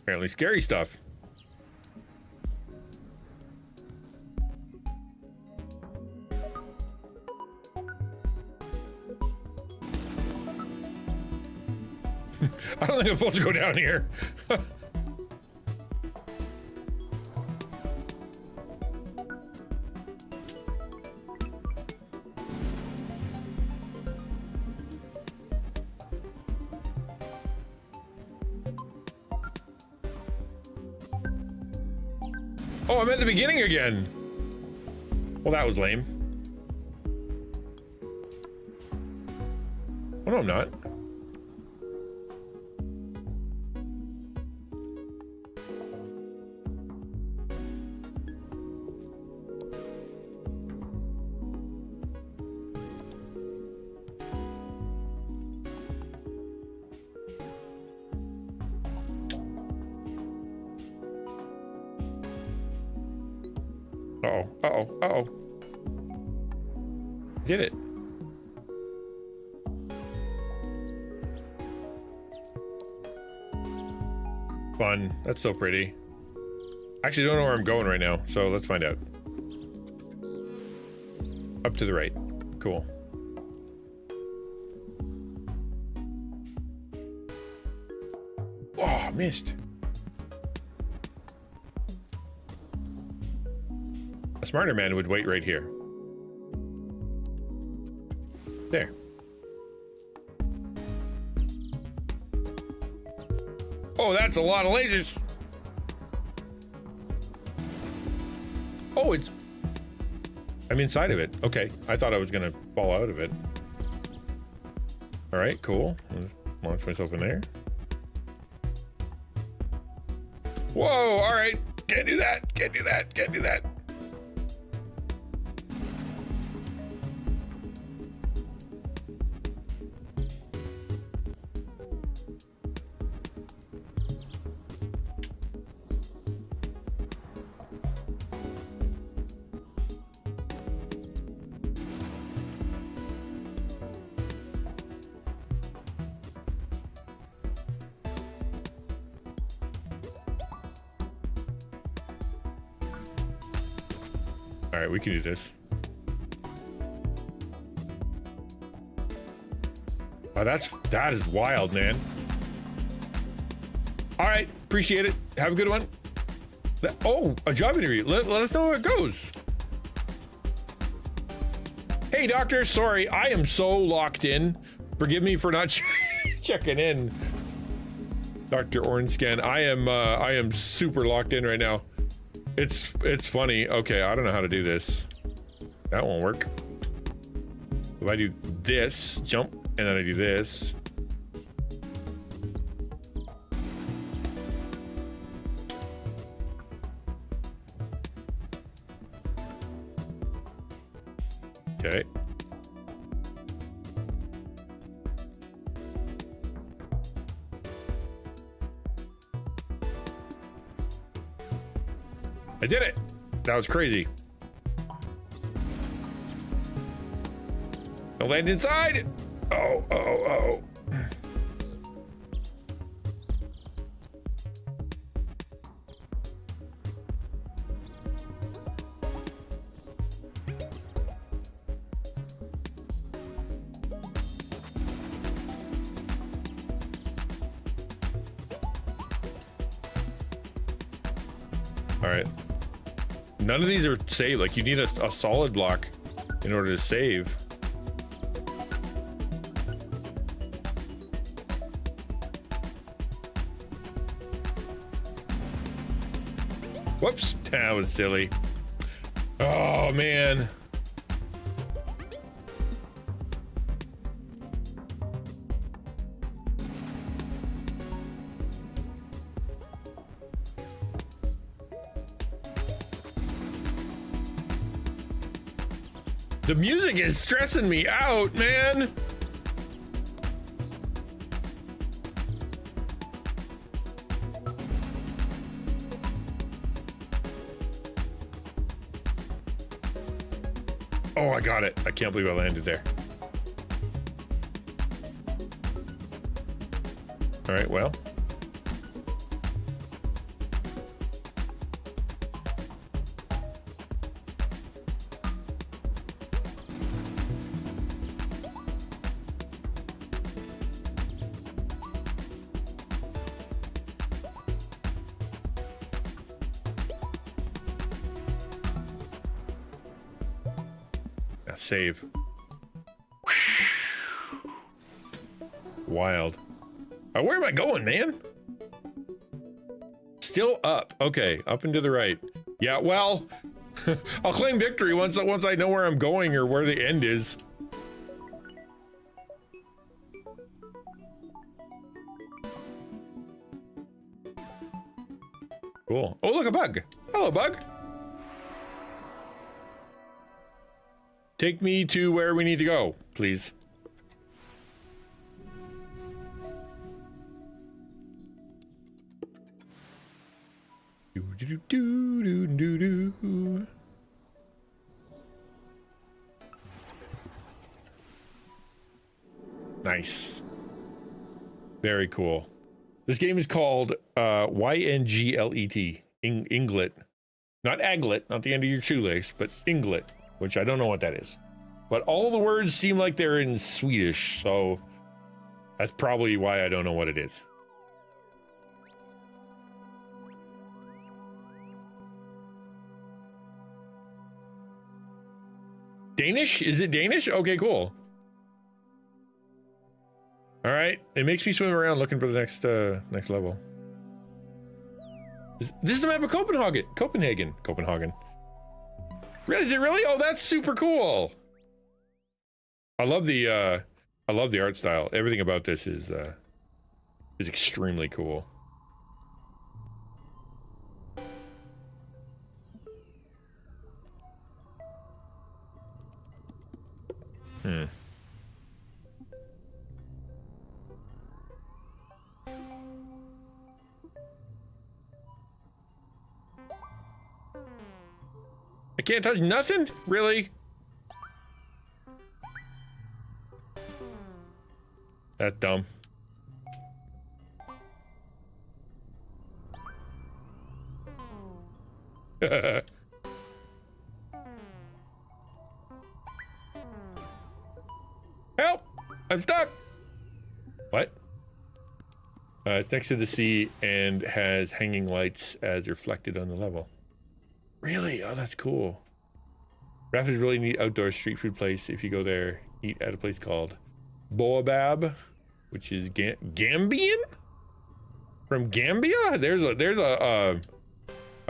Apparently scary stuff. I don't think I'm supposed to go down here. Oh, I'm at the beginning again. Well, that was lame. Oh, no, I'm not. Uh-oh, uh-oh, uh-oh. Did it. Fun. That's so pretty. Actually, I don't know where I'm going right now, so let's find out. Up to the right. Cool. Oh, missed. A smarter man would wait right here. There. Oh, that's a lot of lasers. I'm inside of it. Okay, I thought I was gonna fall out of it. All right, cool. Launch myself in there. Whoa, all right. Can't do that, can't do that, can't do that. All right, we can do this. Oh, that is wild, man. All right, appreciate it. Have a good one. Oh, a job interview. Let us know how it goes. Hey, doctor, sorry, I am so locked in. Forgive me for not checking in. Dr. Orange Scan, I am super locked in right now. It's funny. Okay, I don't know how to do this. That won't work. If I do this, jump, and then I do this. Okay. I did it. That was crazy. Don't land inside. Oh, oh, oh. All right. None of these are saved. Like, you need a solid block in order to save. Whoops, that was silly. Oh, man. The music is stressing me out, man. Oh, I got it. I can't believe I landed there. All right, well. Save. Wild. Where am I going, man? Still up. Okay, up and to the right. Yeah, well, I'll claim victory once I know where I'm going or where the end is. Cool. Oh, look, a bug. Hello, bug. Take me to where we need to go, please. Nice. Very cool. This game is called YNGLET. Inglet. Not aglet, not the end of your shoelace, but inglet, which I don't know what that is. But all the words seem like they're in Swedish, so that's probably why I don't know what it is. Danish? Is it Danish? Okay, cool. All right, it makes me swim around looking for the next level. This is the map of Copenhagen. Copenhagen. Really? Is it really? Oh, that's super cool. I love the art style. Everything about this is extremely cool. Hmm. I can't touch nothing? Really? That's dumb. Help! I'm stuck! What? It's next to the sea and has hanging lights as reflected on the level. Really? Oh, that's cool. Rapid is really neat outdoor street food place. If you go there, eat at a place called Boabab, which is Gambian? From Gambia? There's a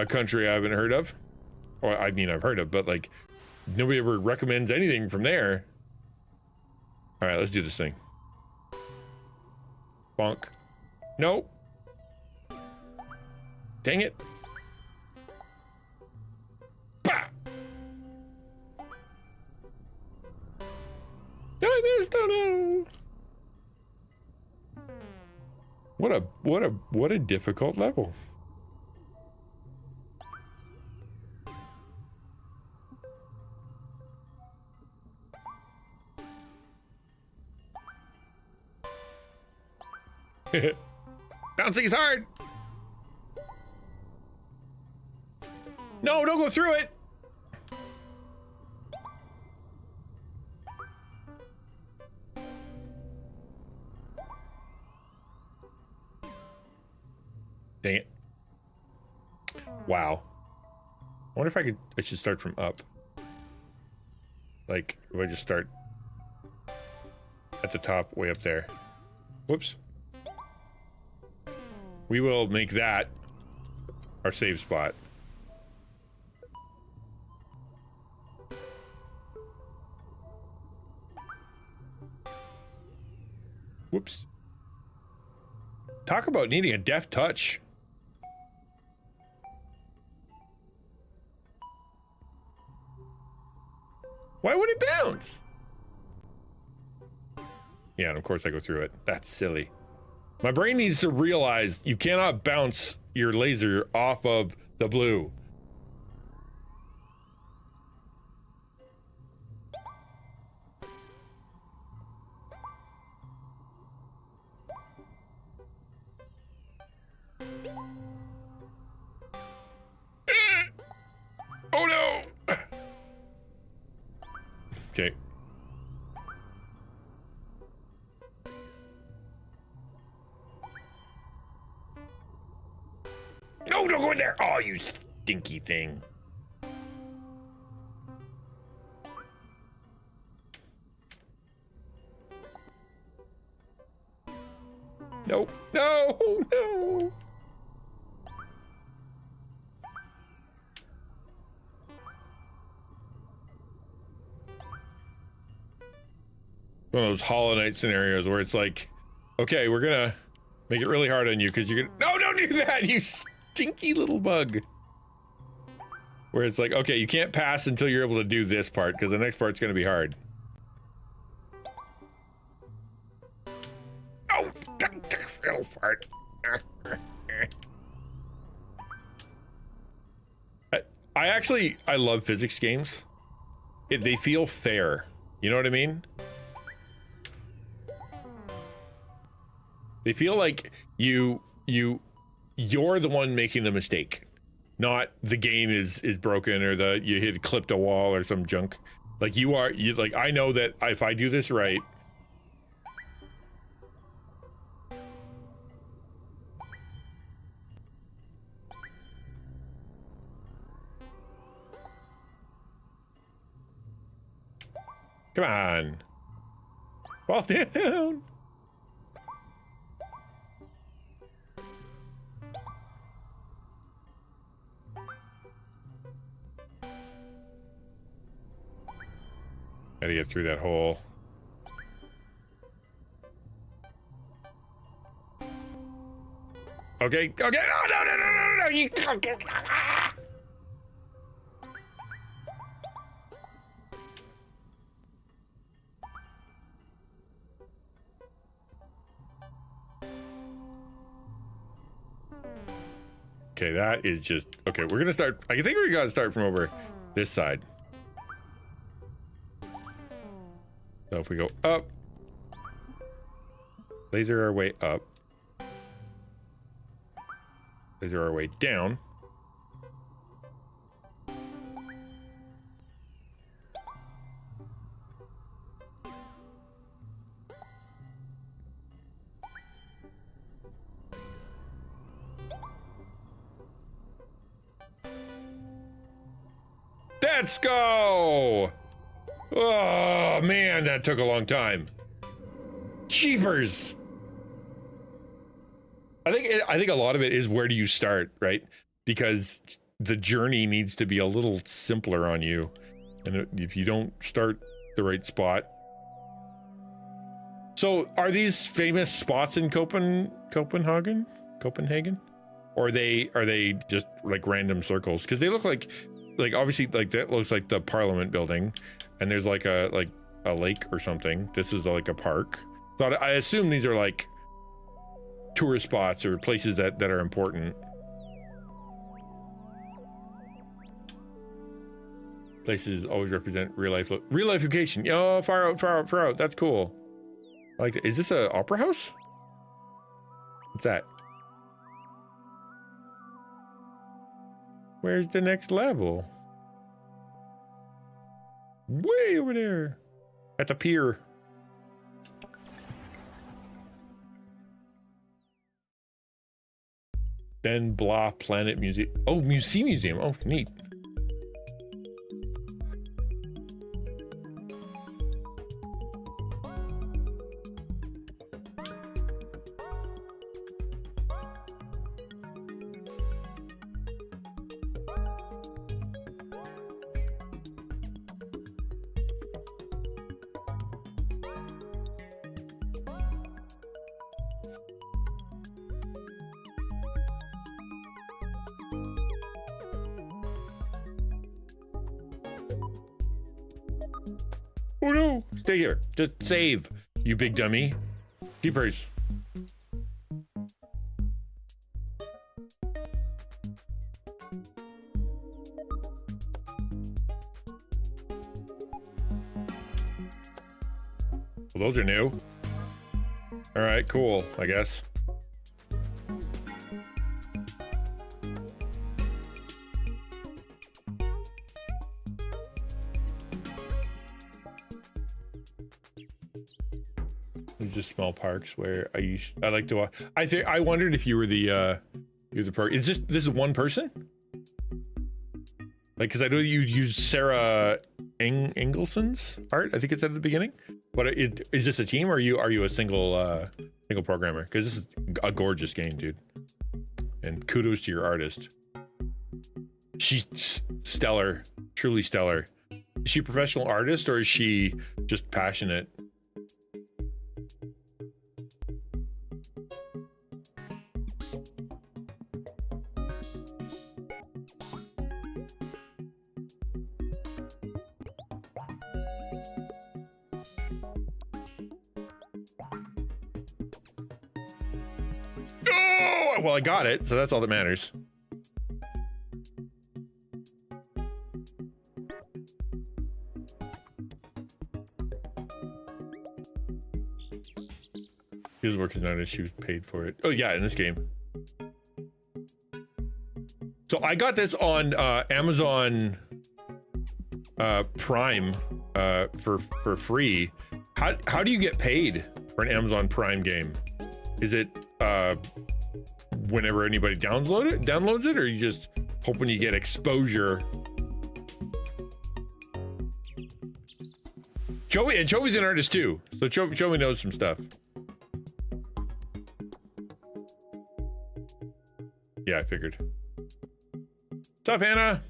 country I haven't heard of. Or I mean, I've heard of, but like nobody ever recommends anything from there. All right, let's do this thing. Bonk. No. Dang it. Bah. No, I missed. Oh no. What a difficult level. Bouncing is hard. No, don't go through it. Dang it. Wow. I wonder if I should start from up. Like, if I just start at the top, way up there. Whoops. We will make that our save spot. Whoops. Talk about needing a deft touch. Why would it bounce? Yeah, and of course I go through it. That's silly. My brain needs to realize you cannot bounce your laser off of the blue. Oh no! Okay. No, don't go in there! Oh, you stinky thing. Nope. No, no. One of those Hollow Knight scenarios where it's like, okay, we're gonna make it really hard on you because you're gonna. No, don't do that, you stinky little bug. Where it's like, okay, you can't pass until you're able to do this part because the next part's gonna be hard. Oh, little fart. I love physics games. They feel fair. You know what I mean? They feel like you're the one making the mistake, not the game is broken or you clipped a wall or some junk. Like you like, I know that if I do this right. Come on. Fall down. Gotta get through that hole. Okay. Oh, no. You... Okay, that is just... Okay, we're gonna start... I think we gotta start from over this side. So if we go up... Laser our way up. Laser our way down. Let's go! Oh man, that took a long time. Jeepers! I think a lot of it is where do you start, right? Because the journey needs to be a little simpler on you, and if you don't start the right spot. So, are these famous spots in Copenhagen, or are they just like random circles? Because they look like obviously like that looks like the Parliament building, and there's like a lake or something. This is like a park. So I assume these are like tourist spots or places that are important. Places always represent real life location. Oh, far out. That's cool. I like that. Is this a opera house? What's that? Where's the next level? Way over there. At the pier. Ben Blah Planet Museum. Oh, Museum. Oh, neat. Oh no! Stay here. Just save, you big dummy. Keepers. Well, those are new. All right, cool, I guess. Just small parks where I like to walk. I wondered if you were the park. Is this is one person? Like, because I know you use Sarah Engelson's art. I think it said at the beginning. But is this a team, or are you a single programmer? Because this is a gorgeous game, dude. And kudos to your artist. She's stellar, truly stellar. Is she a professional artist, or is she just passionate? Oh, well, I got it, so that's all that matters. He was working on it. She was paid for it. Oh yeah, in this game. So I got this on Amazon Prime for free. How do you get paid for an Amazon Prime game? Is it whenever anybody downloads it, or you just hoping you get exposure? Joey's an artist too, so Joey knows some stuff. Yeah, I figured. What's up, Hannah?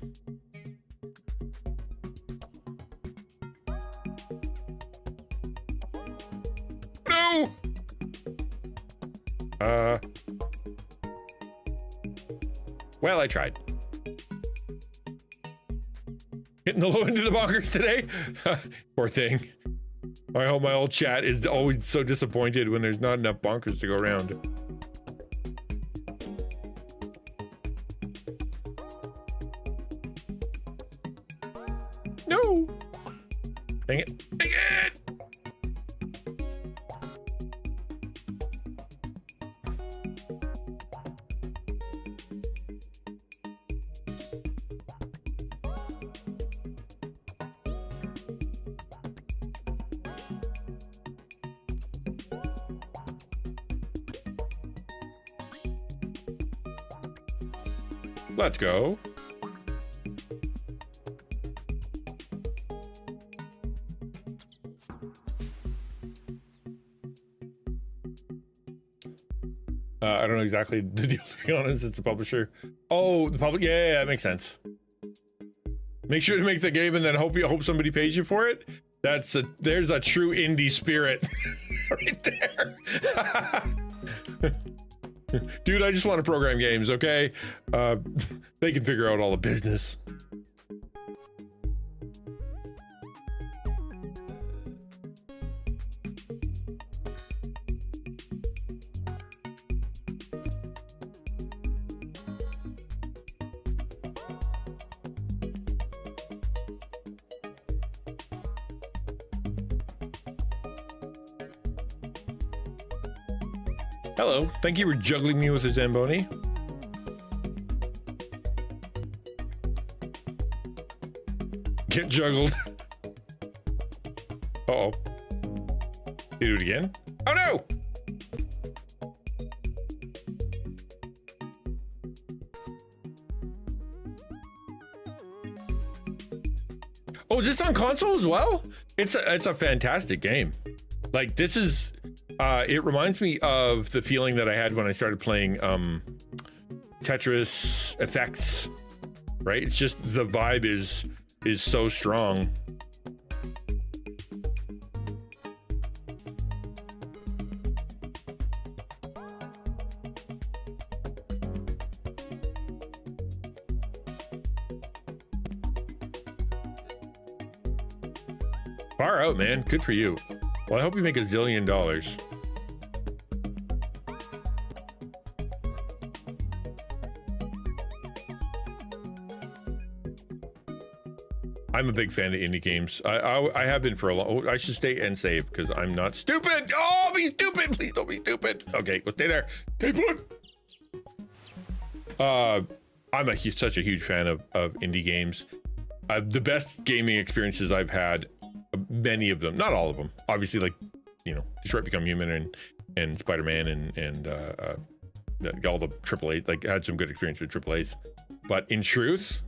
Well, I tried. Hitting the low end of the bonkers today? Poor thing. I hope my old chat is always so disappointed when there's not enough bonkers to go around. No! Dang it. Dang it! Let's go. I don't know exactly the deal, to be honest. It's the publisher. Oh, the public. Yeah, that makes sense. Make sure to make the game and then hope somebody pays you for it. There's a true indie spirit right there. Dude, I just want to program games, okay? They can figure out all the business. Hello, thank you for juggling me with a Zamboni. Get juggled. Uh-oh. You do it again? Oh no! Oh, is this on console as well? It's a fantastic game. Like, this is it reminds me of the feeling that I had when I started playing Tetris Effects, right? It's just the vibe is so strong. Far out, man. Good for you. Well, I hope you make $1 zillion. I'm a big fan of indie games. I have been for a long. I should stay and save because I'm not stupid. Oh, be stupid! Please don't be stupid. Okay, we'll stay there. Stay put. I'm such a huge fan of indie games. The best gaming experiences I've had, many of them, not all of them, obviously, like, you know, Detroit Become Human and Spider-Man and all the AAA, like, had some good experience with AAAs. But in truth,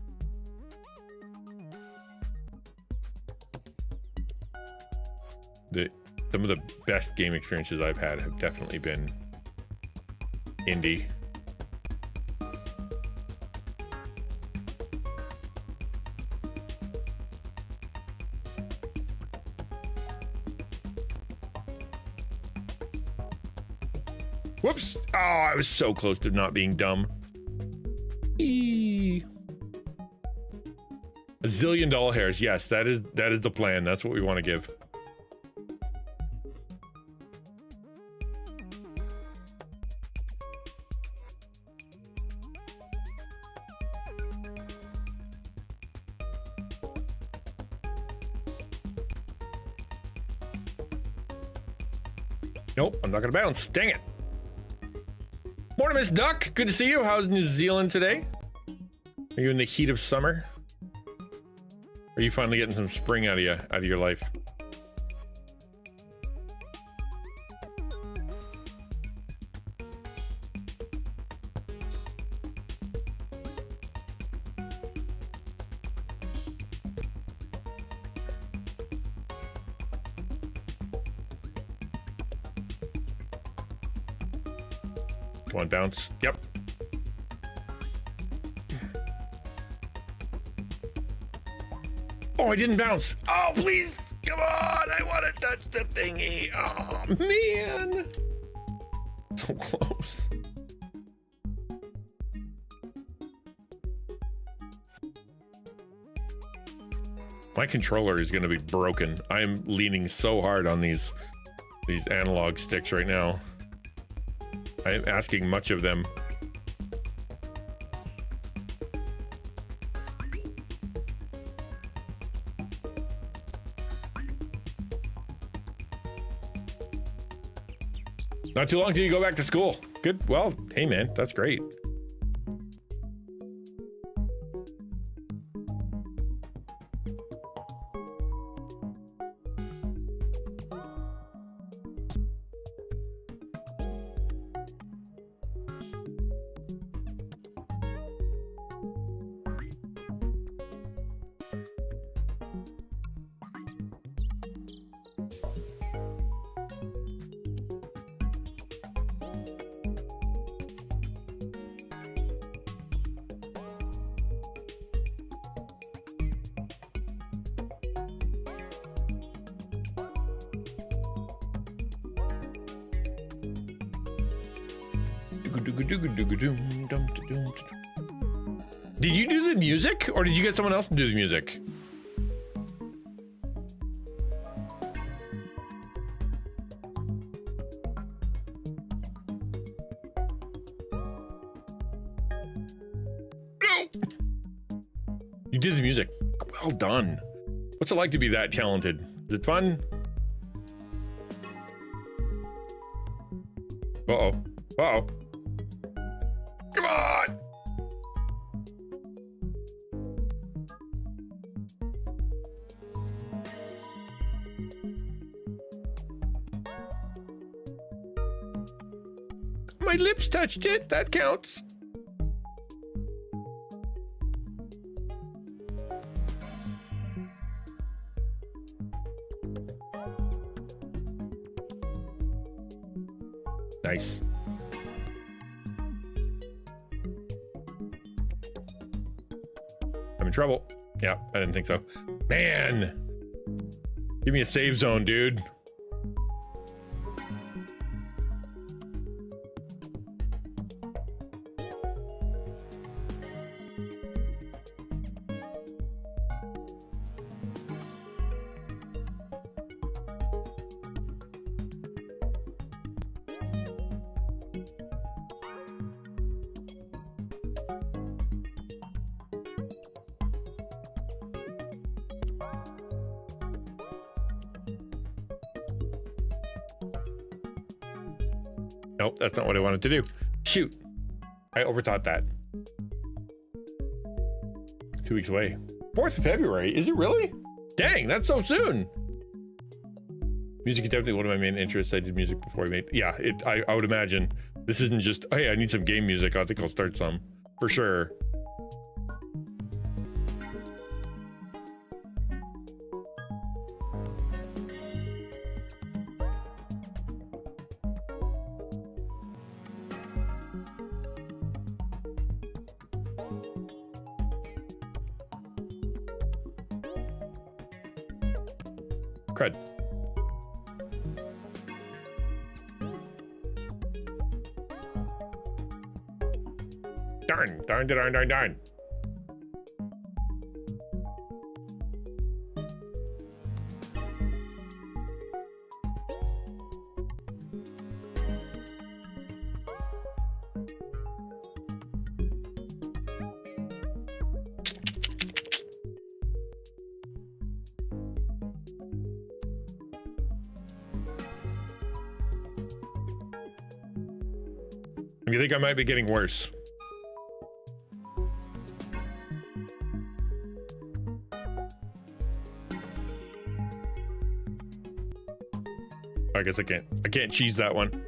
some of the best game experiences I've had have definitely been indie. Whoops! Oh, I was so close to not being dumb. Eee. $1 zillion hairs. Yes, that is the plan. That's what we want to give. Nope, I'm not gonna bounce. Dang it. Morning, Miss Duck. Good to see you. How's New Zealand today? Are you in the heat of summer? Or are you finally getting some spring out of your life? Come on, bounce. Yep. Oh, I didn't bounce. Oh, please. Come on. I want to touch the thingy. Oh, man. So close. My controller is going to be broken. I'm leaning so hard on these analog sticks right now. I am asking much of them. Not too long till you go back to school. Good. Well, hey man, that's great. Did you do the music, or did you get someone else to do the music? No! You did the music. Well done. What's it like to be that talented? Is it fun? Uh-oh. Uh-oh. Come on! My lips touched it. That counts. Nice. I'm in trouble. Yeah, I didn't think so. Man! Give me a save zone, dude. Nope, that's not what I wanted to do. Shoot. I overthought that. 2 weeks away. 4th of February. Is it really? Dang, that's so soon. Music is definitely one of my main interests. I did music before I made... Yeah, I would imagine. This isn't just, oh, hey, I need some game music. I think I'll start some. For sure. Crud. Darn. You think I might be getting worse? I guess I can't cheese that one.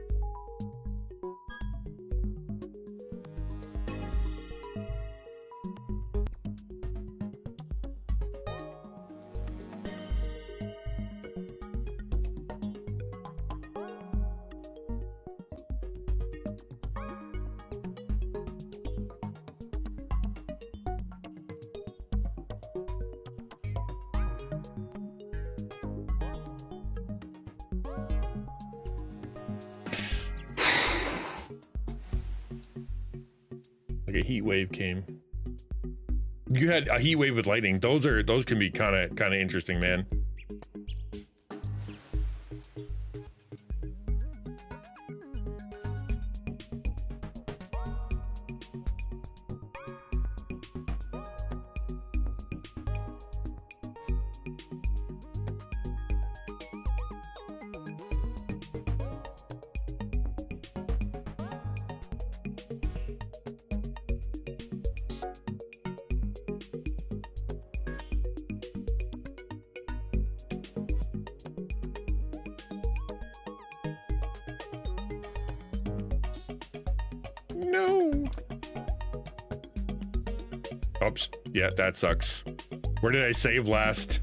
a heat wave came. You had a heat wave with lightning. Those can be kind of interesting, man. No. Oops. Yeah, that sucks. Where did I save last?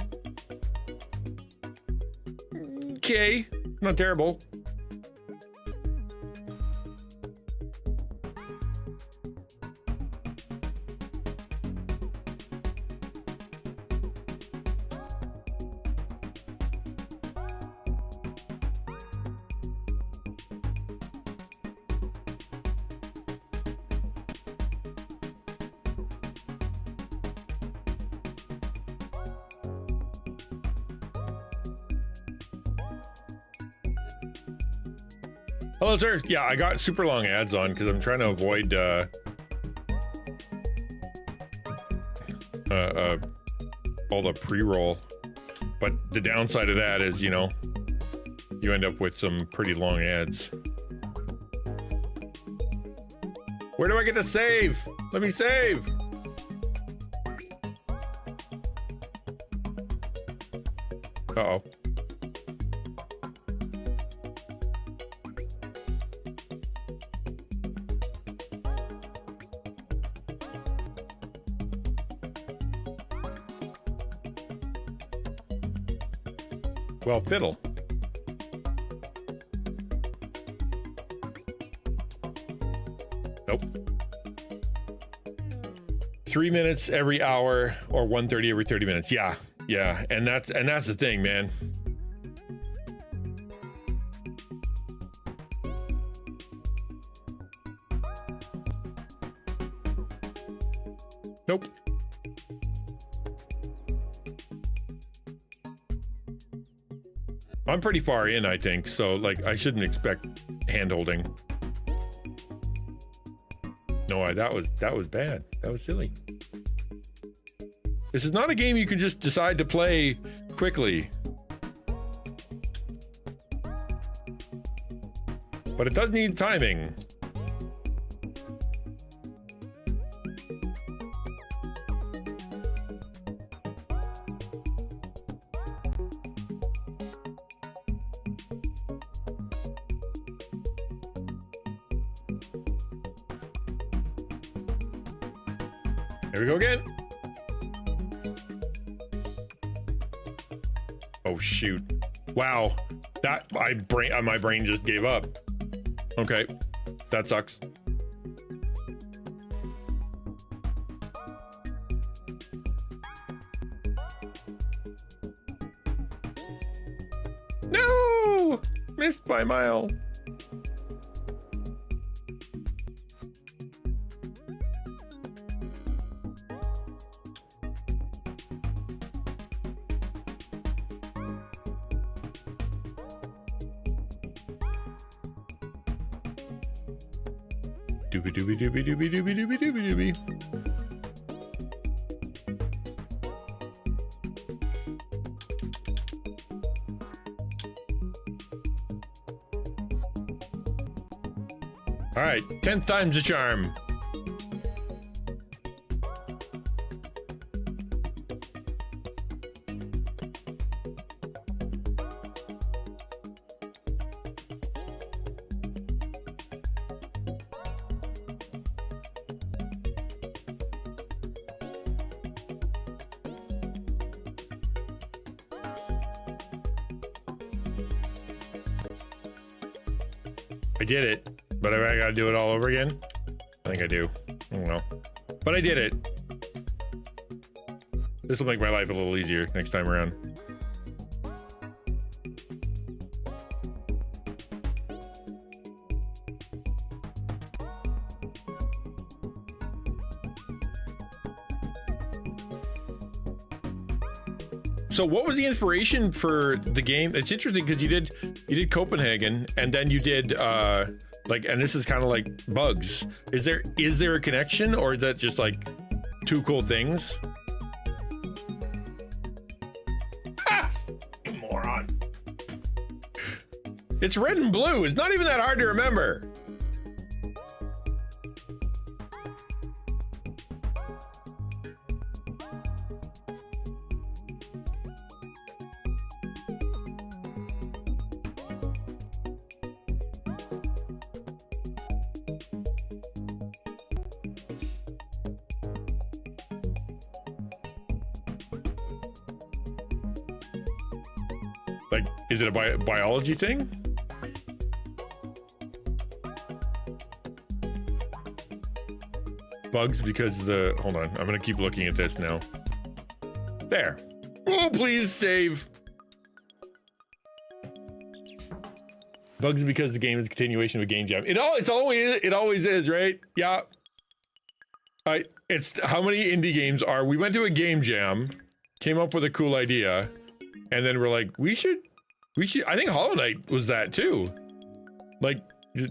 Okay. Not terrible. Hello, sir. Yeah, I got super long ads on because I'm trying to avoid all the pre-roll. But the downside of that is, you know, you end up with some pretty long ads. Where do I get to save? Let me save. Uh-oh. Well, fiddle. Nope. 3 minutes every hour or 1:30 every 30 minutes. Yeah. Yeah. And that's the thing, man. Nope. I'm pretty far in, I think, so like I shouldn't expect hand holding. No, that was bad. That was silly. This is not a game you can just decide to play quickly. But it does need timing. Here we go again. Oh shoot. Wow. That my brain just gave up. Okay. That sucks. No! Missed by a mile. Doobie doobie doobie doobie doobie doobie doobie doobie. All right, 10th time's a charm. I did it, but I gotta do it all over again? I think I do. I don't know. But I did it. This will make my life a little easier next time around. So what was the inspiration for the game? It's interesting because you did Copenhagen, and then you did like, and this is kind of like Bugs. Is there a connection, or is that just like two cool things? Ha! Moron. It's red and blue. It's not even that hard to remember. Like, is it a biology thing? Bugs because hold on, I'm gonna keep looking at this now. There. Oh, please save. Bugs because the game is a continuation of a game jam. It always is, right? Yeah. It's how many indie games are, we went to a game jam, came up with a cool idea, and then we're like, we should, I think Hollow Knight was that too. Like,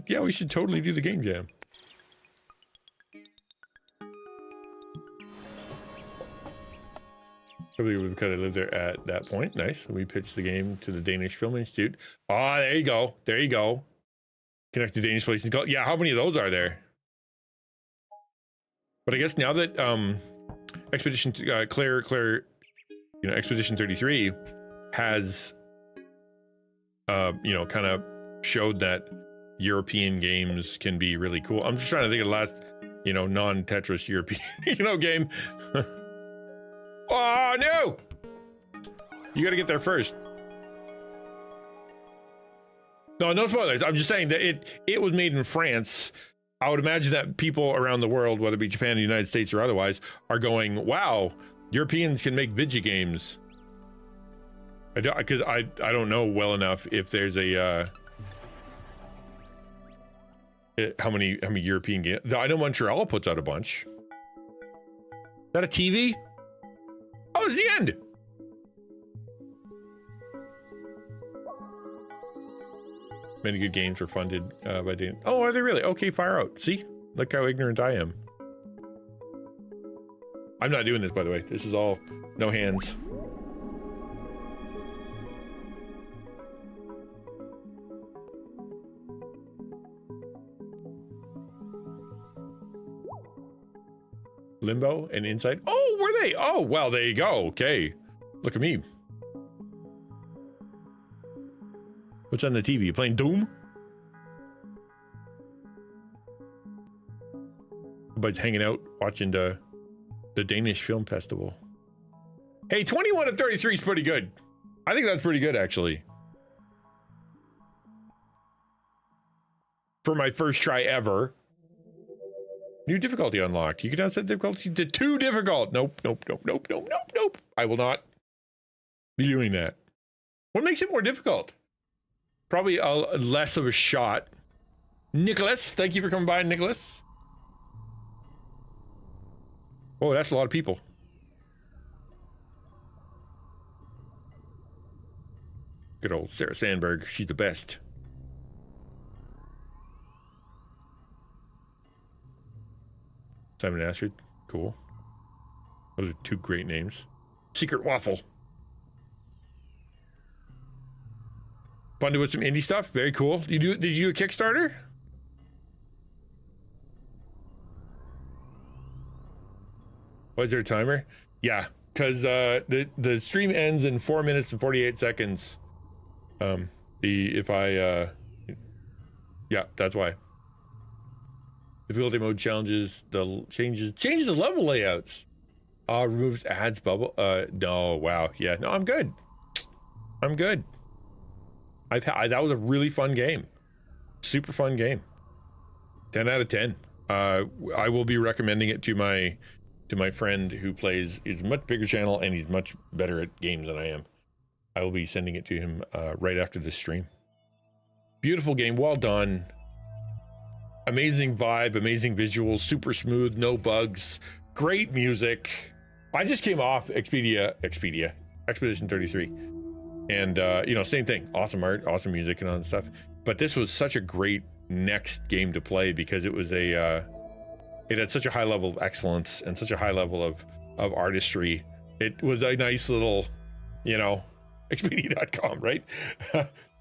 yeah, we should totally do the game jam. Probably would have kind of lived there at that point. Nice. We pitched the game to the Danish Film Institute. Ah, there you go. There you go. Connect to Danish Police. Yeah, how many of those are there? But I guess now that Expedition Claire, you know, Expedition 33 has you know, kind of showed that European games can be really cool. I'm just trying to think of the last, you know, non-Tetris European, you know, game. Oh no! You gotta get there first. No spoilers. I'm just saying that it was made in France. I would imagine that people around the world, whether it be Japan, the United States, or otherwise, are going, wow, Europeans can make video games. Because I don't know well enough if there's a how many European games. I know Montreal puts out a bunch. Is that a TV? Oh, it's the end. Many good games were funded by Dan. Oh, are they really? Okay, fire out. See, look how ignorant I am. I'm not doing this, by the way. This is all no hands. Limbo and Inside. Oh, were they? Oh, well, there you go. Okay. Look at me. What's on the TV? You playing Doom? Everybody's hanging out watching the Danish Film Festival. Hey, 21 of 33 is pretty good. I think that's pretty good, actually. For my first try ever. New difficulty unlocked. You can now set difficulty to 2 difficult. Nope. I will not be doing that. What makes it more difficult? Probably less of a shot. Nicholas, thank you for coming by, Nicholas. Oh, that's a lot of people. Good old Sarah Sandberg. She's the best. Simon Astrid, cool. Those are 2 great names. Secret Waffle. Fun to do with some indie stuff. Very cool. Did you do a Kickstarter? Was there a timer? Yeah, because the stream ends in 4 minutes and 48 seconds. Yeah, that's why. Difficulty mode changes the level layouts. Removes ads bubble. No, wow. Yeah, no, I'm good. That was a really fun game. Super fun game. 10 out of 10. I will be recommending it to my friend who plays. He's a much bigger channel and he's much better at games than I am. I will be sending it to him right after this stream. Beautiful game, well done. Amazing vibe, amazing visuals, super smooth, no bugs, great music. I just came off Expedia. Expedition 33. And, you know, same thing. Awesome art, awesome music and all that stuff. But this was such a great next game to play because it was it had such a high level of excellence and such a high level of artistry. It was a nice little, you know, Expedia.com, right?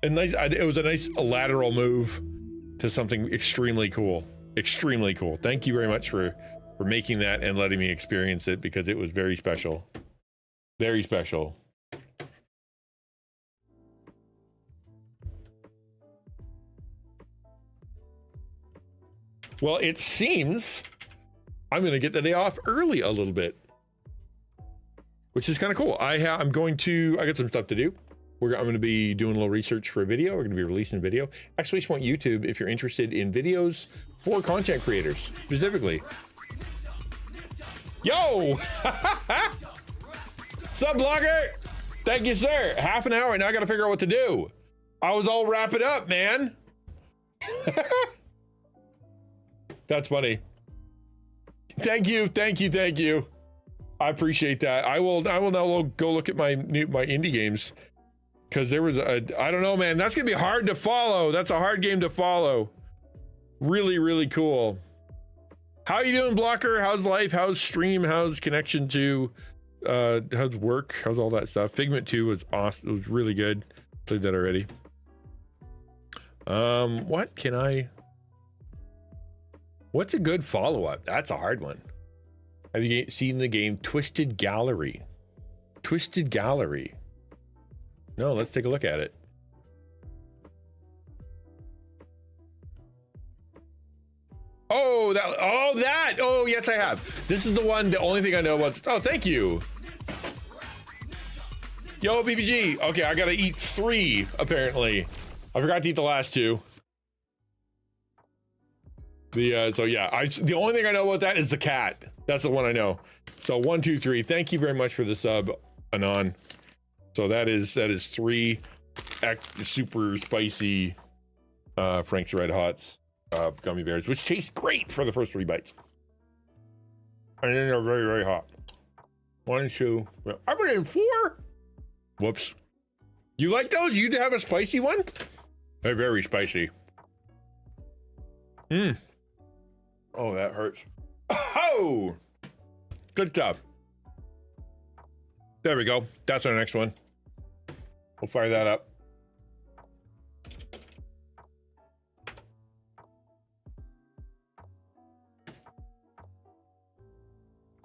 It was a nice lateral move to something extremely cool. Extremely cool. Thank you very much for making that and letting me experience it because it was very special. Very special. Well, it seems I'm going to get the day off early a little bit, which is kind of cool. I got some stuff to do. I'm going to be doing a little research for a video. We're going to be releasing a video. !YouTube if you're interested in videos for content creators specifically. Yo! Sup, blogger? Thank you, sir. Half an hour and now I got to figure out what to do. I was all wrap it up, man. That's funny. Thank you. I appreciate that. I will now go look at my indie games because there was I don't know, man. That's gonna be hard to follow. That's a hard game to follow. Really, really cool. How you doing, Blocker? How's life? How's stream? How's connection to? How's work? How's all that stuff? Figment 2 was awesome. It was really good. Played that already. What's a good follow-up? That's a hard one. Have you seen the game Twisted Gallery? Twisted Gallery. No, let's take a look at it. Oh, yes, I have. This is the only thing I know about. Oh, thank you. Yo, BBG. Okay, I gotta eat 3, apparently. I forgot to eat the last 2. The only thing I know about that is the cat. That's the one I know. So 1, 2, 3. Thank you very much for the sub, Anon. So that is 3 super spicy Frank's Red Hots gummy bears, which taste great for the first 3 bites. And then they're very, very hot. 1, 2. I put in 4. Whoops. You like those? You have a spicy one? They're very spicy. Oh, that hurts. Oh! Good stuff. There we go. That's our next one. We'll fire that up.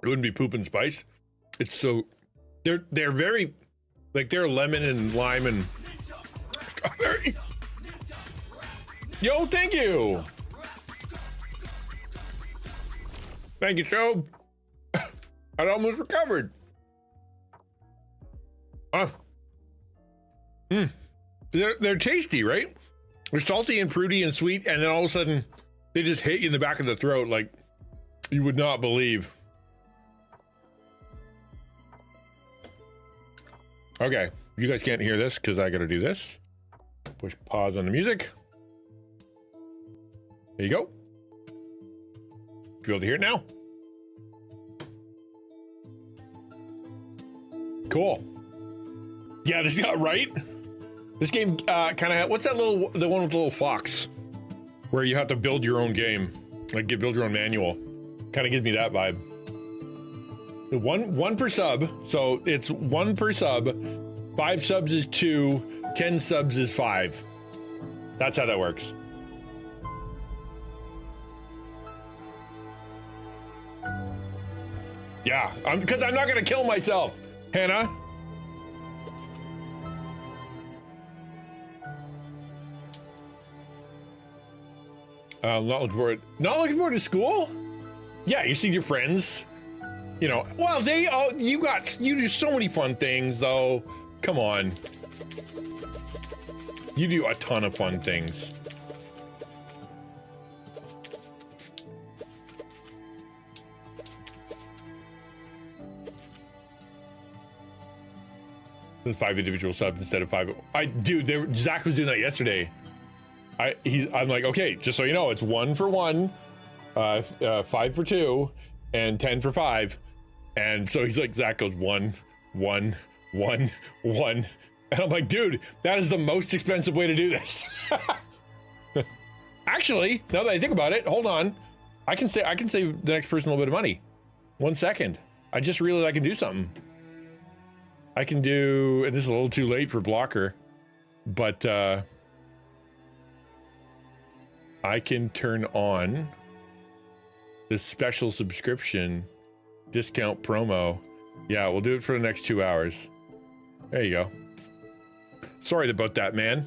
It wouldn't be poop and spice. It's so... They're very... Like, they're lemon and lime and strawberry. Yo, thank you! Thank you, Job. I'd almost recovered. They're tasty, right? They're salty and fruity and sweet, and then all of a sudden, they just hit you in the back of the throat like you would not believe. Okay, you guys can't hear this because I gotta do this. Push pause on the music. There you go. You able to hear it now? Cool. Yeah, this got right. This game kind of, what's that the one with the little fox where you have to build your own game, like build your own manual. Kind of gives me that vibe. One per sub, so it's 1 per sub. 5 subs is 2, 10 subs is 5. That's how that works. Yeah, because I'm not gonna kill myself, Hannah. Not looking forward to school. Yeah, you see your friends. You know, well, you do so many fun things though. Come on. You do a ton of fun things. There's 5 individual subs instead of 5. Zach was doing that yesterday. I'm like, okay, just so you know, it's 1 for 1, 5 for 2, and 10 for 5. And so he's like, Zach goes 1, 1, one. And I'm like, dude, that is the most expensive way to do this. Actually, now that I think about it, hold on. I can save the next person a little bit of money. 1 second. I just realized I can do something. I can do, and this is a little too late for Blocker, but I can turn on this special subscription discount promo. Yeah, we'll do it for the next 2 hours. There you go. Sorry about that, man.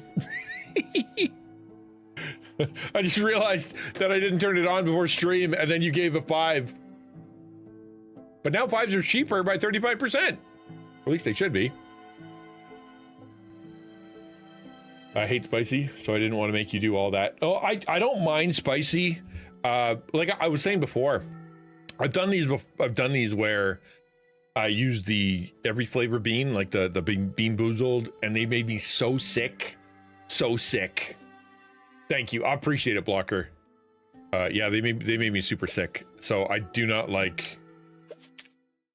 I just realized that I didn't turn it on before stream, and then you gave a 5. But now 5s are cheaper by 35%. At least they should be. I hate spicy, so I didn't want to make you do all that. Oh, I don't mind spicy. Like I was saying before, I've done these where I use the every flavor bean, like the bean boozled, and they made me so sick. Thank you. I appreciate it, Blocker. Yeah, they made me super sick. So I do not like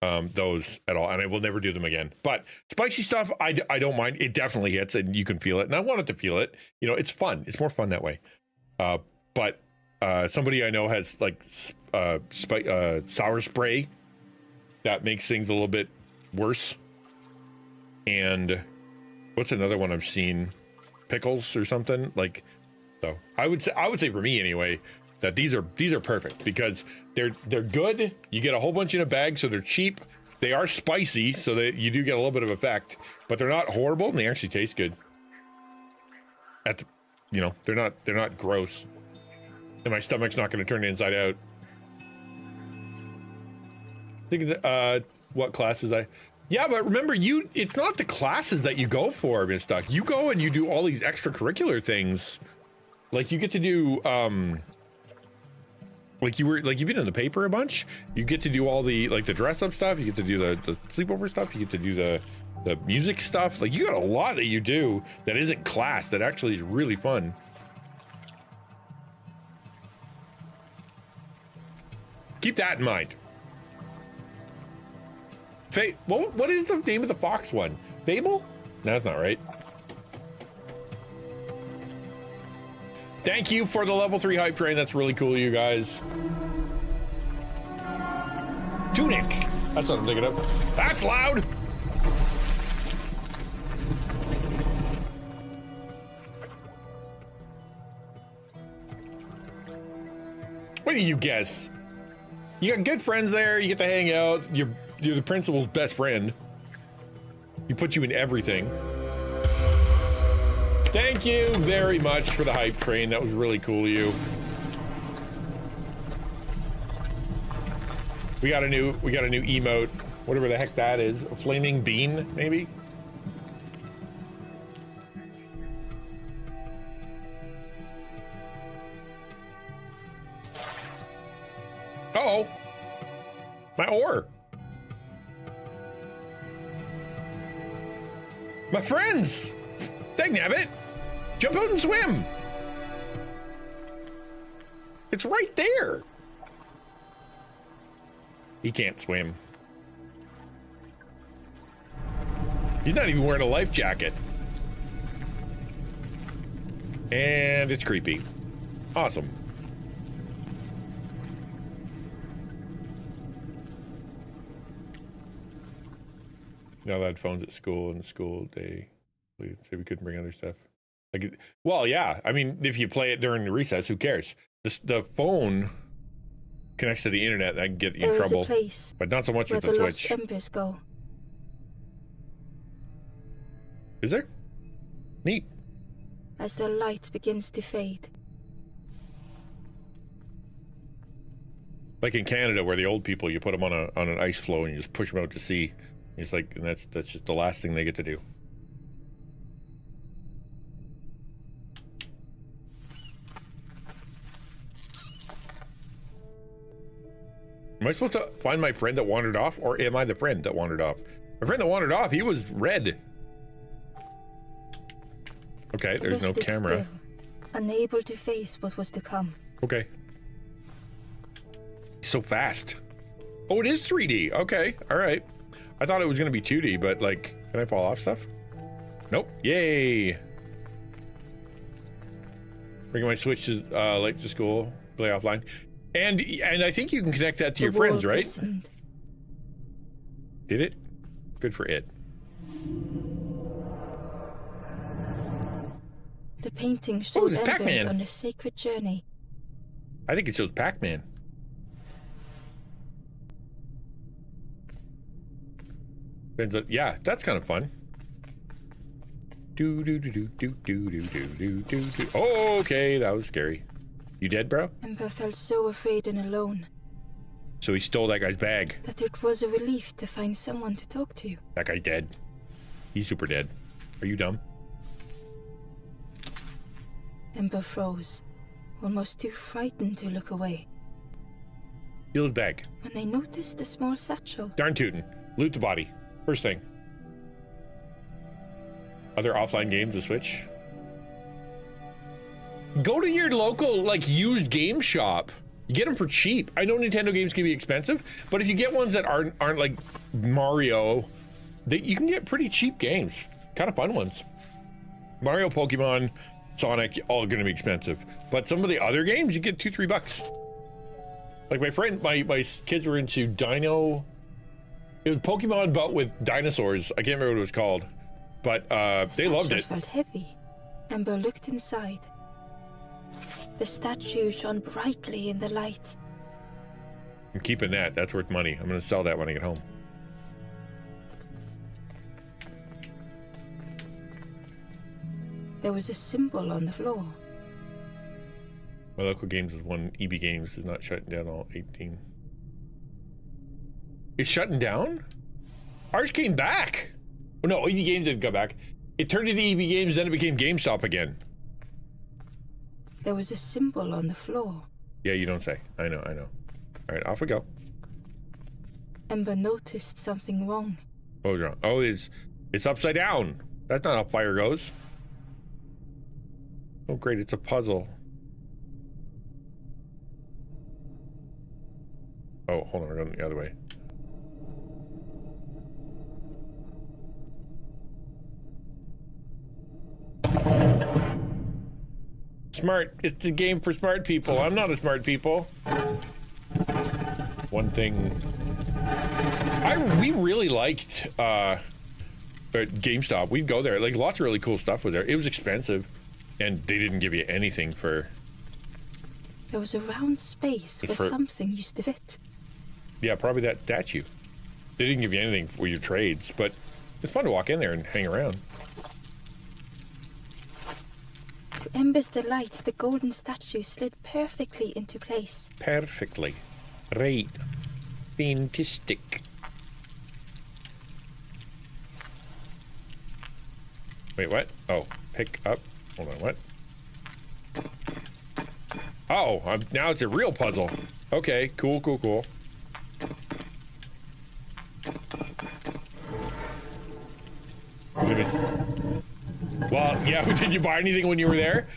those at all, and I will never do them again. But spicy stuff, I don't mind. It definitely hits, and you can feel it, and I want it to feel it. You know, it's fun. It's more fun that way. But somebody I know has like sour spray that makes things a little bit worse. And what's another one I've seen? Pickles or something like. So I would say for me anyway, that these are perfect because they're good. You get a whole bunch in a bag, so they're cheap. They are spicy, so that you do get a little bit of effect, but they're not horrible, and they actually taste good. You know, they're not gross, and my stomach's not going to turn inside out. Think of what classes Yeah, but remember, it's not the classes that you go for, Miss Duck. You go and you do all these extracurricular things. Like you get to do, like you've been in the paper a bunch. You get to do all the the dress up stuff. You get to do the sleepover stuff. You get to do the music stuff. Like you got a lot that you do that isn't class that actually is really fun. Keep that in mind. What is the name of the fox one? Fable? No, that's not right. Thank you for the level 3 hype train. That's really cool, you guys. Tunic. That's what I'm thinking of. That's loud. What do you guess? You got good friends there. You get to hang out. You're the principal's best friend. He put you in everything. Thank you very much for the hype train. That was really cool of you. We got a new emote, whatever the heck that is. A flaming bean, maybe? Uh-oh. My oar. My friends. Dagnabbit. Jump out and swim. It's right there. He can't swim. He's not even wearing a life jacket. And it's creepy. Awesome. Now that phones at school and school day. We say we couldn't bring other stuff. Like, well, yeah. I mean, if you play it during the recess, who cares? The phone connects to the internet. That can get you in trouble. But not so much with the Switch. Embers go. Is there? Neat. As the light begins to fade. Like in Canada, where the old people, you put them on an ice floe and you just push them out to sea. It's like, and that's just the last thing they get to do. Am I supposed to find my friend that wandered off, or am I the friend that wandered off? My friend that wandered off, he was red. Okay, there's no camera. Still, unable to face what was to come. Okay. So fast. Oh, it is 3D. Okay, all right. I thought it was going to be 2D, but like, Can I fall off stuff? Nope. Yay. Bring my Switch to late to school, play offline. And I think you can connect that to your friends, right? Listened. Did it? Good for it. The painting showed it's embers Pac-Man. on a sacred journey. I think it shows Pac-Man. Yeah, that's kind of fun. Do do do do do do do do do do do. Oh, okay, that was scary. You dead, bro? Ember felt so afraid and alone So he stole that guy's bag. that it was a relief to find someone to talk to. That guy's dead. He's super dead. Are you dumb? Ember froze, almost too frightened to look away, Steal his bag. when they noticed a small satchel. Darn tootin'. Loot the body. First thing. Other offline games to Switch. Go to your local, like, used game shop. You get them for cheap. I know Nintendo games can be expensive, but if you get ones that aren't like Mario, you can get pretty cheap games. Kind of fun ones. Mario, Pokemon, Sonic, all going to be expensive. But some of the other games, you get $2-3. Like my friend, my kids were into Dino. It was Pokemon, but with dinosaurs. I can't remember what it was called. But they loved it. The satchel felt heavy. Ember looked inside. The statue shone brightly in the light. I'm keeping that. That's worth money. I'm going to sell that when I get home. There was a symbol on the floor. My local games is one. EB Games is not shutting down all 18. It's shutting down? Ours came back. Oh, no, EB Games didn't come back. It turned into EB Games, then it became GameStop again. There was a symbol on the floor. Yeah, you don't say. I know, I know. All right, off we go. Ember noticed something wrong. What was wrong? Oh, it's upside down. That's not how fire goes. Oh, great, it's a puzzle. Oh, hold on, we're going the other way. Smart. It's a game for smart people. I'm not a smart people. One thing. We really liked GameStop. We'd go there. Like, lots of really cool stuff was there. It was expensive, and they didn't give you anything for... There was a round space where something used to fit. Yeah, probably that statue. They didn't give you anything for your trades, but it's fun to walk in there and hang around. To Ember's delight, the golden statue slid perfectly into place. Perfectly. Right. Fantastic. Wait, what? Oh, pick up. Hold on, what? Oh, now it's a real puzzle. Okay, cool, cool, cool. Well, yeah, did you buy anything when you were there?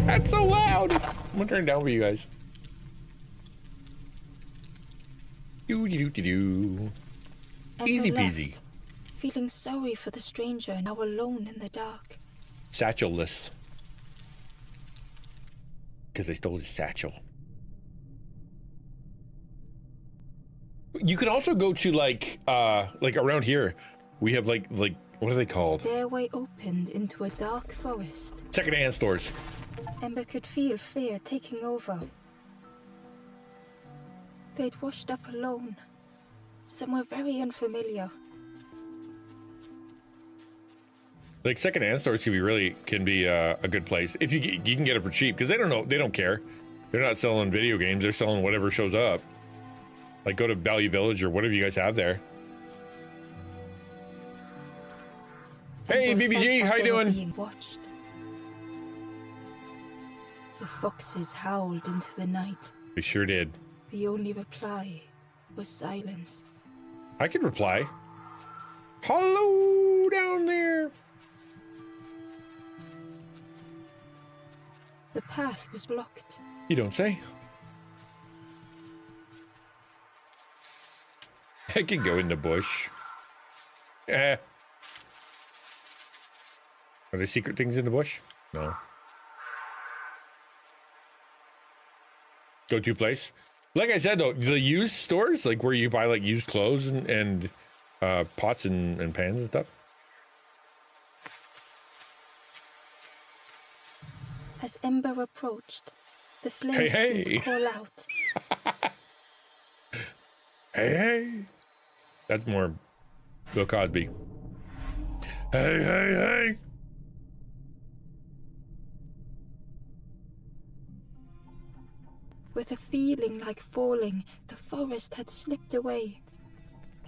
That's so loud. I'm gonna turn it down for you guys. Do. Easy peasy. Left, feeling sorry for the stranger now alone in the dark. Satchel-less. Because they stole his satchel. You can also go to like around here. We have like what are they called? Stairway opened into a dark forest. Secondhand stores. Ember could feel fear taking over. They'd washed up alone, somewhere very unfamiliar. Like secondhand stores can be a good place if you can get it for cheap because they don't care. They're not selling video games. They're selling whatever shows up. Like go to Value Village or whatever you guys have there. Hey BBG, how you doing? Being watched. The foxes howled into the night. We sure did. The only reply was silence. I could reply. Hello down there. The path was blocked. You don't say. I could go in the bush. Are there secret things in the bush? No. Go-to place. Like I said, though, the used stores, like where you buy like used clothes and pots and pans and stuff. As Ember approached, the flames seemed to call out. Hey. That's more Bill Cosby. Hey. With a feeling like falling, the forest had slipped away.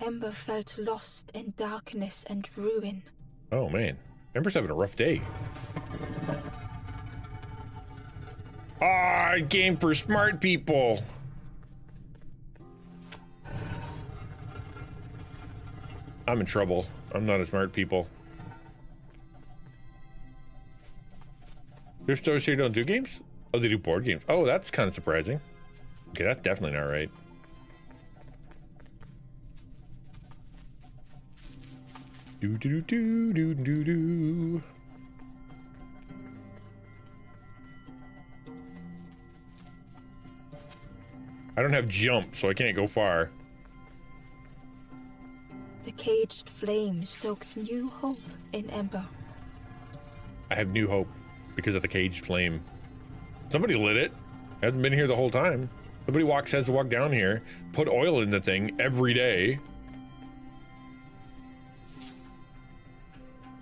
Ember felt lost in darkness and ruin. Oh man, Ember's having a rough day. Ah, game for smart people. I'm in trouble. I'm not a smart people. Thrift stores here don't do games? Oh, they do board games. Oh, that's kind of surprising. Okay, that's definitely not right. Do. I don't have jump, so I can't go far. The caged flame stoked new hope in Ember. I have new hope because of the caged flame. Somebody lit it. Hasn't been here the whole time. Somebody has to walk down here, put oil in the thing every day.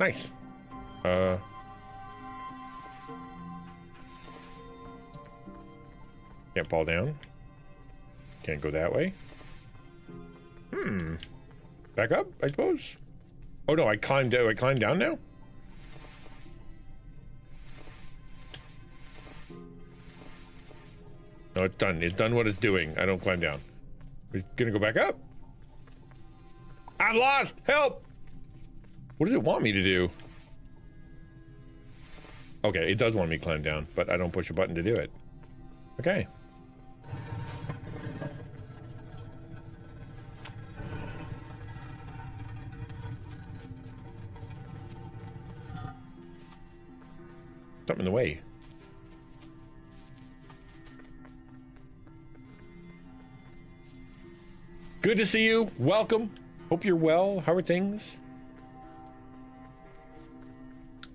Nice. Can't fall down. Can't go that way. Back up, I suppose. Oh no, I climbed down now? No, it's done. It's done what it's doing. I don't climb down. We're gonna go back up. I'm lost! Help! What does it want me to do? Okay, it does want me to climb down, but I don't push a button to do it. Okay. Something in the way. Good to see you. Welcome. Hope you're well. How are things?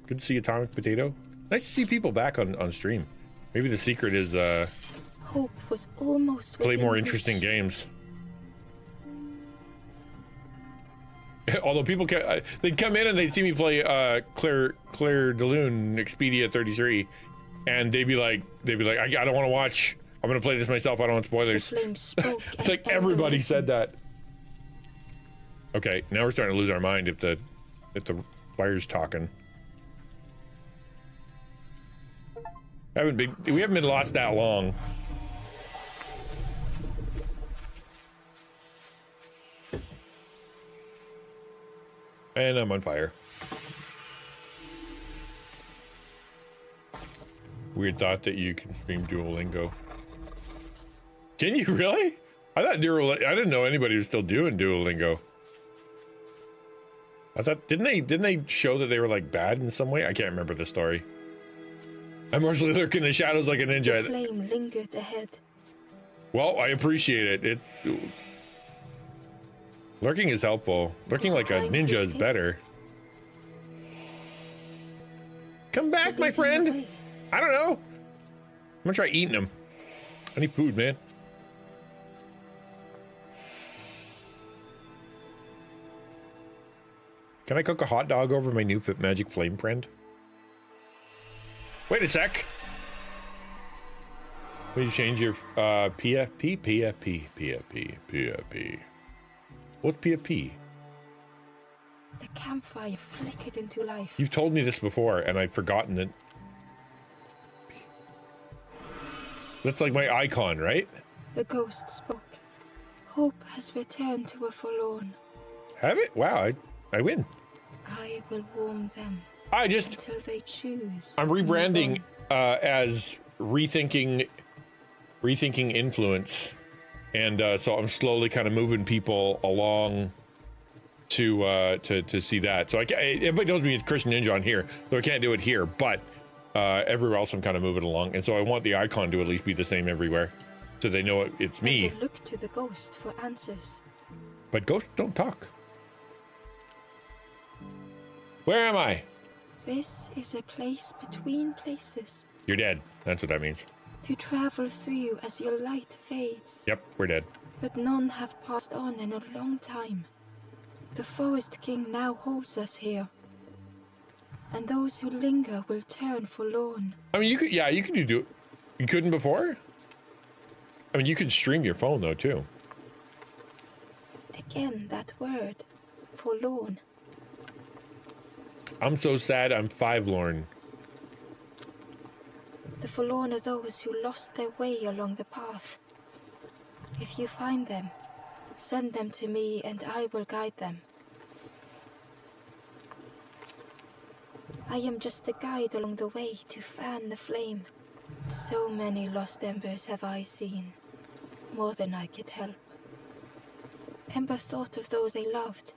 Good to see Atomic Potato. Nice to see people back on stream. Maybe the secret is Hope was almost play more within interesting reach. games. Although people they'd come in and they'd see me play Claire de Lune Expedia 33, and they'd be like, I don't want to watch. I'm gonna play this myself. I don't want spoilers. The flame spoke. It's like everybody said that. Okay, now we're starting to lose our mind if the fire's talking. We haven't been lost that long. And I'm on fire. Weird thought that you can stream Duolingo. Can you really? I thought I didn't know anybody was still doing Duolingo. I thought didn't they show that they were like bad in some way? I can't remember the story. I'm mostly lurking in the shadows like a ninja. The flame lingered ahead. Well, I appreciate it. Lurking is helpful. Lurking like a ninja is better. Come back, my friend. I don't know. I'm gonna try eating them. I need food, man. Can I cook a hot dog over my new magic flame friend? Wait a sec. Will you change your PFP? PFP. What's PFP? The campfire flickered into life. You've told me this before, and I've forgotten that. That's like my icon, right? The ghost spoke. Hope has returned to a forlorn. Have it? Wow, I win. I will warm them until they choose. I'm rebranding as rethinking influence. And so I'm slowly kind of moving people along to see that. So everybody knows me as XtianNinja on here, so I can't do it here, but everywhere else I'm kind of moving along. And so I want the icon to at least be the same everywhere, so they know it's me. Look to the ghost for answers. But ghosts don't talk. Where am I? This is a place between places. You're dead. That's what that means. To travel through as your light fades. Yep, we're dead. But none have passed on in a long time. The Forest King now holds us here. And those who linger will turn forlorn. I mean, you could do it. You couldn't before? I mean, you could stream your phone, though, too. Again, that word. Forlorn. I'm so sad I'm 5-lorn. The forlorn are those who lost their way along the path. If you find them, send them to me and I will guide them. I am just a guide along the way to fan the flame. So many lost embers have I seen, more than I could help. Ember thought of those they loved,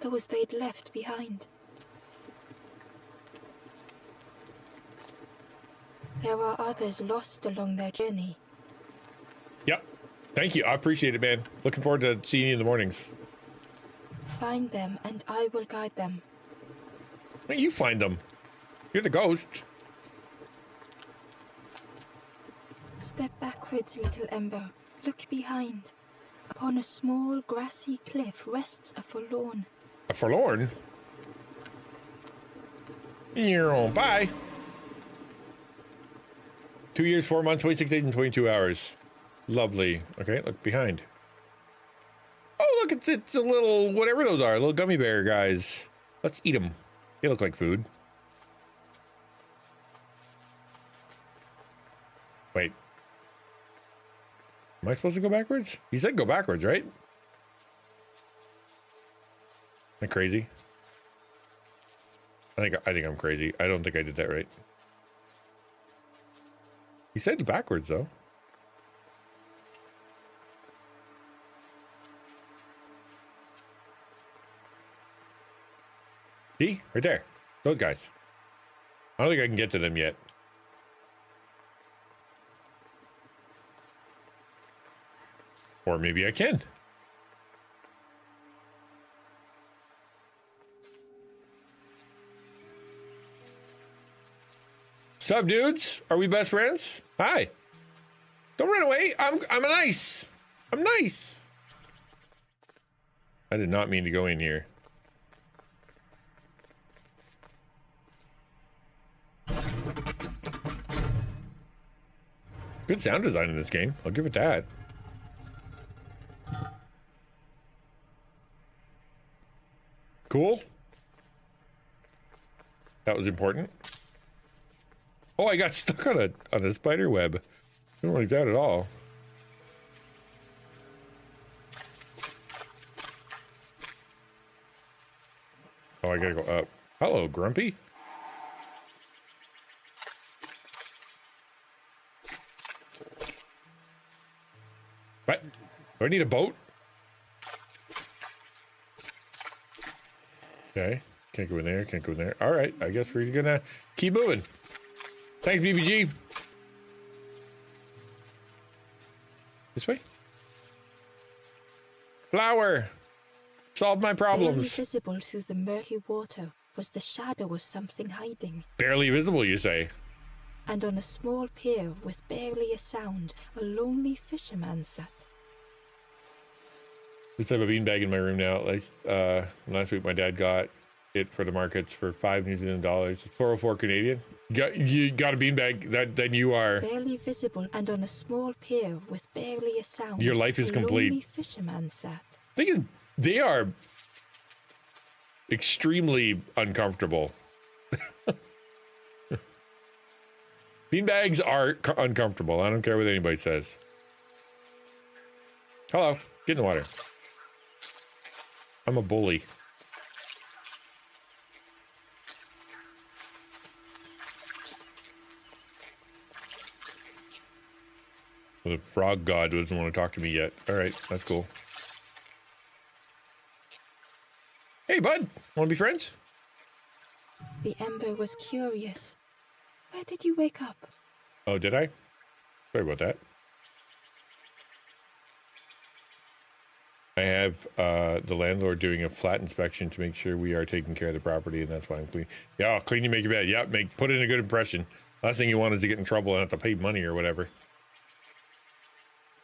those they'd left behind. There are others lost along their journey. Yep. Thank you. I appreciate it, man. Looking forward to seeing you in the mornings. Find them and I will guide them. Well, you find them. You're the ghost. Step backwards, little Ember. Look behind. Upon a small grassy cliff rests a forlorn. A forlorn? Bye. 2 years, 4 months, 26 days, and 22 hours. Lovely. Okay, look behind. Oh, look, it's a little, whatever those are, little gummy bear guys. Let's eat them. They look like food. Wait. Am I supposed to go backwards? He said go backwards, right? Am I crazy? I think I'm crazy. I don't think I did that right. He said backwards, though. See? Right there. Those guys. I don't think I can get to them yet. Or maybe I can. Sup, dudes? Are we best friends? Hi. Don't run away. I'm nice. I'm nice. I did not mean to go in here. Good sound design in this game. I'll give it that. Cool. That was important. Oh, I got stuck on a spider web. I don't like that at all. Oh, I gotta go up. Hello, Grumpy. What? Do I need a boat? Okay. Can't go in there. Can't go in there. All right. I guess we're gonna keep moving. Thanks, BBG. This way. Flower. Solve my problems. Barely visible through the murky water was the shadow of something hiding. Barely visible, you say? And on a small pier with barely a sound, a lonely fisherman sat. Let's have a beanbag in my room now. Last week my dad got it for the markets for $5 New Zealand. It's 404 Canadian. You got a beanbag. Then you are barely visible and on a small pier with barely a sound. Your life is complete. A lonely fisherman sat. They are extremely uncomfortable. Beanbags are uncomfortable. I don't care what anybody says. Hello. Get in the water. I'm a bully. The frog god doesn't want to talk to me yet. All right, that's cool. Hey, bud. Want to be friends? The ember was curious. Where did you wake up? Oh, did I? Sorry about that. I have the landlord doing a flat inspection to make sure we are taking care of the property, and that's why I'm clean. Yeah, I'll clean you, make your bed. Yeah, put in a good impression. Last thing you want is to get in trouble and have to pay money or whatever.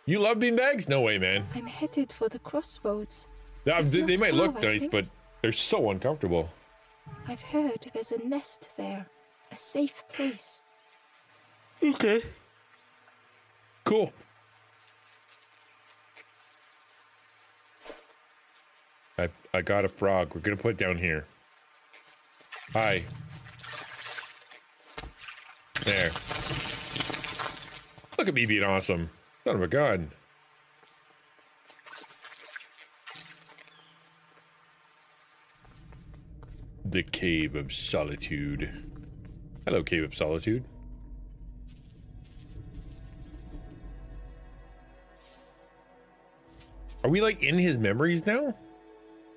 You love beanbags? No way, man. I'm headed for the crossroads. They might look nice, but they're so uncomfortable. I've heard there's a nest there. A safe place. Okay. Cool. I got a frog. We're gonna put it down here. Hi. There. Look at me being awesome. Son of a gun. The Cave of Solitude. Hello, Cave of Solitude. Are we like in his memories now?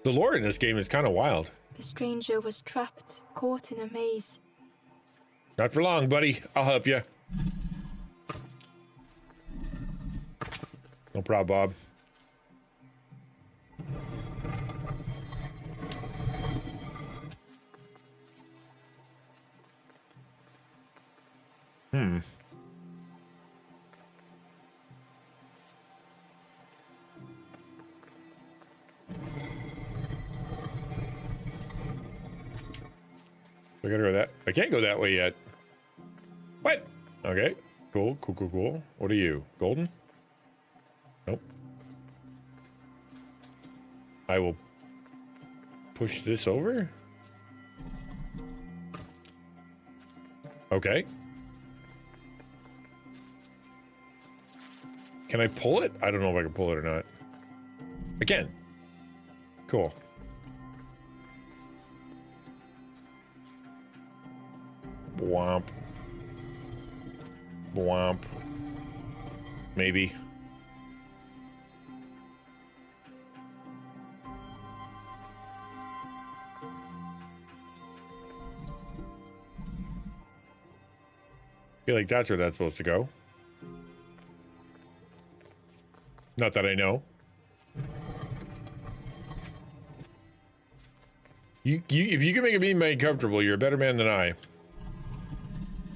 The lore in this game is kind of wild. The stranger was trapped, caught in a maze. Not for long, buddy. I'll help you. No problem, Bob. I gotta go that. I can't go that way yet. What? Okay. Cool, cool, cool, cool. What are you? Golden? Nope. I will push this over. Okay. Can I pull it? I don't know if I can pull it or not. I can. Cool. Womp. Womp. Maybe. Feel like that's where that's supposed to go. Not that I know. If you can make a beanbag comfortable, you're a better man than I.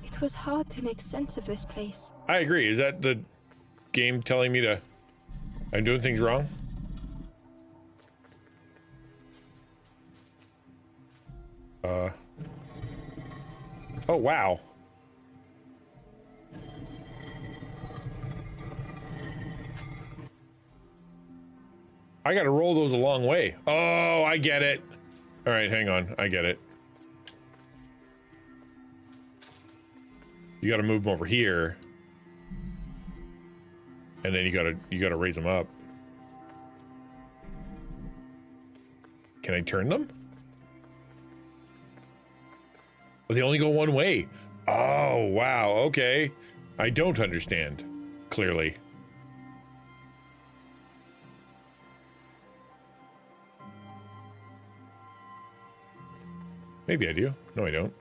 It was hard to make sense of this place. I agree. Is that the game telling me I'm doing things wrong? Oh, wow. I gotta roll those a long way. Oh, I get it. All right, hang on. I get it. You gotta move them over here. And then you gotta raise them up. Can I turn them? But they only go one way. Oh, wow. Okay. I don't understand. Clearly. Maybe I do. No, I don't.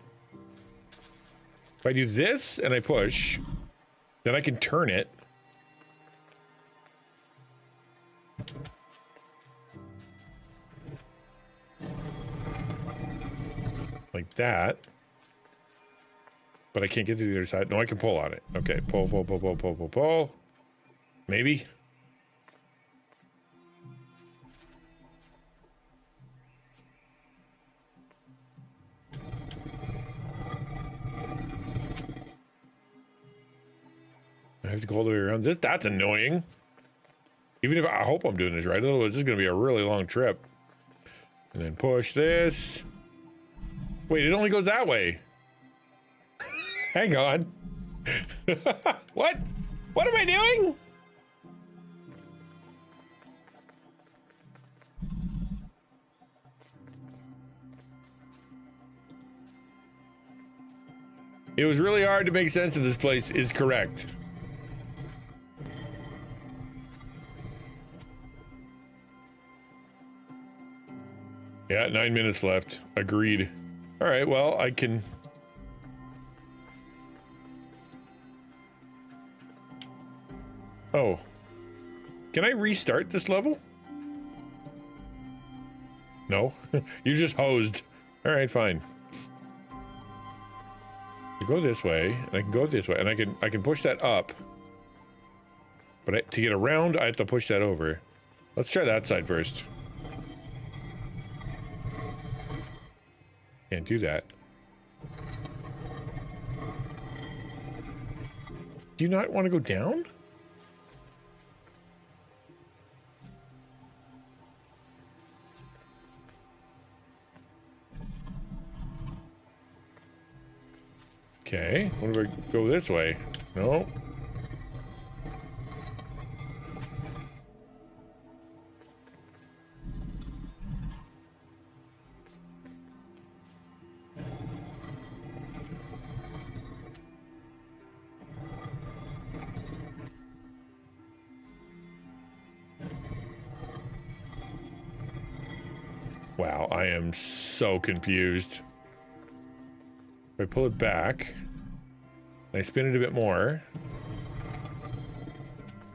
If I do this and I push, then I can turn it. Like that. But I can't get to the other side. No, I can pull on it. Okay, pull, pull, pull, pull, pull, pull, pull. Maybe. I have to go all the way around this. That's annoying. Even if I hope I'm doing this right. Otherwise, this is going to be a really long trip. And then push this. Wait, it only goes that way. Hang on. What? What am I doing? It was really hard to make sense of this place is correct. Yeah, 9 minutes left. Agreed. All right, well, I can... Oh. Can I restart this level? No? You're just hosed. All right, fine. You go this way, and I can go this way, and I can push that up. But to get around, I have to push that over. Let's try that side first. Can't do that. Do you not want to go down? Okay, what if I go this way? No. Wow, I am so confused. If I pull it back, and I spin it a bit more,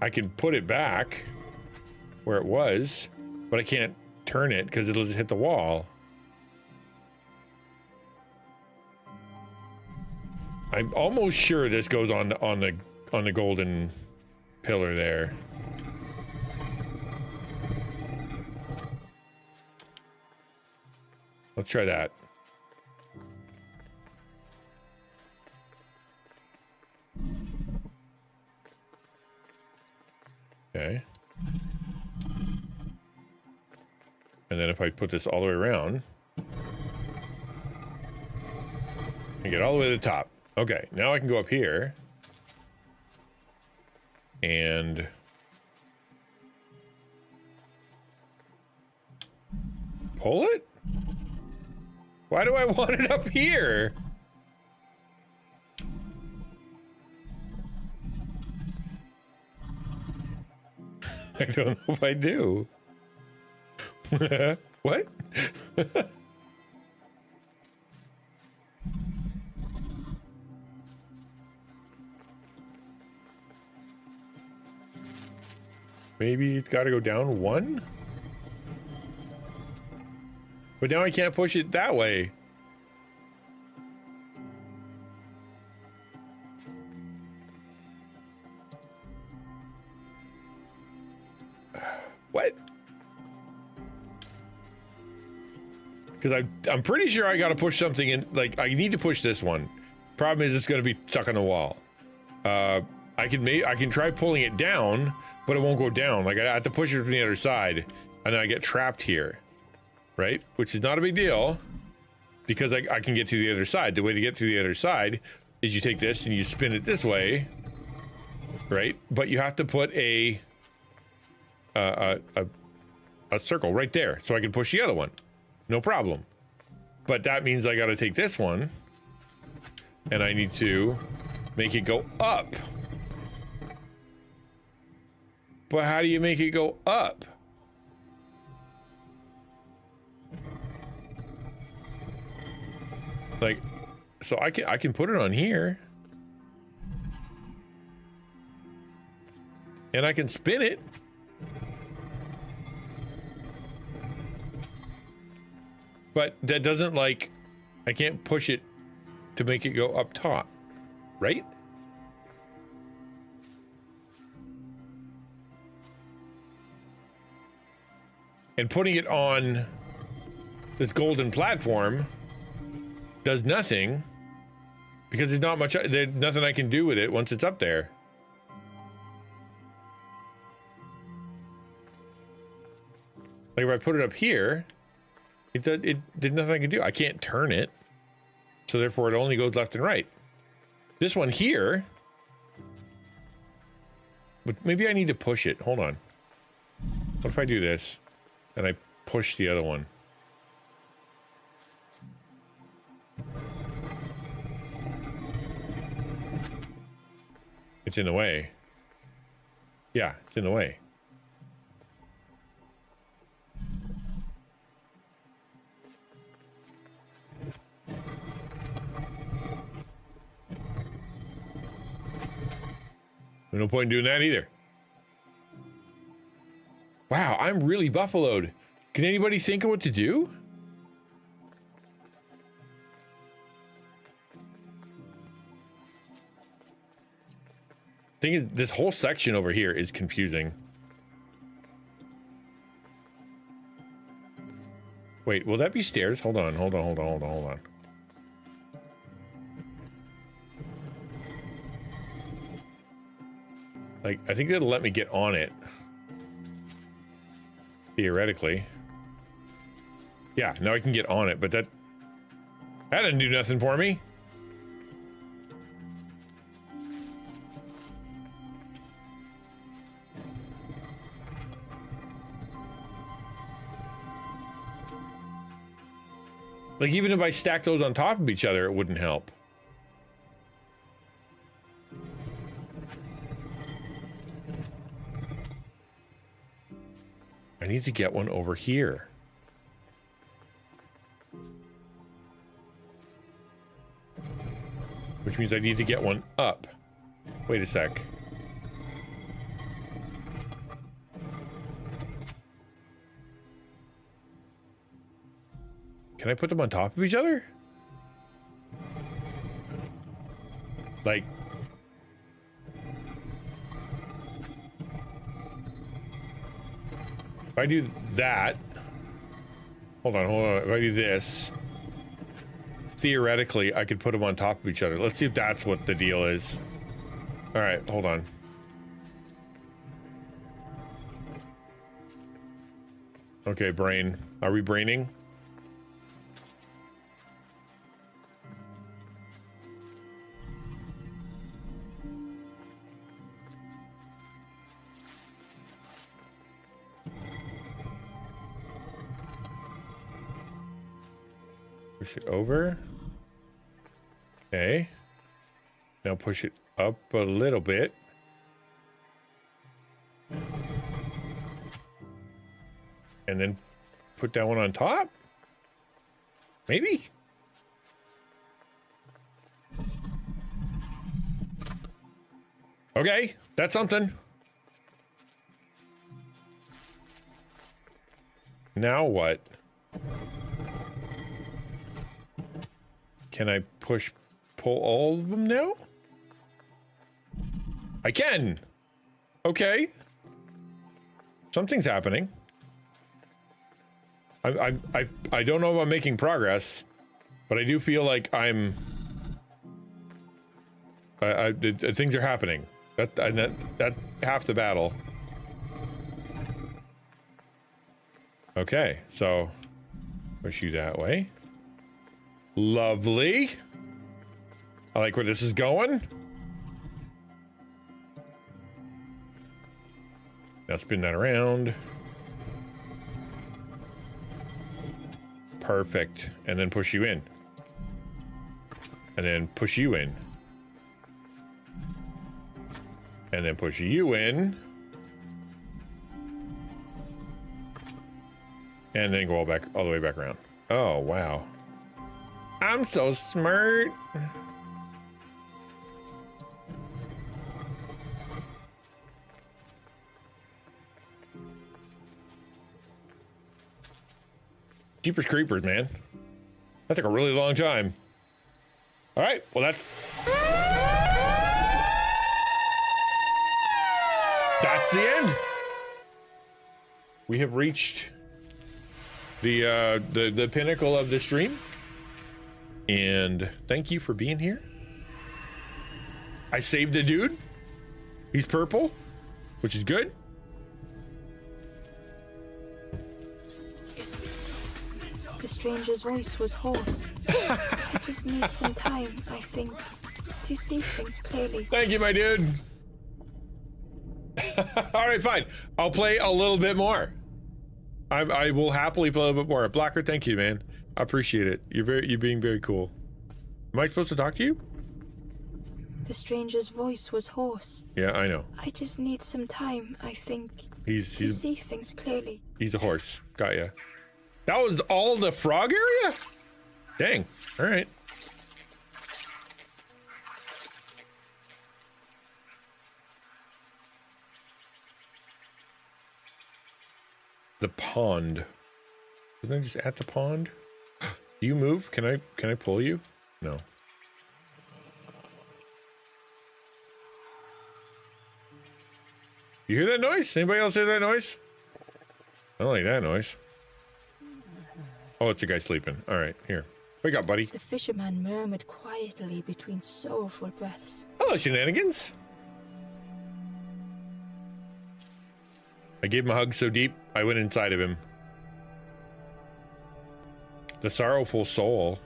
I can put it back where it was, but I can't turn it because it'll just hit the wall. I'm almost sure this goes on the golden pillar there. Let's try that. Okay. And then if I put this all the way around, I get all the way to the top. Okay, now I can go up here and pull it? Why do I want it up here? I don't know if I do. What? Maybe it's got to go down one? But now I can't push it that way. What? Because I'm pretty sure I got to push something in. Like, I need to push this one. Problem is, it's going to be stuck on the wall. I can try pulling it down, but it won't go down. Like, I have to push it from the other side, and then I get trapped here. Right? Which is not a big deal because I can get to the other side. The way to get to the other side is you take this and you spin it this way, right? But you have to put a circle right there so I can push the other one. No problem. But that means I got to take this one and I need to make it go up. But how do you make it go up? Like, so I can put it on here. And I can spin it. But that doesn't, like, I can't push it to make it go up top, right? And putting it on this golden platform does nothing because there's nothing I can do with it once it's up there. Like if I put it up here, there's nothing I can do. I can't turn it. So therefore it only goes left and right. This one here, but maybe I need to push it. Hold on. What if I do this and I push the other one? It's in the way. Yeah, it's in the way. No point in doing that either. Wow, I'm really buffaloed. Can anybody think of what to do? Thing is, this whole section over here is confusing. Wait, will that be stairs? Hold on. Like, I think it'll let me get on it. Theoretically. Yeah, now I can get on it, but that didn't do nothing for me. Like, even if I stack those on top of each other, it wouldn't help. I need to get one over here. Which means I need to get one up. Wait a sec. Can I put them on top of each other? Like... if I do that... Hold on. If I do this... theoretically, I could put them on top of each other. Let's see if that's what the deal is. Alright, hold on. Okay, brain. Are we braining? Push it over. Okay. Now push it up a little bit. And then put that one on top? Maybe? Okay, that's something. Now what? Can I pull all of them now? I can. Okay. Something's happening. I don't know if I'm making progress, but I do feel like I'm. Things are happening. That half the battle. Okay, so push you that way. Lovely. I like where this is going. Now spin that around. Perfect. And then push you in. And then push you in. And then push you in. And then go all the way back around. Oh, wow. I'm so smart. Jeepers creepers, man. That took a really long time. All right, well that's the end. We have reached the pinnacle of the stream. And thank you for being here. I saved a dude. He's purple, which is good. The stranger's voice was hoarse. I just need some time, I think, to see things clearly. Thank you, my dude. All right, fine. I'll play a little bit more. I will happily play a little bit more. Blacker, thank you, man. I appreciate it. You're being very cool. Am I supposed to talk to you? The stranger's voice was hoarse. Yeah, I know. I just need some time, I think, to see things clearly. He's a horse. Got ya. That was all the frog area? Dang. All right. the pond. Isn't I just at the pond? Do you move? Can I pull you? No. You hear that noise? Anybody else hear that noise? I don't like that noise. Oh, it's a guy sleeping. All right, here. Wake up, buddy. The fisherman murmured quietly between sorrowful breaths. Hello, shenanigans. I gave him a hug so deep, I went inside of him. The sorrowful soul.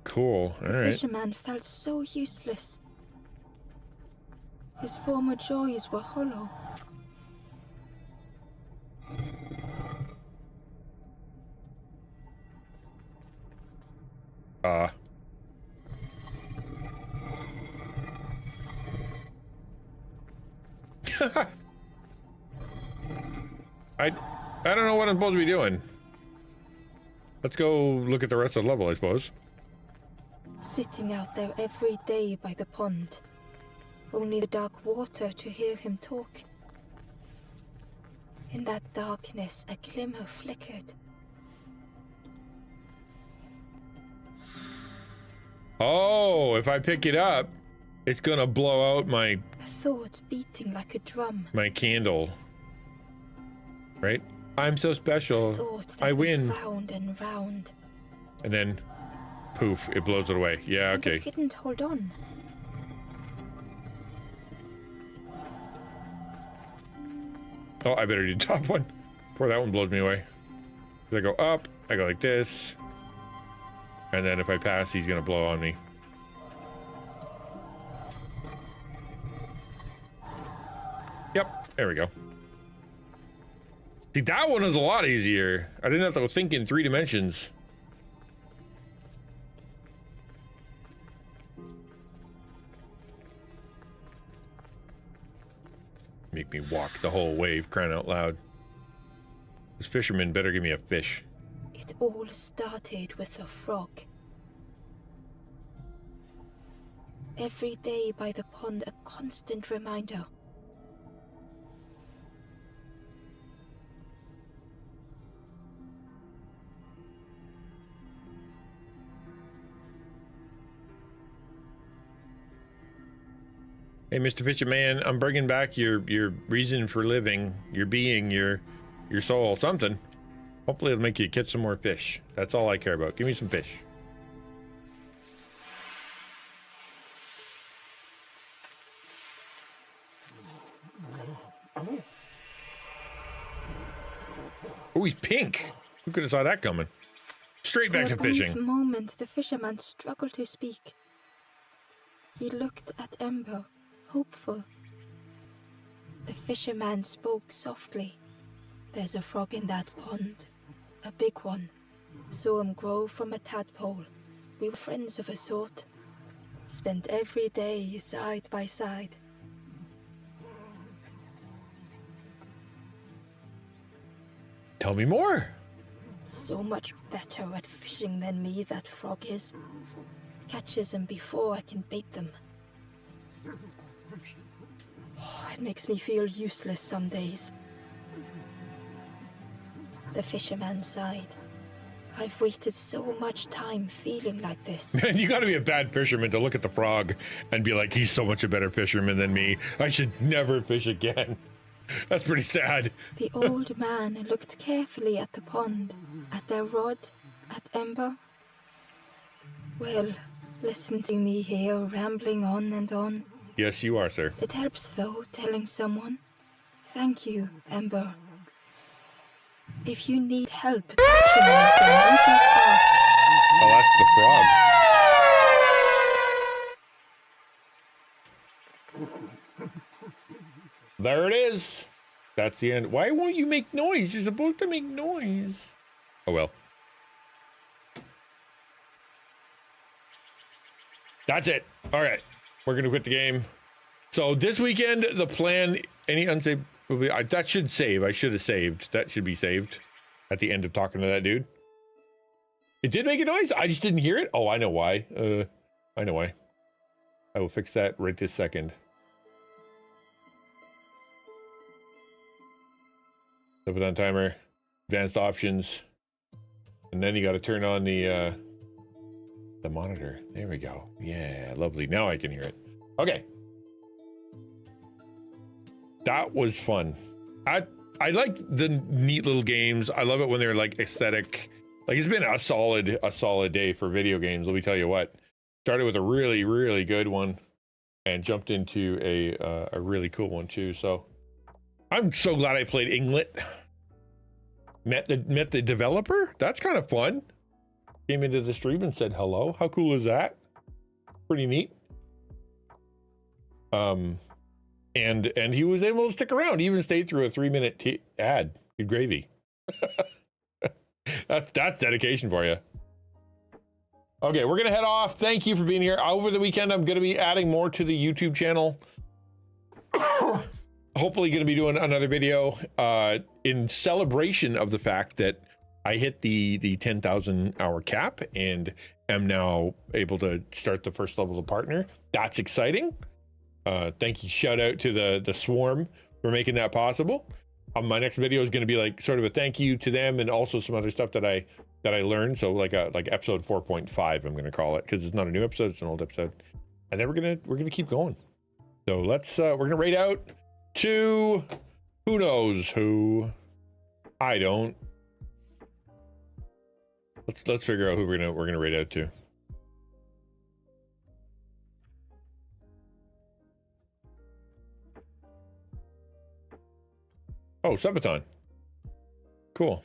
Cool. All right. The fisherman felt so useless. His former joys were hollow. I don't know what I'm supposed to be doing. Let's go look at the rest of the level, I suppose. Sitting out there every day by the pond. Only the dark water to hear him talk. In that darkness, a glimmer flickered. Oh, if I pick it up, it's gonna blow out my A thought beating like a drum. candle. Right? I'm so A special. thought that I win. went round and round. And then, poof, it blows it away. Yeah, And I okay. couldn't hold on. Oh, I better do the top one before that one blows me away. I go up, I go like this. And then if I pass, he's gonna blow on me. Yep, there we go. See, that one was a lot easier. I didn't have to think in 3 dimensions. Make me walk the whole wave, crying out loud. This fisherman better give me a fish. It all started with a frog. Every day by the pond, a constant reminder. Hey, Mr. Fisherman, I'm bringing back your reason for living, your being, your soul, something. Hopefully it'll make you catch some more fish. That's all I care about. Give me some fish. Oh, he's pink. Who could have saw that coming? Straight back to For a brief fishing. moment, the fisherman struggled to speak. He looked at Ember, hopeful. The fisherman spoke softly. There's a frog in that pond. A big one. Saw him grow from a tadpole. We were friends of a sort. Spent every day side by side. Tell me more. So much better at fishing than me, that frog is. Catches them before I can bait them. Oh, it makes me feel useless some days. The fisherman sighed. I've wasted so much time feeling like this. Man, you gotta be a bad fisherman to look at the frog and be like, he's so much a better fisherman than me. I should never fish again. That's pretty sad. The old man looked carefully at the pond, at their rod, at Ember. Well, listen to me here, rambling on and on. Yes, you are, sir. It helps, though, telling someone. Thank you, Ember. If you need help catching anything, you just ask. Oh, that's the frog. There it is. That's the end. Why won't you make noise? You're supposed to make noise. Oh, well. That's it. All right. We're going to quit the game. So this weekend, the plan, any unsaved, that should save. I should have saved. That should be saved at the end of talking to that dude. It did make a noise. I just didn't hear it. Oh, I know why. I know why. I will fix that right this second. Sub-a-Thon timer. Advanced options. And then you got to turn on the monitor. There we go. Yeah, lovely. Now I can hear it. Okay. That was fun. I like the neat little games. I love it when they're like aesthetic. Like, it's been a solid day for video games. Let me tell you what. Started with a really, really good one and jumped into a really cool one too. So I'm so glad I played Inglet. Met the developer. That's kind of fun. Came into the stream and said hello. How cool is that? Pretty neat. And he was able to stick around. He even stayed through a 3-minute ad. Good gravy. That's dedication for you. Okay, we're gonna head off. Thank you for being here. Over the weekend, I'm gonna be adding more to the YouTube channel. Hopefully gonna be doing another video in celebration of the fact that I hit the 10,000 hour cap and am now able to start the first level of partner. That's exciting. Thank you. Shout out to the Swarm for making that possible. My next video is going to be like sort of a thank you to them and also some other stuff that I learned. So like episode 4.5, I'm going to call it, because it's not a new episode, it's an old episode. And then we're gonna keep going. So let's we're gonna rate out to who knows who. I don't. Let's figure out who we're gonna rate out to. Oh, Sub-a-Thon. Cool.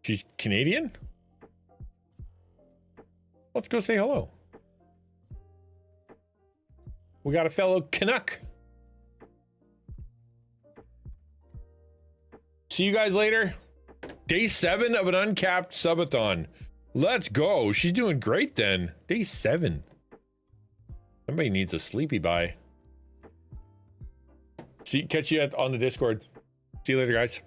She's Canadian? Let's go say hello. We got a fellow Canuck. See you guys later. Day 7 of an uncapped Sub-a-Thon. Let's go. She's doing great then. Day 7. Somebody needs a sleepy bye. Catch you on the Discord. See you later, guys.